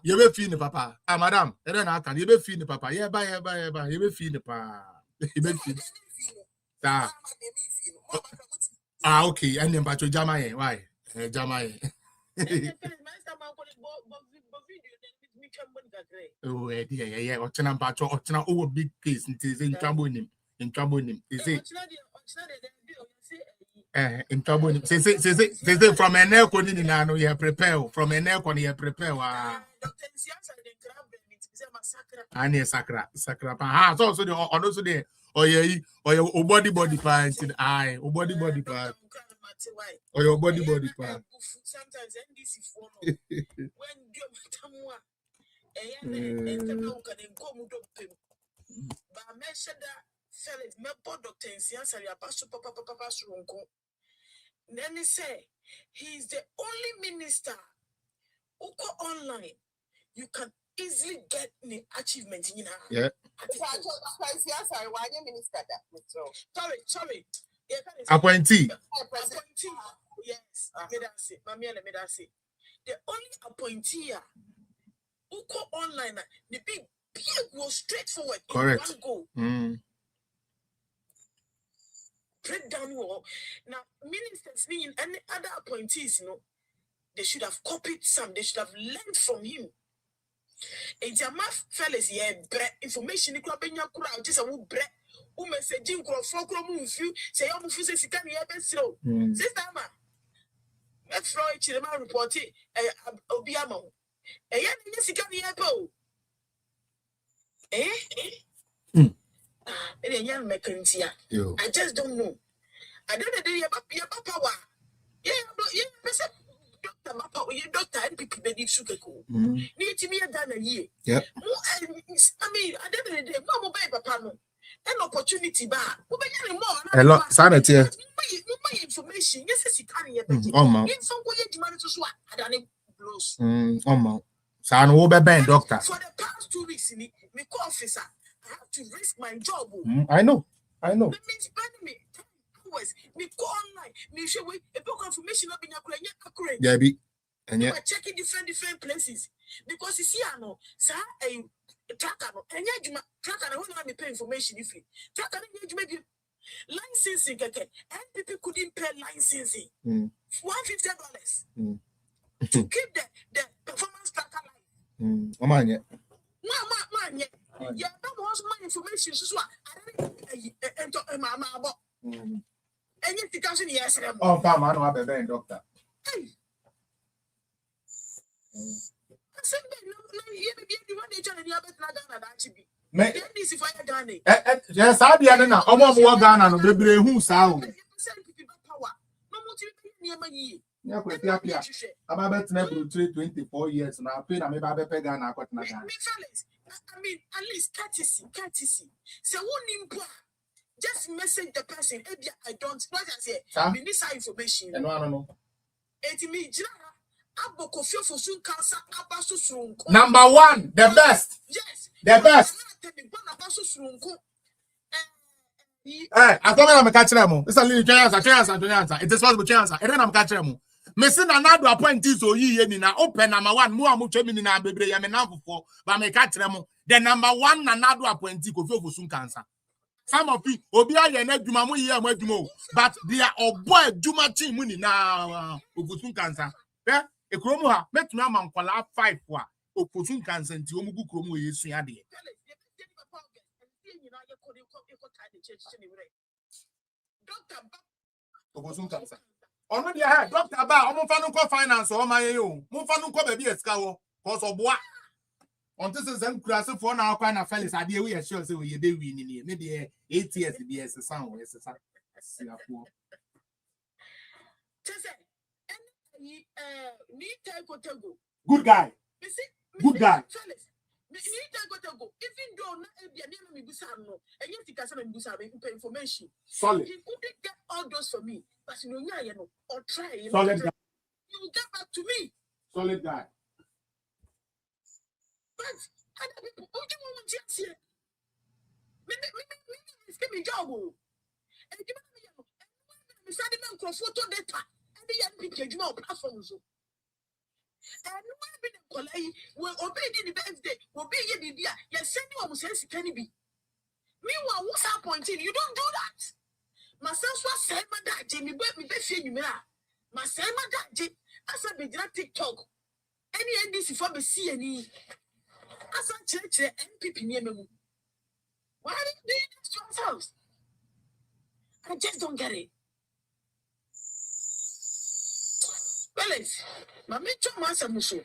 You be feeling papa. Madam, I can you be feeling papa. Yeah, bye. You be feeling papa. You be feeling. Okay, and then but you Jamaye, why? Jamaye. Oh, yeah. Ochana Bacho, Ochana over big case in trouble him. Is it? In trouble. Say from an air conditioning, I know you prepare. From an air conditioning, prepare. And yes, Sakra. Ah, so also the also the or your body part. Aye, body part. Or your body part. Sometimes when then he say he's the only minister who go online. You can easily get the achievement in yeah. Sorry. Appointee. Yes. The only appointee who go online, the big go straight forward. Correct. Go. Break down wall. Now, ministers being any other appointees, they should have copied some. They should have learned from him. And your math fellas, information. You could have just a bre. Who messaging crowd for move you say you move say can you ever slow. Sister ma. Let's throw it to the report Obiamo. I just don't know. I don't know about power. Yeah, doctor and people that sugar cool. Need to be done a year. Yep. I mean, I don't know. Mama Papa. An opportunity bar. A lot sanity. Information. Yes, you can hear. Some way to manage to swat. I don't know. San will be doctor. For the past 2 weeks, me officer, I have to risk my job. I know. That means me. Me go online. Me show a book information up in your yeah, be. And yeah, checking different places because you see, I know, sir, a tracker, and yet tracker, I want to pay information if you tracker, you maybe licensing again, and people couldn't pay licensing $150 to keep the performance tracker line. Man, yeah. Yeah, that was my information. So I don't know. And yet, it doesn't yes. Oh, Pam, I know I'm a doctor. Yes, I didn't know. I'm going to Ghana. No, baby, who's out? Yeah, quite happy. About 24 years now. I feel I'm about to pay Ghana. I mean, at least courtesy. So who just message the person. I don't. What I say? We need some information. I know. Number one, the best. Yes. The best. I thought I'm a catcher. It's a little chance. It is possible chance. And then I'm catching. Missing another appointee so ye na open number one. More much na baby. I'm enough for, but I'm a catcher. The number one another appointee could for soon cancer. Some of you, Obia and Edumamu here, but they are a boy Juma team money now. Opusun cancer. Yeah, a chromoha, met me among 5 for Opusun cancer and Tiomugu Chromo is Yadi. Opusun cancer. Already I had Dr. Ba, Omofanuko Finance or my own. Mofanuko baby a scow, cause of what? On this is them class for now, kind of fellas. I deal with sure so you do win in maybe 8 years to be as a sound. Good guy. Good guy. Even though information. Solid. He couldn't get all those for me, but you know, or try. Solid guy. You will get back to me. Solid guy. But other people, who do you want to see? Maybe give me job. And give me a photo data. And the young people do more platforms. And when will obey the birthday, obey the dear. Yes, send you almost says can be. Meanwhile, what's our point in? You don't do that. Myself was saying my dad, Jimmy, but me best you me. My son, my dad, I said, be that TikTok. Any NDC for me see any. As a church, MPP near me. Why are you doing this to ourselves? I just don't get it. Fellas, my mentor master muso.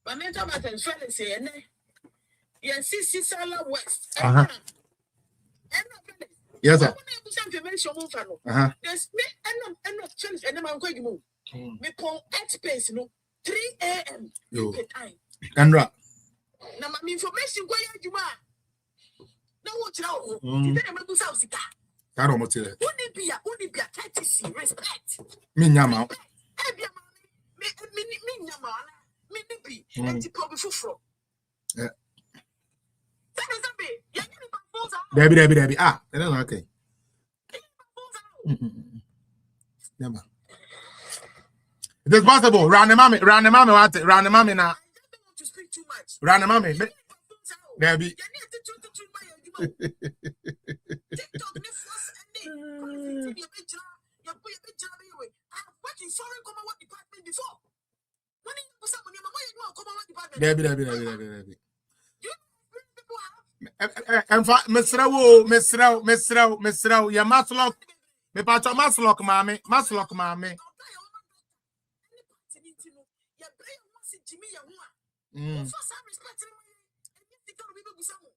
My mentor master is fellas say, yes, Sala West. Yes, sir. There's me and not challenge, and I'm going to move. Me pon at space, 3 a.m. UK time. Andra. Now, my information go you ma. No, what you know? I don't want to say Only be a courtesy, respect. Me nyama. Me nyama. Me be. And you probably full. Yeah. That is Debbie. Ah, that's okay. Never. It is possible. Round the mommy, what? Round the mommy now. Round the mommy. Debbie. Debbie. Mesrao, ya maslok. Me pacho maslok mame.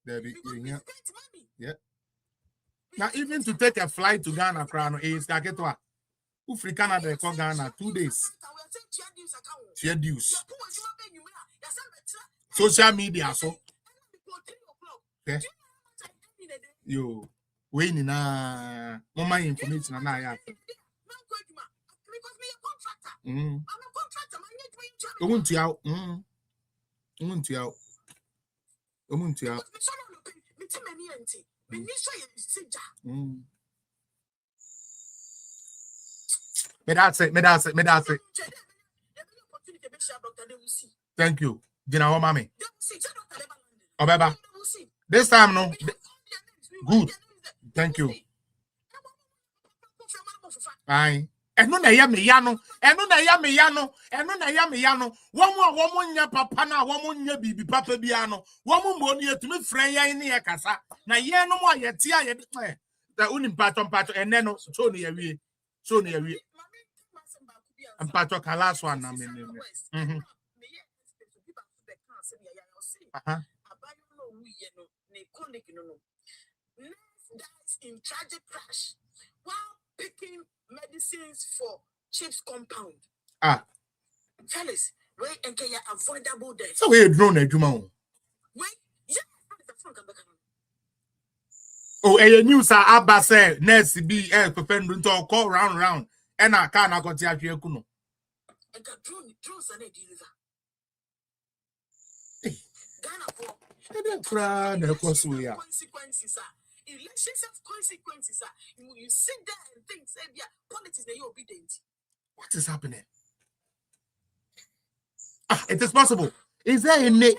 Debbie, yeah. Now, even to take a flight to Ghana, crown is Kaketwa. Who free Canada call Ghana 2 days. Share dues. Social media, so. Okay. Yo, waiting na mama information na ya. I'm a contractor. Me that's it. Thank you. Jina mami. Obeba. This time no. Good. Thank you. Aye. Eno na ya me ya no. Womo nya papa na womo nya bibi papa bia no. Womo mboni etumi frɛ yan ne yakasa. Na ye no mo ayete ayede. Da unim pato ene no so ne ya wie. Mpato kala one na me. dies in tragic crash while picking medicines for chips compound. Fellas, wait and can avoidable death. So we drone a juma. Wait, yeah. Oh, a news are Abba say, Nessie be preparing to call round, and I can't go to your kuno. And got drones and a deliver. Ghana consequences are elections have consequences are you sit there and think, say, yeah, politics they obedient. What is happening? It is possible. Is there any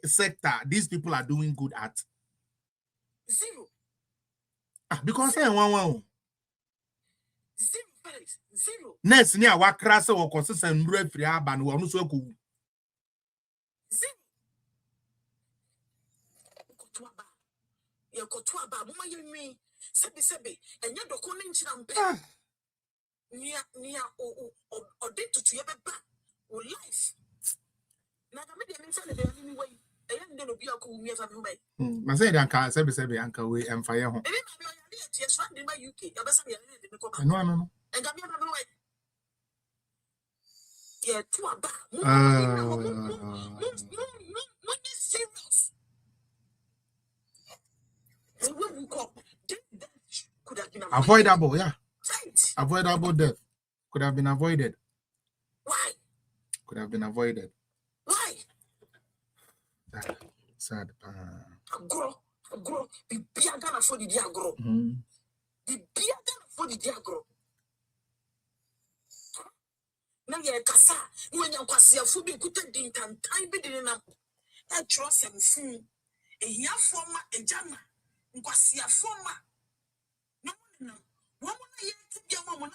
sector these people are doing good at? Zero. Because they one. Zero, Felix. Zero. Next near what crass or consistent referee ban one so cool. Zero. You got to a bar, me, Sebi, and you're the calling Chirampe. Near or did to your back or life. Now, I made a mention of anyway. I am going to be a cool near from me. I said, Uncle, Sebi, Uncle, we and fire home. Yes, found in my UK. No. And I'm not away. Yeah, to a bar. Serious. Could have been avoidable, yeah. Right. Avoidable death could have been avoided. Why? Could have been avoided. Why? Sad. Grow. Be Gana for the diagro. Be Gana for the diagro. Now you're Cassa. When you're Cassia, food be good and time bidding enough. I trust him fool. A year former, a jammer. Cassia former. No. One year to get one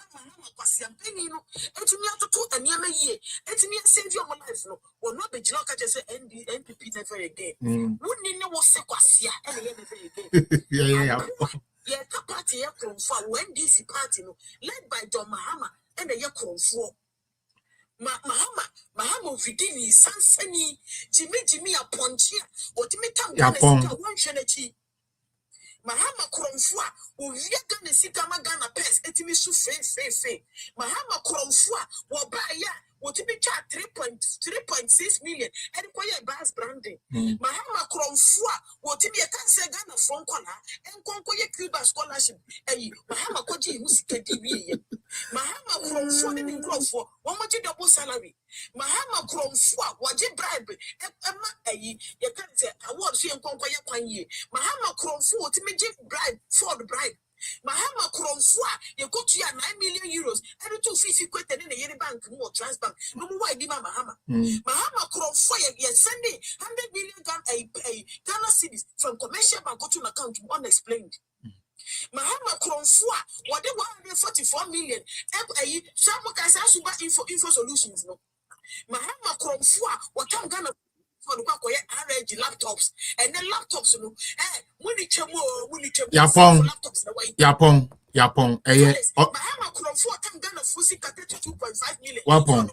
Cassia penny. And to me, to talk and near me, and to me, save your life. No, will not be Jock just say NPP never again. Wouldn't you know what's Cassia and again? Yeah. Yeah, party from far when DC party, led by John Mahama and a year for. Mahama Vidini, Sansani, Jimmy, a ponchia, or Timmy Tam, one shenity. Mahama Kromfua, who Yagan Sikama Gana Pest, Etimisu Fe. Mahama Kromfua, Wabaya, what to be charged 3.6 million, and quiet bass branding. Mahama Kromfua, what to be a cancer Gana phone caller, and Concoya Cuba scholarship, and Mahama Koji Musikadi. Mahama Kromfua in Kromfua, 1 much double salary. Mahama Kromfua, what you bribe, Emma, you can't say, I want to see Concoya Panye. Mahama Kromfua, to me, bribe, for the bribe. Mahama Kromfua, you go to your 9 million euros, and 250 quid in a year bank, more transbank. No more, why did Mahama? Mahama Kromfua, you're sending 100 million Ghana cities from commercial bank to an account unexplained. Mahama Kromfua, what they 144 million, info solutions. No, Mahama Kromfua, what I'm gonna for the RNG laptops and then laptops, Yapong. Mahama Kromfua, I'm gonna fussy cut 2.5 million. Wapong.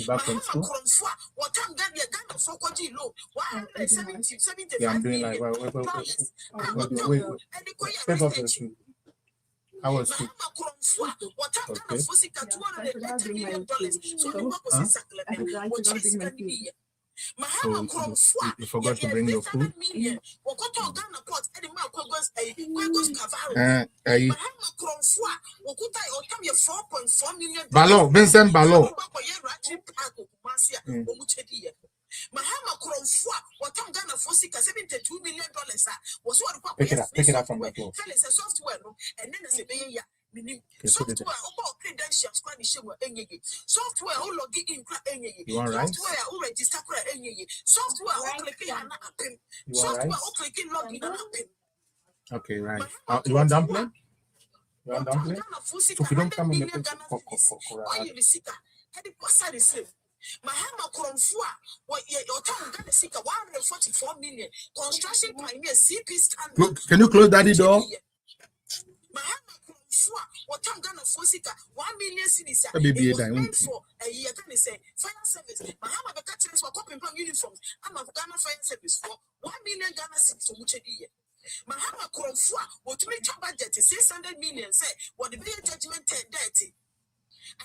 Mahama Kromfua, what I'm gonna for Koji low, 175 million. I was what I'm gonna fussy cut $280 million. So the work is exactly. Mahama Kromfua, you forgot to bring your food. Mahama Kromfua, $4.4 million. Vincent Balo. Mahama Kromfua, what I'm gonna foresee $72 million was what pick it up from the floor. Tell us a software, and then as a software about credentials, software who log in, software who register, software who click in, software who click in login and happen. Okay, right. You want dumpling? So if you don't come in the Mahama Kromfua, what your town got to seek 144 million. Construction pioneer CP standard. Can you close that door? Mahama what I'm gonna for 1 million cities. Baby, Meant for a year, can say fire service. Mahama the catchers for copying from uniforms. I'm a Ghana fire service for 1 million Ghana cities for which a year. Mahama Kurofua, what make your budget is 600 million, say, what the big judgment dirty.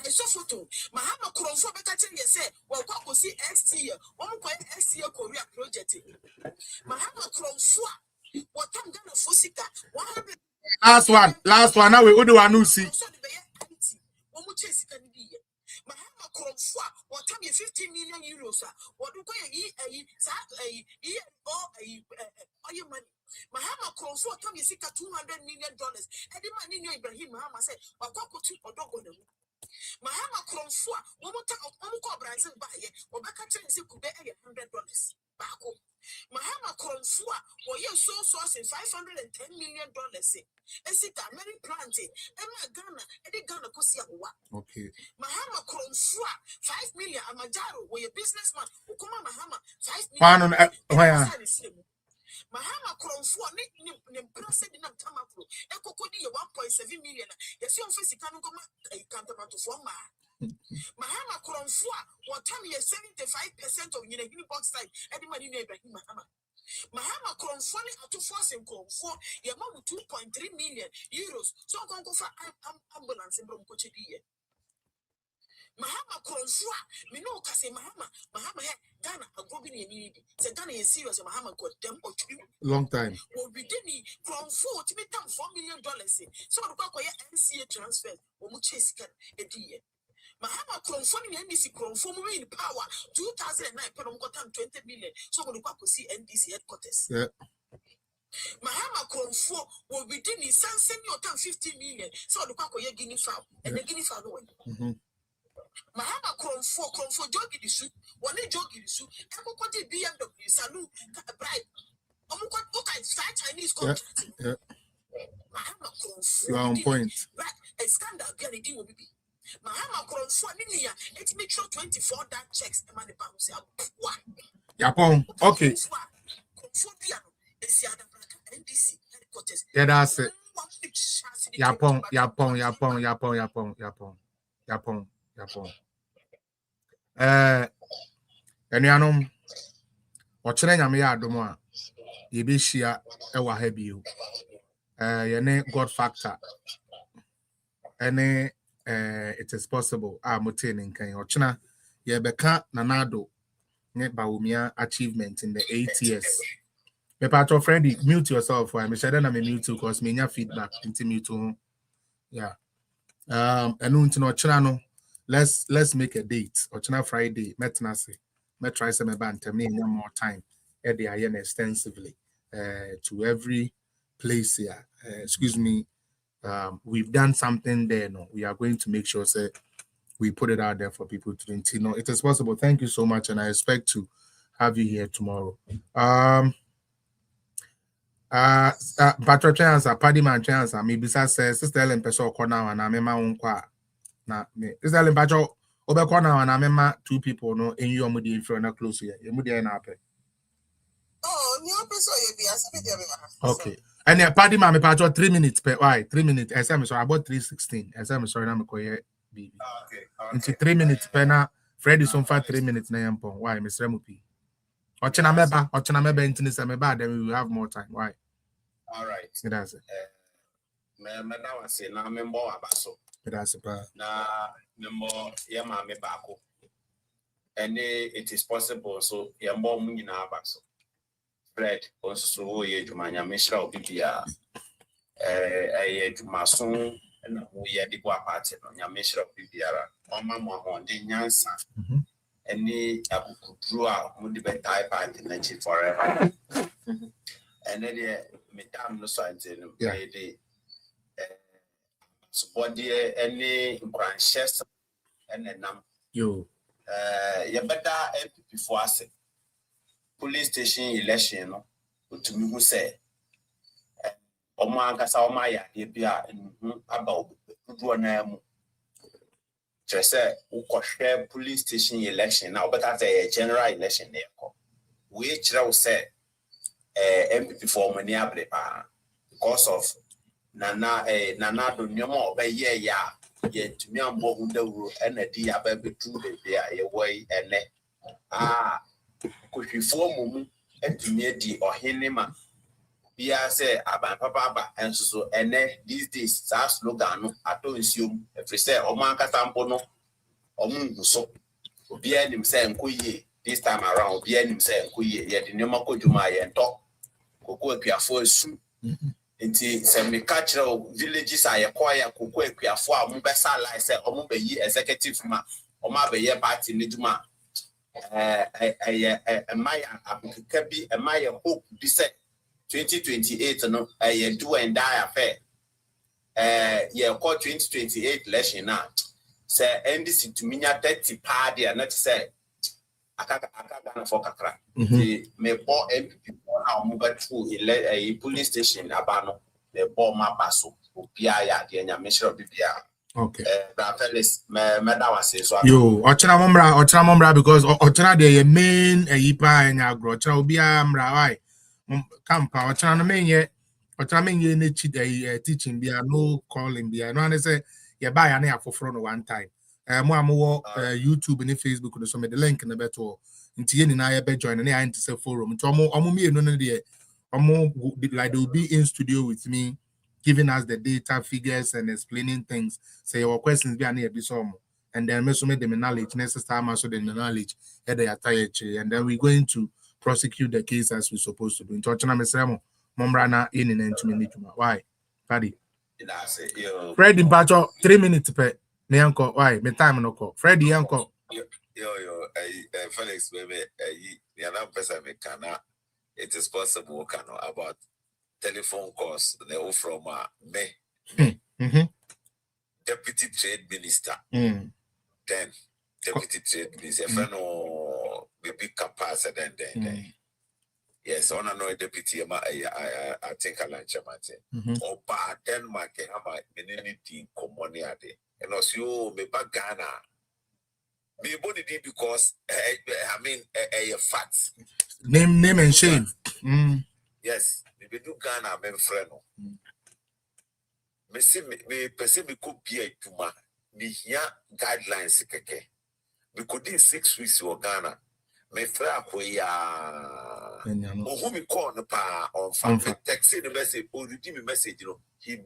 I saw photo. Mahama Kurofua better you say, well, what will see next year? 1.X year Korea project. Mahama Kurofua, what I'm gonna for 100. Last one. Now we go to Anusi. Mahama Kurofua, what time 15 million euros, what do you your money? Mahama Kurofua, time you $200 million. And the man in Ibrahim Mahama said, or dog on them. Mahama Kurofua, one more time of Uncle Branson by ye, or back at $100. Back home. Mahama Kurofua, or your source in $510 million. And sit down, many planting, Emma Ghana, and the Ghana Kosia. Okay. Mahama Kurofua, 5 million. Amajaro, where your businessman, Ukuma Mahama, 5 million. Mahama Kurofua, Nick President of Tamako, Ekokodi 1.7 million. Yes, you face can come a counterpart for Mahama Kurofua, what time you 75% of your box side, any money neighbor Mahama. Mahama Kurofua to force him for your mom 2.3 million euros. So I'm going to go for ambulance in Bromcochi. Mahama Kurofua, me no Kase Mahama Ghana, a growing in need. The Ghana is serious, Mahama got them or 2 long time. Well, we didn't from 4 to $4 million. So the Bakoya NCA transfer, or Muchis can a year. Mahama Kurofua in NDC Kurofua in power 2009, Peromotan 20 million. So when the Bako see NDC headquarters. Yeah. Mahama Kurofua will be doing send your time 50 million. So the Bakoya Guinea fowl and the Guinea fowl away. Mahama Kurofua jogging the suit, one jogging the suit, and what did BMW salute a bribe? Okay, Chinese contract. Mahama Kurofua, you are on point. Right, a scandal guarantee will be. Mahama Kurofua, it's make sure 24 that checks the money bounce out. Yapon, okay. Yeah, that's it. Yapon. Enuanom ochire nyame ya adomo a ye be hia e wa ha bio ye ne God factor ene it is possible mote ne nkan ochina ye beka nanado ne baumia achievement in the 8 years. Me patro friendly, mute yourself. I'm sure that I'm mute because me nya feedback into mute. Yeah. And no let's make a date. Ochina Friday, metnase. Met try some band me more time. Eddie I extensively to every place here. Excuse me. We've done something there. No, we are going to make sure say we put it out there for people to know it is possible. Thank you so much, and I expect to have you here tomorrow. Patro chance, Paddy man chance, maybe says Sister Ellen Peso corner and I'm my own qua. Now, Sister Ellen Patro over corner and I'm 2 people no in your moody if you're not close here. You're moody and happy. Oh, new person, okay. And yeah, Paddy man, Patro 3 minutes per why 3 minutes. As I'm sorry, about 3:16. As I'm sorry, I'm going baby. Okay. Into 3 minutes per now. Freddy's on for 3 minutes na yampon. Why, Mr. Mupi? Ochina meba into this ameba, then we will have more time. Why? All right. That's it. Madam say na member abaso. That's it. Na member yama me bako. And it is possible so yambo mu nyina abaso. Fred also ye jumanya mishra obibia. Jumason na we ye di kwa party no nya mishra obibiara. Oma mo honde nyansa. Any akukudru a mu di betai party na chi forever. And then Madam no science the support any branches and then you better MPP for us police station election no to me who say Omanga Saumaya bia about na just say share police station election now but that's a general election there which I will say MPP for many because of nana do nyomo be ye ya ye tumi ambo hundawuro ena di ya be betu de bia ye woi ene kohwifo momu etumi adi ohene ma bia se aban papa ba enso so ene these days sa slogan no ato nsiom efre se omo ankasa mpo no omo nhuso obi anim se nkoyie this time around obi anim se nkoyie ye de nyoma kodwuma ye nto koko akuafo asu nti se me catch villages aye koya koko akuafo a mo be sala se omo be yi executive ma omo abeye party ni dwuma Maya Abikabi Maya hope this 2028 no do and die affair call 2028 election now say NDC to minya 30 party and not say aka gana for kakra the me bo MPP na mo ba through a police station abano the bo ma baso obia ya de nya measure bibia. Okay. Yo, ochina momra because ochina the main yipa enya agro ochina obi amra why campa ochina no menye ne teaching bia no calling bia no ane say ye buy ya na afoforo no one time mo amwo YouTube and Facebook no so me the link na beto nti ye ni na ye be join na ya nti say forum nti omo me no de omo like they will be in studio with me giving us the data figures and explaining things. Say your questions be near this and then make them knowledge. Next time also the knowledge and then we're going to prosecute the case as we're supposed to do. In Tochana Mesremo, Mombrana in and 2 minutes. Why? Paddy. Fred in Pacho 3 minutes per me uncle. Why? Me time no call. Freddy uncle. Felix, baby, it is possible about telephone calls they all from me deputy trade minister then deputy trade minister no baby capacity then yes on another deputy I think I like Chamate or bad Denmark have anything common and also me back Ghana me body because I mean a fact name and shame yes we do Ghana men friend me see me person me could be a tuma me here guidelines keke we could do 6 weeks or Ghana me fra ko ya who me call no pa on phone text the message or redeem me message he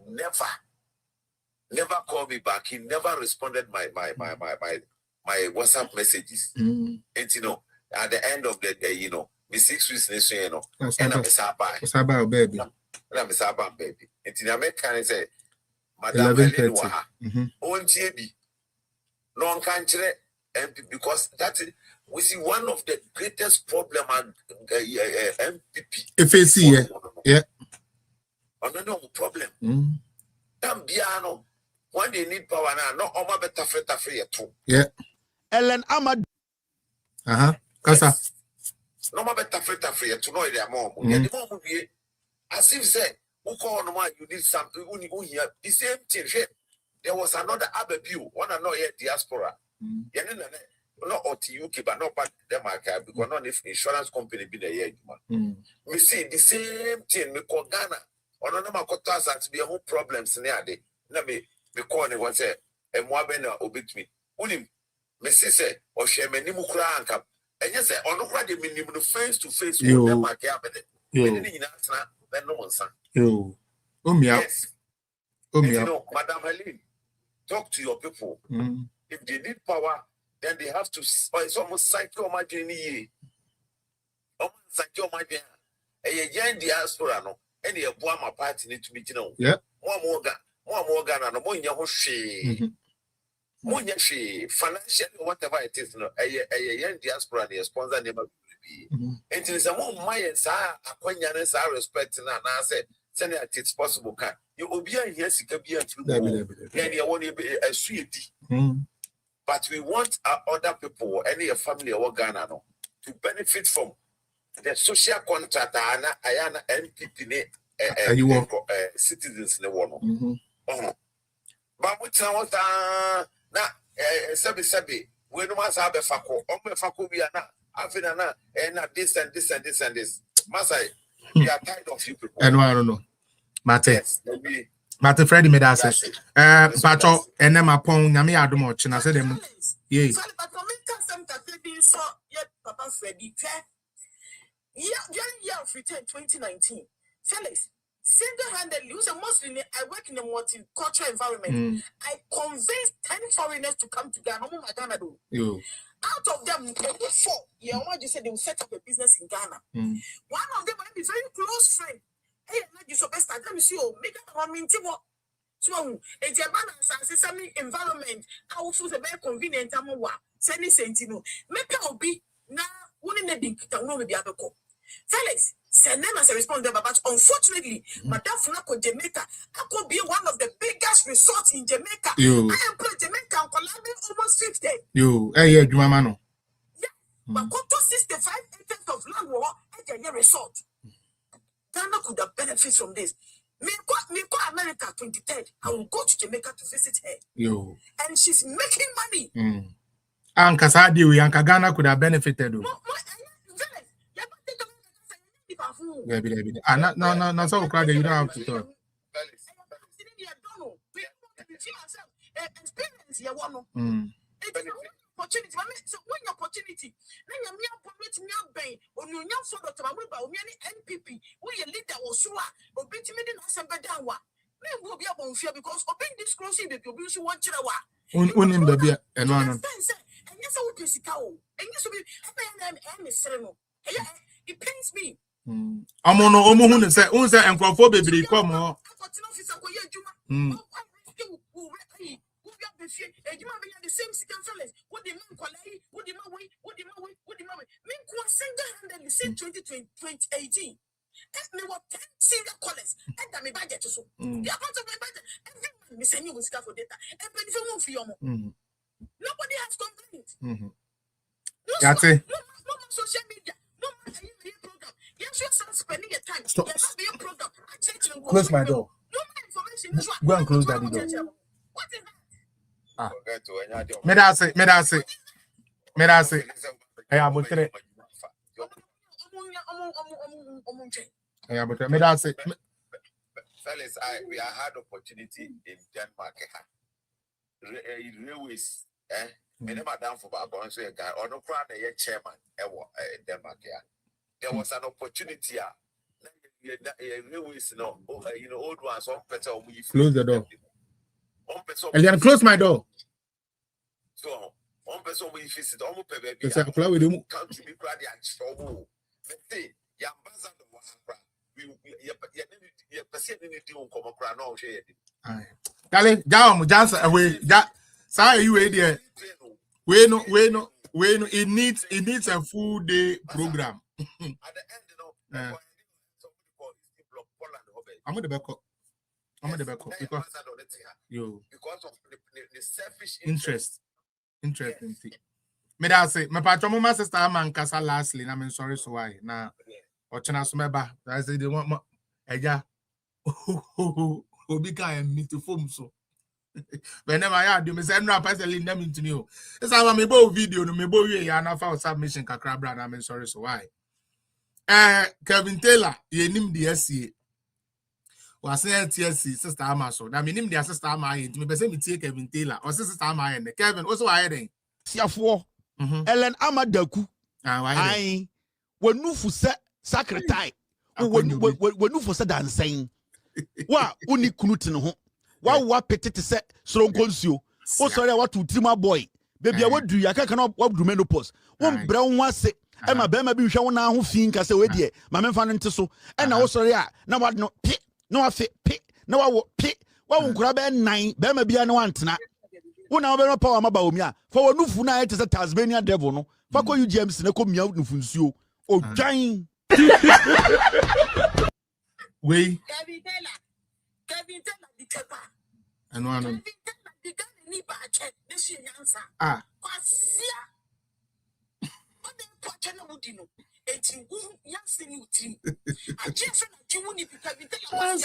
never called me back, he never responded my WhatsApp messages and at the end of the day me 6 weeks and I'm a baby. I'm a baby. And in America, say, Madam Helen Waha, on JB, non country, and because that is we see one of the greatest problem and MPP. FAC, yeah. No problem. Tambiano, when they need power now, no Oma better free at all. Yeah. Ellen Ahmad. Kasa. No more better free to know their mom. The mom be as if say, who call no man, you need something, you hear the same thing. There was another Abebu, one another diaspora. Not UK, but not back Denmark, because not if insurance company be the year. We see the same thing, we call Ghana. On another quarters and be a whole problems near the. Let me call it one say, and Mwabena obit me. Unim, Messi say, or Shemani Mukra and Cap. And yes, on the minimum face to face with them, my cabinet. Yes. Madam Helene, talk to your people. If they need power, then they have to. It's almost psycho imagine. Almost psycho imagine. A young diaspora, no, any a Buama party need to be, yeah. More Morgan, and a more young financially, whatever it is, a young diaspora and a sponsor never will be. And it is a more Mayans are acquaintance, I respect, and I said, send it it's possible. Can you will be a yes, it can be a true, and you want to be a sweetie. But we want other people, any family or Ghana, to benefit from the social contract. Ayana MPP, citizens in the world. But what's na sebi we no must have a fako be na afina na this and this masai we are tired of you people and I don't know Mate yes maybe But Freddie made us say, Pacho, and then my pong, Yami Adumoch, and I said, yeah. Papa Freddie, year of return 2019. Felix, single-handedly, who's a Muslim, I work in a multicultural environment. I convinced 10 foreigners to come to Ghana. Out of them, 4. Yeah, what you said they will set up a business in Ghana. One of them might be very close friend. Hey, you so best I can see you make a comment. So, it's a balance and some environment. I will feel very convenient. I'm a sending sentino. Make a be now. Wouldn't the big town will be able to Felix, send them as a respondent, but unfortunately, Madame Funako Jamaica, I could be one of the biggest resorts in Jamaica. I am playing Jamaica and Colombia almost 50. Yeah, Jumamano. Yeah, but go to 65 acres of land war at a resort. Ghana could have benefits from this. Me go America 23rd. I will go to Jamaica to visit her. And she's making money. And Kasadi, Yanka Ghana could have benefited. No, so crowded, you don't have to talk. Experience your one. Opportunity. So when your opportunity, then you permit me bay on your young sort of NPP, where your leader was sure, or beat me in Assembly down. Men will be able to fear because open this crossing the abuse you want to in the beer and one. And yes, I would be sick. And yes, it pains me. I'm on Omohun say, Unsa and Crawford baby, come on. The same second fellas. What the man quality, what the man way, what the man way, what the man way. Men was single-handedly since 2018. And me what 10 single callers. And that me budget so. The amount of my budget, every man me send you with for data. And when you move for your nobody has complained. No social media, no program. Yes, you are spending your time. Stop. Yes, your program. Close my door. No information. Go and close that door. What is that? Me da say. Hey, abutre. Me da say. Fellas, we have had opportunity in Denmark. Railways, me never done for Babon so a guy or no crowd a chairman in Denmark. There was an opportunity. Railways, old ones, one better. Close the door. And then close my door. So, one person will visit almost baby. Come to me, crowd and show. But say, your ambassador was you perceive anything on come across no share. Kale, down, just away. Sorry, you there. We no. It needs a full day program. At the end, I'm going to back up. Because of the selfish interest. Interesting thing. Me da say, my patron, my sister, man, kasa lastly. I'm sorry, so why now? Or chana sumeba. I say they want more. Eja, obi can meet to form so. Whenever I had you, me send rap as a link them into me. It's how me bo video no me bo we ya na fa submission kakra bra. I'm sorry, so why? Kevin Taylor, ye nim the SCA. Was TSC sister Amaso. That mean the sister Ama into me. Be say me take Kevin Taylor or sister Ama and Kevin also I then. Siafo. Ellen Amadaku. I when nu fu se secretary. When nu fu se dancing. Wa uni kunutin ho. Wa petite se soronkonsio. O sorry what to trima boy. Baby I do ya kan what do menopause. Won bra won se e ma be ma bi hwe won ho fin ka se we de ma memfa no nte so. E na wo sorry a na wa no no I fit pick no I will pick. What will grab a 9? Bema be an one tonight. When I will power my baumia for no funa it is a Tasmania devil. No, Fako you James and a come out Nufuncio. Oh, giant. We Kevin Taylor, the Kepa. And one Kevin Taylor, the guy this year answer. Ah. What the Pachana would you know? It's in Yansin, you team. I just you wouldn't be Kevin Taylor.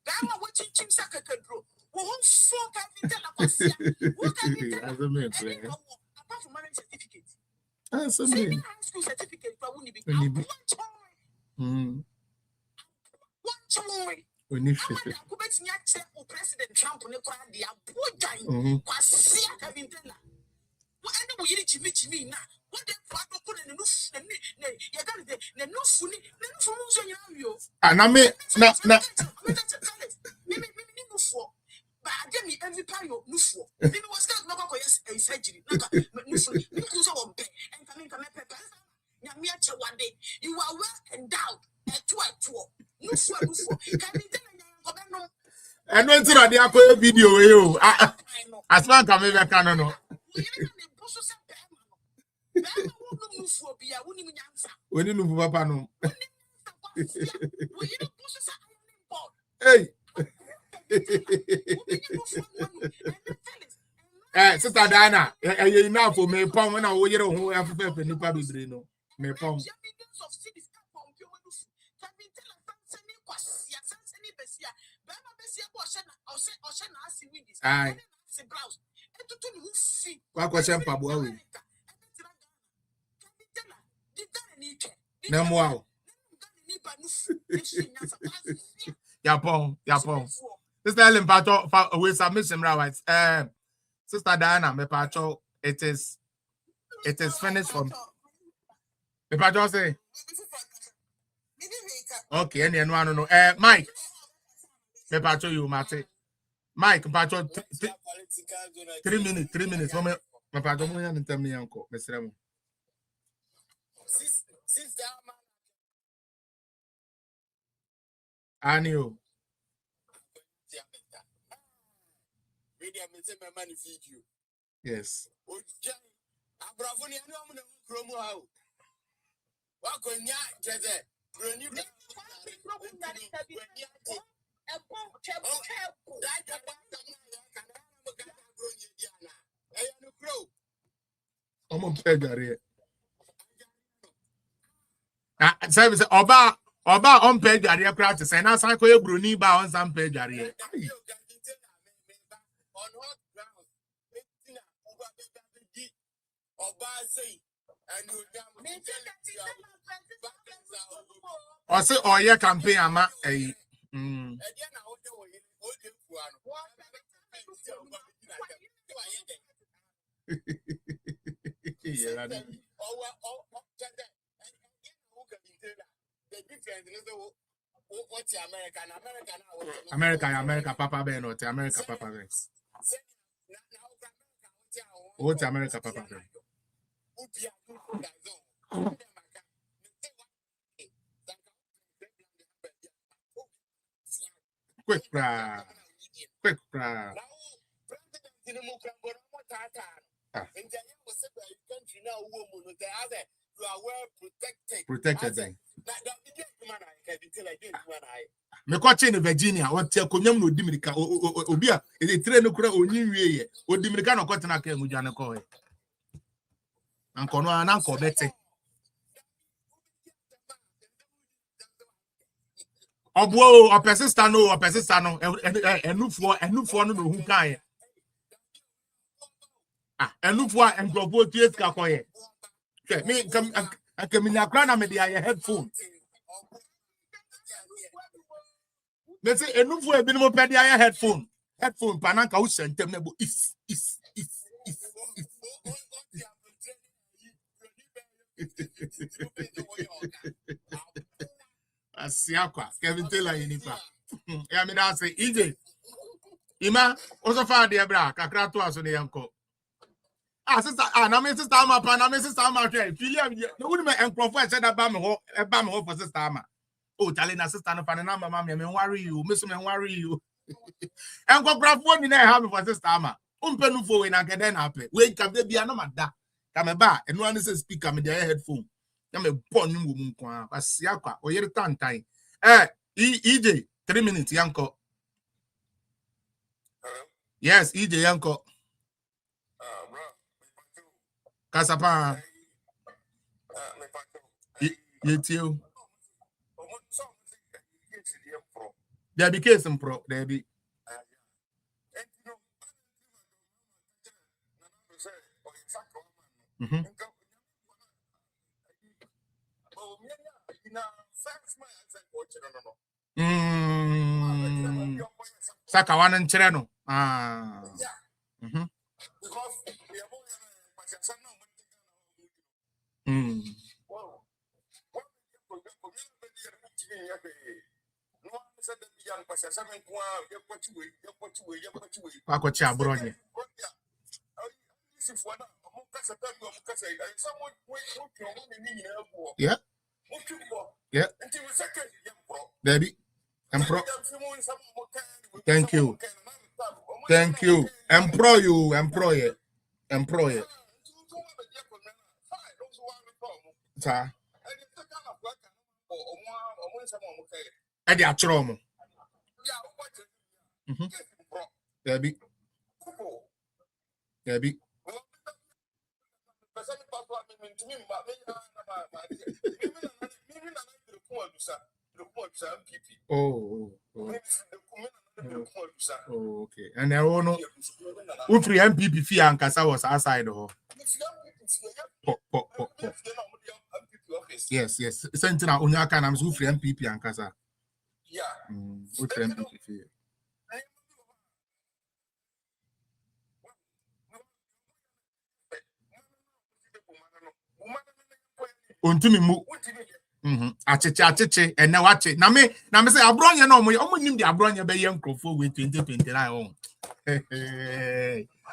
Grandma watching Chim Secretary. Who won't so Kevin Taylor? What can you tell? Apart from marriage certificate. Senior high school certificate, but wouldn't be one President Trump ne kwa dia bojan kwasia kabintela wo ande wo yiri chimi na wo de kwado ko ne nufu ne ye ga ne nufu ni mu so nyina wio na me na me nufu ba ade mi every payo nufu me was start no ko yes surgery naka nufu me ko so wo be enka me pepe nyame ache wade you are well endowed eto nufu kabintela nyanko be no and when to the aqua video, you as long as I can know. When you know, Papa, no. Hey, Sister Diana, you now for me, Pom, when I will get home after the public, me Pom. Aye. Kwa question Pabua. Wow. Yapon. Sister Ellen Pato with submission right. Sister Diana, me Pato, it is finished from me Pato say. Okay, any one no. Mike. Me Pato you mate. Mike, Pato 3 minutes. 3 minutes. Me Pato mo yan tell me uncle. Mr. Mo. Anio. Yes. Service Oba on page area practice and as I call Bruni ba on some page area. Or say or your campaign ama America Papa Ben or America Papa Ben. What's America Papa Ben? Quick cry. You are well protected. Me kwache in Virginia, what tell Konyam no Dimirica, Obia, is a train okra onyi o Dimirica no kwatena ke ngujana ko. Anko no anko bete. Obo o persista no enufo no hu kan. Enufo engrobo tiet ka koye. Me kamina krana me dia headphone. Let's say enufo e bi no pe dia headphone pananka wo sentem na bo is Asiakwa Kevin Taylor yinipa ya me da say EJ Ima also fa de bra kakra to aso ne yanko sister na me sister ama pa na me sister ama hwe filia no woni me enkrofo e said ba me ho for sister ama tale na sister no fa na mama me worry you me so me worry you enkrofo ni na e ha me for sister ama umpenu fo we na gede na ape we ka be bia no mada ka me ba eno an say speaker me dey headphone na me bon mu mu nko Asiakwa oyere tantan EJ 3 minutes yanko. Yes, EJ yanko. Kasapa. Yetio. There be case in pro. There be. Saka one and Chereno. Ah. Mm-hmm. Pakocha Bronya. Yeah. Yeah. Baby. Thank you. Thank you. Employ. Sir. I did a trauma. Baby. Baby. Oh, okay. And I don't know who free MPP fee and Kasa was outside of Yes. Sentinel Unyaka and I'm so free MPP and Kasa. Yeah. Who free MPP fee? Untumi mu. Acheche and now watch it. Na me say abronya no mo nim the abronya be yem crofo we 2029 on.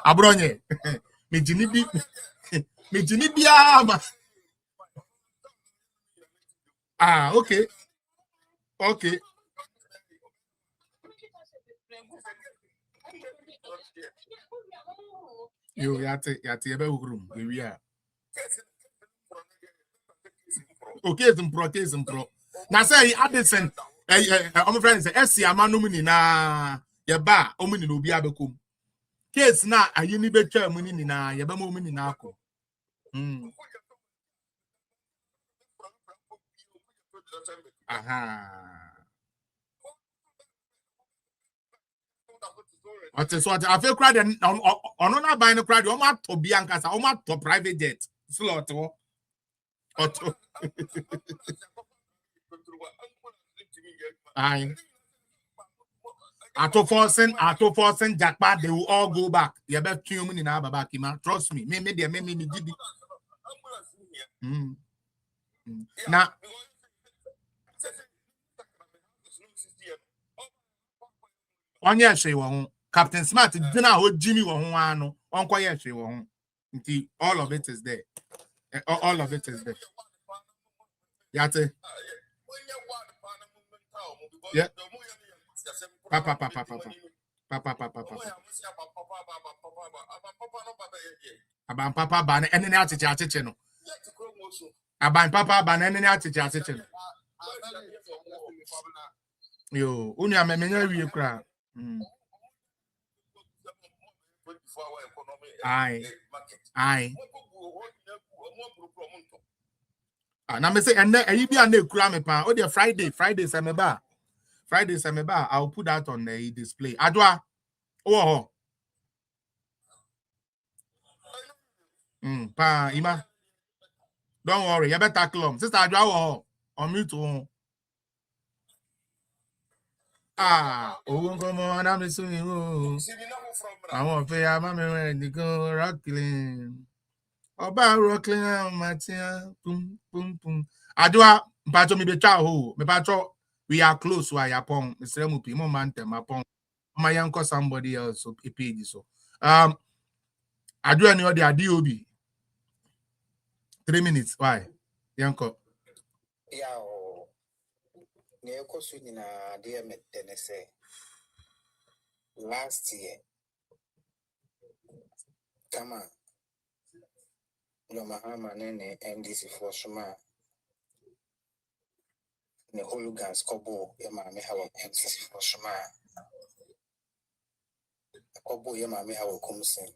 Abronya. Me jini bia ma. Ah, okay. Yo, yate ebe room. We are. Okay, some pro. Now say Addison, my friend say SC amanu na ye ba omuni no bi abekom. Case na ayini betwa muni ni na ye ba omuni na akọ. Aha. So I feel crowd on na buy no crowd o ma to bi ankasa o ma to private jet. Slot o. Aye. Ato forcing jackpot, they will all go back. You better tune in now, Baba Kima. Trust me. Me give Now, on your she won Captain Smart dinner hold Jimmy won one on quiet she won. All of it is there. All of it is there. Yate. Yeah. Papa. Aban papa ban ene na acheche no. Aban papa ban ene na acheche no. Yo, unu amemenya wie kra. Aye. Na me say ene ayi bia na ekura me pa. O dey Friday say me ba. I'll put that on the display. Adwa. Oh. Pa ima. Don't worry, you better tackle him. Sister Adwa on mute. Come on, I'm assuming. I want to pay my mama and go rockling. Oba rockling, Matia. Boom. Adwa, Pacho mi becha ho. Me Pacho, we are close to Ayapong. Mr. Mupi, momentum upon my uncle somebody else so page so. Adwa ni odi DOB. 3 minutes. Why? Yanko. Yeah. Dear Tennessee. Last year. Come on. No Mahama Nene NDC for Shuma. The hooligans Kobo Yama Mehawa NDC for Shuma. Kobo Yama Mehawa Kumsin.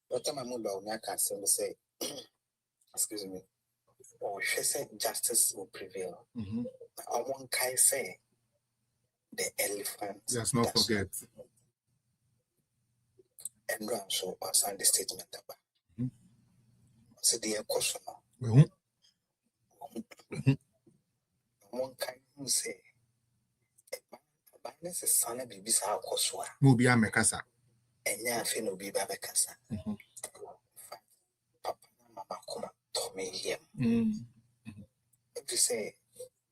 What time I move out, I can say, excuse me. Or she said justice will prevail. I won't say the elephant. Let's not forget. And run so I signed the statement about. So the question. one kind who say, Bannes is son of Bibisa Koswa. Mubia Mekasa. And ya fin will be Babacasa. Papa, Mamma, come to me here. If you say,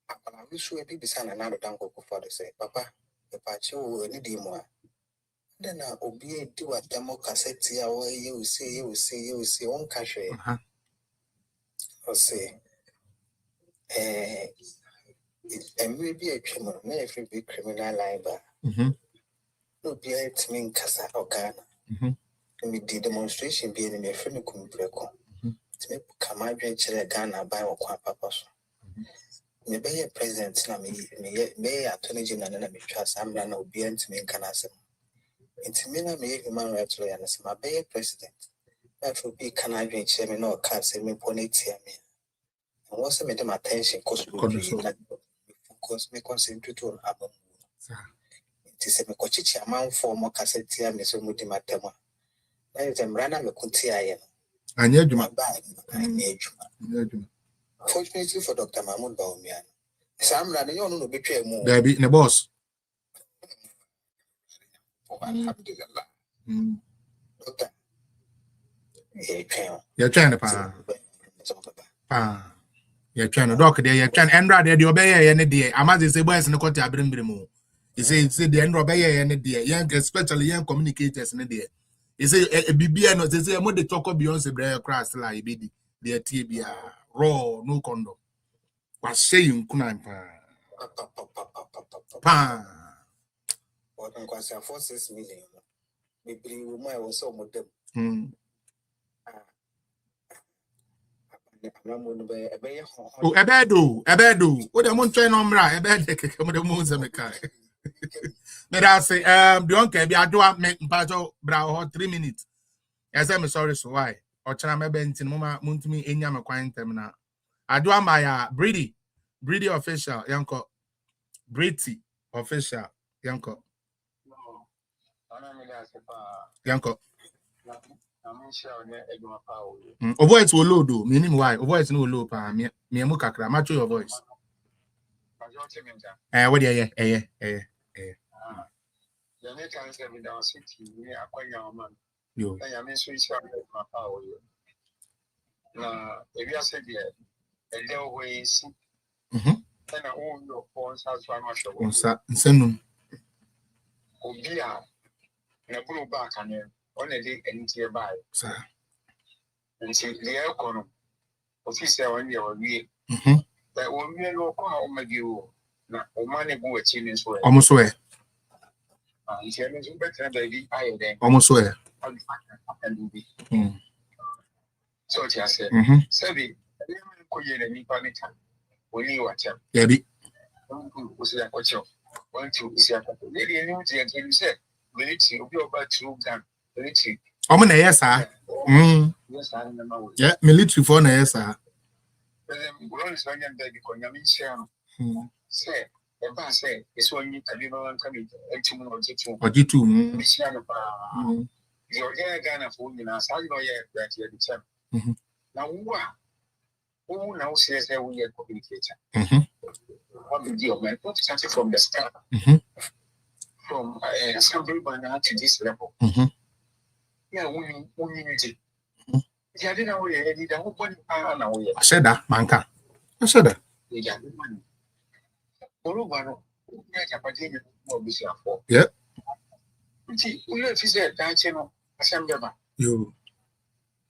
I wish you a baby son and another uncle for the say, Papa, the patch you need more. Then I'll be a do at demo cassette. You will see, one cash. Or say, and maybe a criminal, every big criminal liber. No, be a mean Casa or Ghana. And we did demonstration being in a friend of Kumbreko. To make come out and chill a Ghana by or Quapapas. Maybe a president, may attorney general and trust I'm not obedient to me in Canasa. And to me, I may human rights lawyer and my bay president. That will be Canadian chairman or cats and me ponate here. And once I made them attention, because me concentrate on Abon. It is a Mekochichi amount for more cassette here, Miss Mudimatema. I am Rana Mekuntia. I need you. I need you. Fortunately for Dr. Mahmoud Baumian, Sam Rana, you know, betray more. There be in the boss. Doctor, you're trying to you're trying to dock there, you're trying to end right there, obey any day. I must say, boys in the quarter, bring more. You say, the end obey any day, young, especially young communicators in the day. You say, a BBN, they say, I'm going to talk of Beyonce Blair Cross, like BD, the TBA, raw, no condom. Was saying, Kunan pa. What was 46 million? Maybe we might also with them. Oh, Ebedo. What the moon train on right? Ebed, come the moons and the car. But I say, the uncle be a do up make battle brow 3 minutes. As I'm sorry, so why? Or Chana Benton, Mama, moon to me in Yama Quine Terminal. I do my Brady official, Yanko. Brady official, Yanko. Yanko. Voice will low do, meaning why? Voice no low, pa me mukakra, match your voice. What do you, yo. On a day and tear by, sir. And see the aircon officer on your way. That will be no call my view. Now, money go a chin is almost where. Baby, I then almost where. So I said, Savvy, any panic. When you watch him, Yabby. Was that what you want to see? Lady, you said, we need to be about 2 guns. I'm an ASR. Yeah, military for an ASR. Say, the boss say, it's when you can be coming or G2. You're Ghana for you now, so I know that you're the champ. Now, who now says that we are communicating? What the deal, man? Not starting from the start. From assembly banner to this level. Yeah, we need it. Yeah, I didn't know where the whole body. I said that, Manka. I said that. Yeah, yep. We have said that channel assembly. You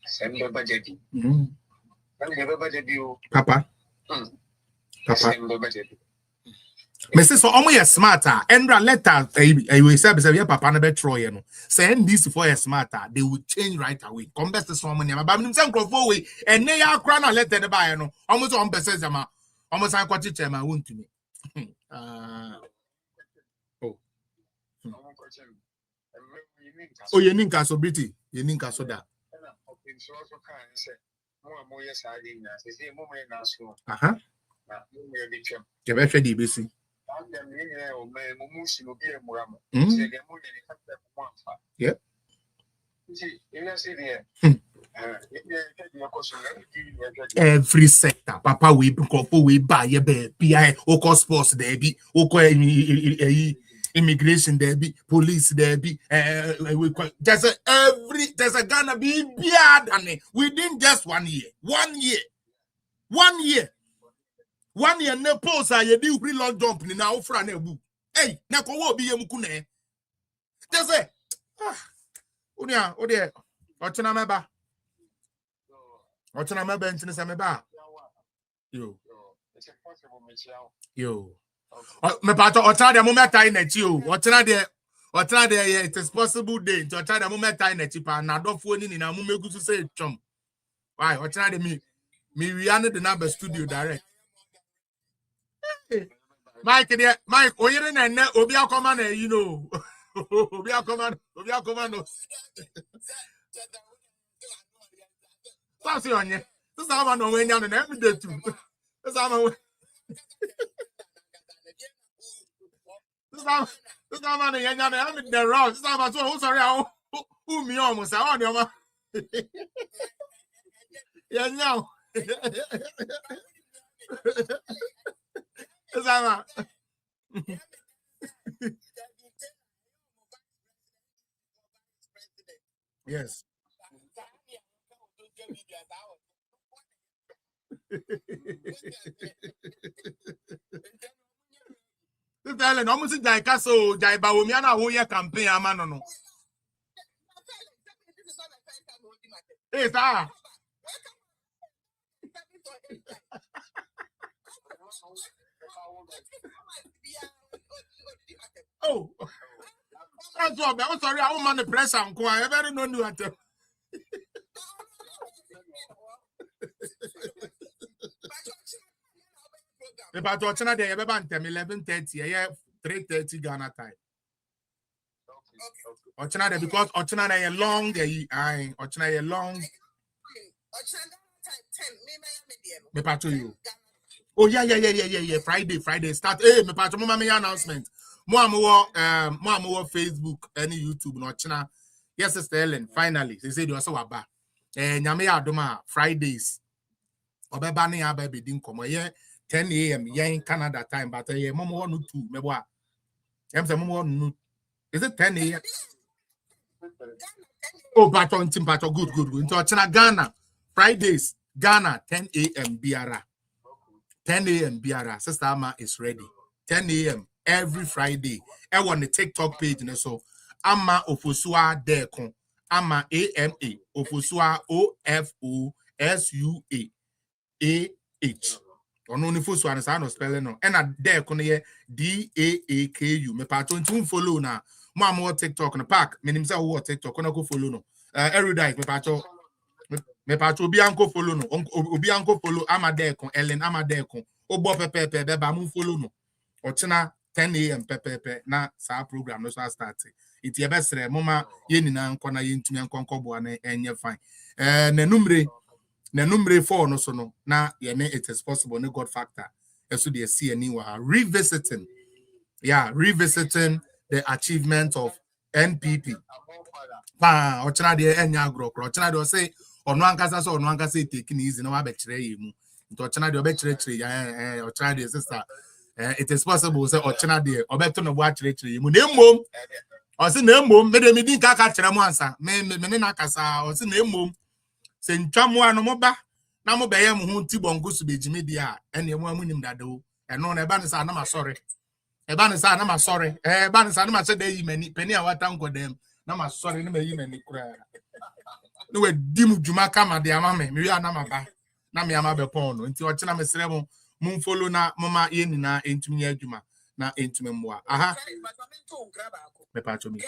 assembly budget. Papa. Mr. So almost smarter. Endra letter. I will say, "Because Papa never try you know." Send this for a smarter. They will change right away. Come best to someone. But I'm saying go away. And they are crown letter the buy no. Almost on best as ma. Almost I got it. Ma won't to me. Oh, you ninka so pretty. You ninka so that. You better the BC. Yep. Every sector, Papa, we buy a baby, oko sports there be, oko immigration there be, police there be, there's a Ghana be bad, and within just 1 year. 1 year. 1 year. 1 year, ne pose I do free long jump in now for an hey, na ko be yemukune. There's a Odia, Ochina meba. Ochina meba into the sameba. Yo. Me pato Ochina de moment time net you. Ochina de it is possible day to Ochina de moment time net you pa na do phone in na mume gusu say chum. Why? Ochina de me we are the number studio direct. Mike, oyere na ne obi akoma na you know. Obi akoma no. That's on ye. This is how I know when you're on every day too. This is how I know you're on the road. This is how I know sorry. Who me almost I want you. Yeah, no. This is how yes. This Ellen almost Jai Castle, Jai Bawomiana, who your campaign, Amano. Hey, sir. Oh, that's what I'm sorry. I want the press and go. I better not do it. About watching day, about 11:30, yeah, 3:30 Ghana time. Ochina because Ochina a long day, Ochina a long. Me pato you. Oh yeah. Friday start. Hey, me pato mama me announcement. Mo amu Facebook, any YouTube, no Ochina. Yes, Sister Ellen. Finally, they say you also waba. Nyame adoma Fridays. Obeba ne aba be din komo ye 10 a.m. ye in Canada time, but ye momo one 2 meboa. Em say momo one. Is it 10 a.m.? Oh, but on team but good. Into Ochina Ghana. Fridays, Ghana, 10 a.m. Biara. 10 a.m. Biara. Sister Ama is ready. 10 a.m. every Friday. I want the TikTok page and so Ama Ofosua Dekon. Ama AMA Ofosua OFOSUA AH. Ono ni Ofosua na sound spelling no. And a Dekon ye DAAKU. Me patron to follow na. Mo am TikTok na park. Me nim say wo TikTok na go follow no. Erudite me patron. Me patron obi anko follow no. Obi anko follow Ama Dekon Ellen Ama Dekon. Obo pepe ba mu follow no. Ochina 10 a.m. pepe na sa program no so start. It ye besre mama ye nyina nko na ye ntumi nkonko bo na enye fine. Na numre 4 no so no na ye ne it is possible no God factor. Eso de see ani wa revisiting. Yeah, revisiting the achievement of NPP. Pa ochina de enya agrokro. Ochina de say ono ankasa so ono ankasa take easy na wa be kire ye mu. Nto ochina de obe kire ya ochina de sister. It is possible say ochina de obeto no bo akire mu na mmom o se na mmom me de me din ka kire mu ansa me na kasa o se na mmom se ntwamu ano mo ba na mo beye mo hu tibongo su bejime dia ene mo amunim dado eno na eba ne sa na ma sorry eba ne sa na ma sorry eba ne sa na ma se de yi mani pani a wata nkodem na ma sorry na ma yi mani kura no we dim djuma kama de ama me wi ana ma ba na me ama be pon no nti ochina me sere mo mun follow na mama ye ni na entumi adwuma na entumi mmoa aha me pa cho me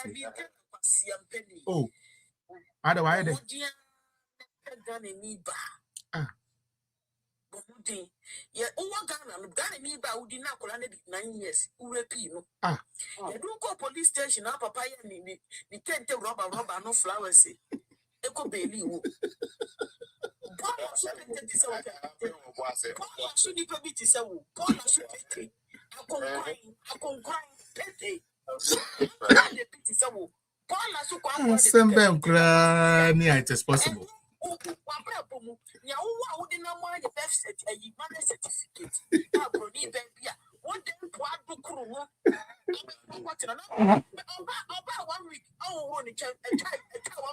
oh ada wa de yeah, Ghana ni ba udi na kola na 9 years urepi no you do go police station na papa ya ni tente rubber no flowers eko beli wo it is possible. wabra bomu nya wo de na mo anya birth certificate ayi marriage certificate abro ni baby a wo de po adukuru ho what na oba 1 week oh ni cha 1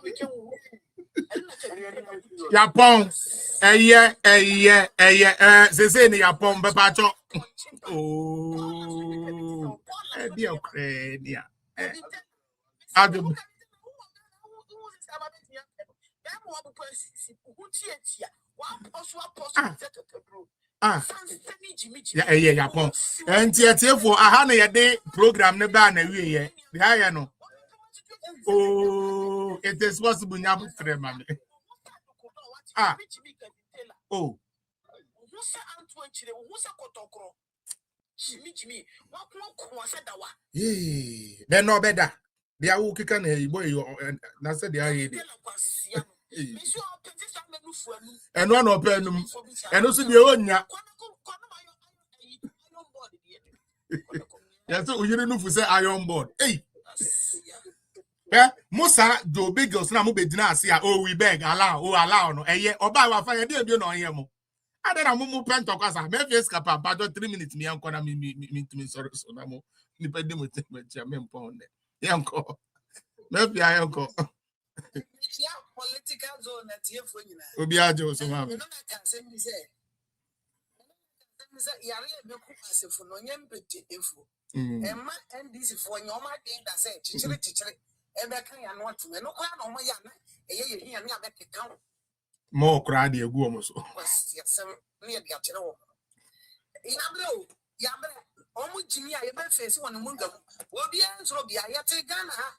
week wo Yapon sese ni yapon be pacho oh dia Ukraine adum Yapon for aha na yede program ne ba na wie ye ya no oh it is possible nyam free mami oh then no better they are who can boy na said they are and one of them and also the onya yes so you know for say iron board hey Musa do big girls na mo be dina ase oh we beg allow no eye oba wa fa ye dey bi no eye mo ade na mo pento kwasa me face kapa ba 3 minutes me yanko na me sorry so na mo ni pe de mo te me chia me mpon de yanko me fi yanko political zone na tie fo nyina obi ajo so ma me no na kan se mi se yare be ku asefo no nyempete efo Emma NDC for nyoma dey da say chichire ebe kan ya no atme no kwa na omo ya na eye hia na be keka mo kra de egu omo so yasem ne ya kire wo ya bre omo jimi a ye be face won mu ngam obi ensoro bia ye te Ghana ha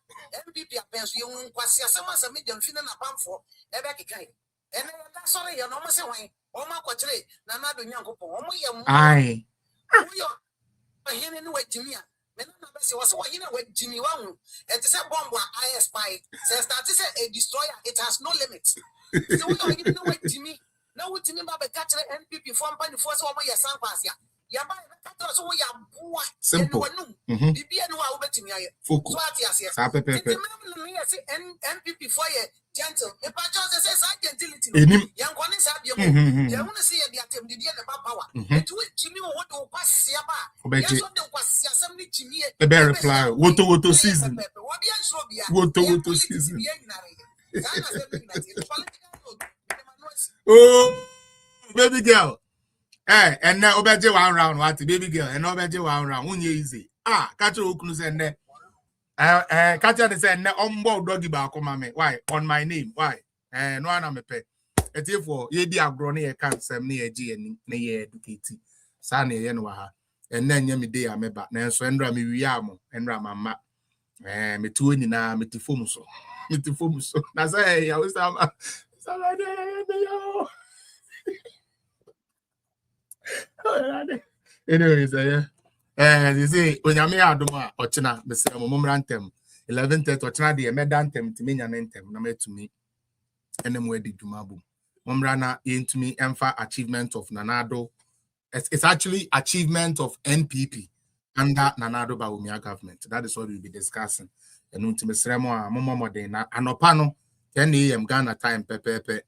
MPP apenso ye won kwase asem me jamfi na pamfo ebe keka ene ya da sore ye no mo se wan omo akochire na na do nyankopon omo ye mu ai ahene no wajimi a mena na bese wo se wo hina wajimi wa hu it is a bomb I spy says that is a destroyer it has no limit so we are hina no wajimi na wutimi ba be catch NPP for mpani for so wo ye san pass ya ya ba be catch so wo ya boa simple bibia no wa wo betimi aye so ati ase sa pepe me say NPP for ye gentle e pa just say sa gentility yanko ne sa bia mo ya hu say ye dia tem de dia ne ba power etu jimi wo do kwase ba ya so de kwase asem ni jimi e be reply woto season woto season oh baby girl and now obeje 1 round what baby girl and obeje 1 round unye easy catch okunu say ne catch dey say ne ombo doggy ba akoma me why on my name why no ana me pe etifo ye di agro ne ye kan sem ne ye gi ne ye educate sa na ye no ha and then nye me dey ameba na enso endra me wi am endra mama me tu nyina me ti fom so na say ya we sama me yo anyways you see onyame adoma ochina be say momrantem 11:30 ochina de medantem timenya nentem na metumi enem wedi dwumabo momra na yentumi emfa achievement of Nanado. It's actually achievement of NPP under Nanado Bawumia government. That is what we'll be discussing. And ultimately, na anopano 10 a.m. Ghana time, 10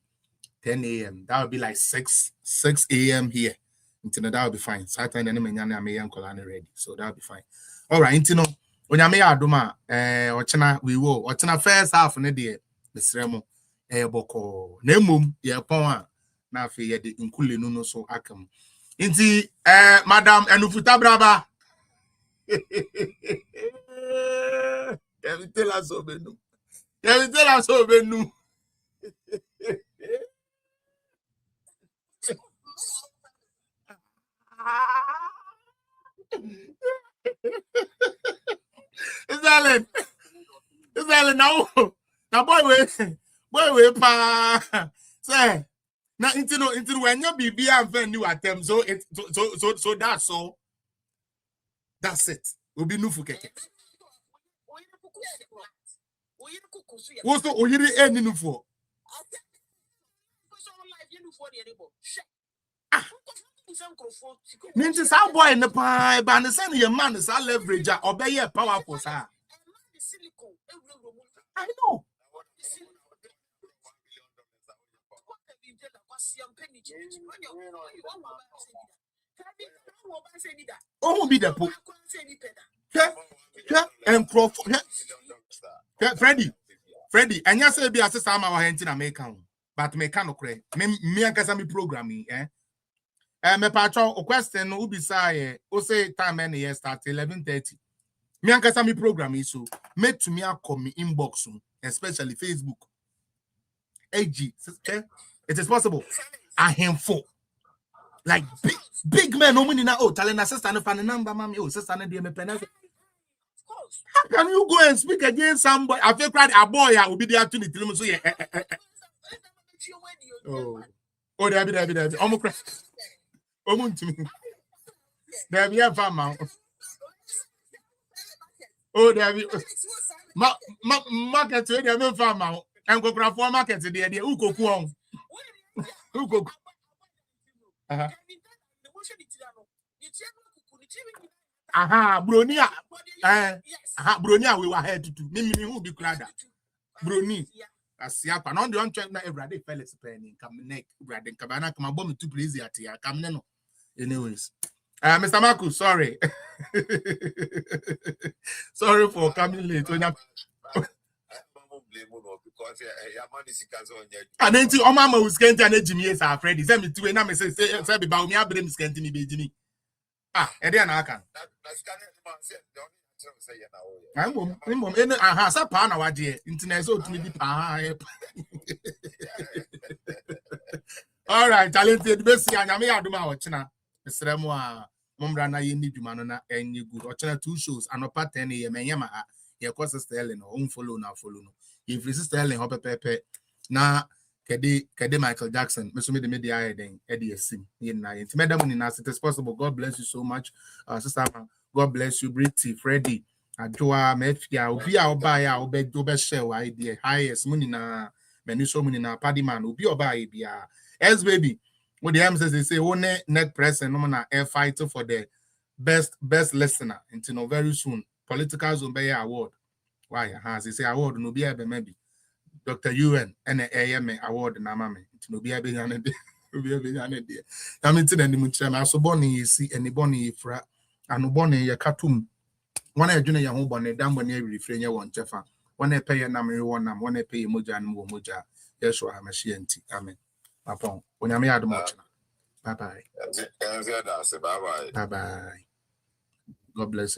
a.m. That would be like 6 a.m. here. That will be fine. Saturday and ready. So that will be fine. All right, Intino. Onyame adoma ochina we will. Ochina first half ne de Mesremo boko. Na emum ye pon a na afi ye de nkule no so akam. Inti Madam Enufuta Braba. Tell us obenu. Is that now? Now boy pa say now into when you be and new attempt so it so that's it. We'll be new for keke. What's the oyiri any new for? Ninja sa boy in the pie, but the son your man is a leverage or be a powerful sir. I know. Oh, be the poop. And Freddie, and yes, be as a summer or in America, but mechanical. Me and Casami programming, eh? Me patron question who be say, who say time any year start 11:30. Me and Casami programming, so make to me a come inbox, especially Facebook. AG, it is possible. I am full. Like big men, no money now. Oh, telling assistant of an number, mommy. Oh, sister, and dear penalty. How can you go and speak against somebody? I feel quite a boy. I will be there to the film. So, yeah. Oh, there be. Almost. To me. There be a farm. Oh, there be. Market, there be a farm. And go for market today. Who go on? Who go? Bronia. Bronia, we were head to me who be glad. Brony. As ya pan on the on na every day fellas penny come neck brad and cabana come bomb too please at ya come no. Anyways. Mr. Marcus, sorry. Sorry for coming late. And then to Mama was can't and Jimmy is our friend. Send me to a number say about me. I bring scanty me, Jimmy. And then I can. I'm has a pan our dear internet so to me. All right, talented Bessie and Yami Aduma or China. Mr. Moa, Mombrana, you need Manona and you good or China 2 shows and not 10 a.m. Yama. Your course is telling or home follow now follow. If this is telling Hopper Pepe now, Kede Michael Jackson, Mr. Media, then Eddie Sim in night. Madam, in as it is possible. God bless you so much, Sister. God bless you, Britty, Freddie, Joa, Mefia, Ubi, I'll buy our bed, do best shell idea, highest money na menu so many na paddy man, Ubi or buy beer. As baby, what the M says they say, one net press and no air fighter for the best listener until very soon. Political Zone Award. Why has he say award no be maybe Dr. UN and AMA award na mama no be able to be able I'm into the much so bonny see any bonny fra and bonny ya katum one a junior home bonny down when you refrain your one jeffa one a pay a number one one a pay moja and moja Yeshua Mashiach amen upon when I made much bye bye God bless.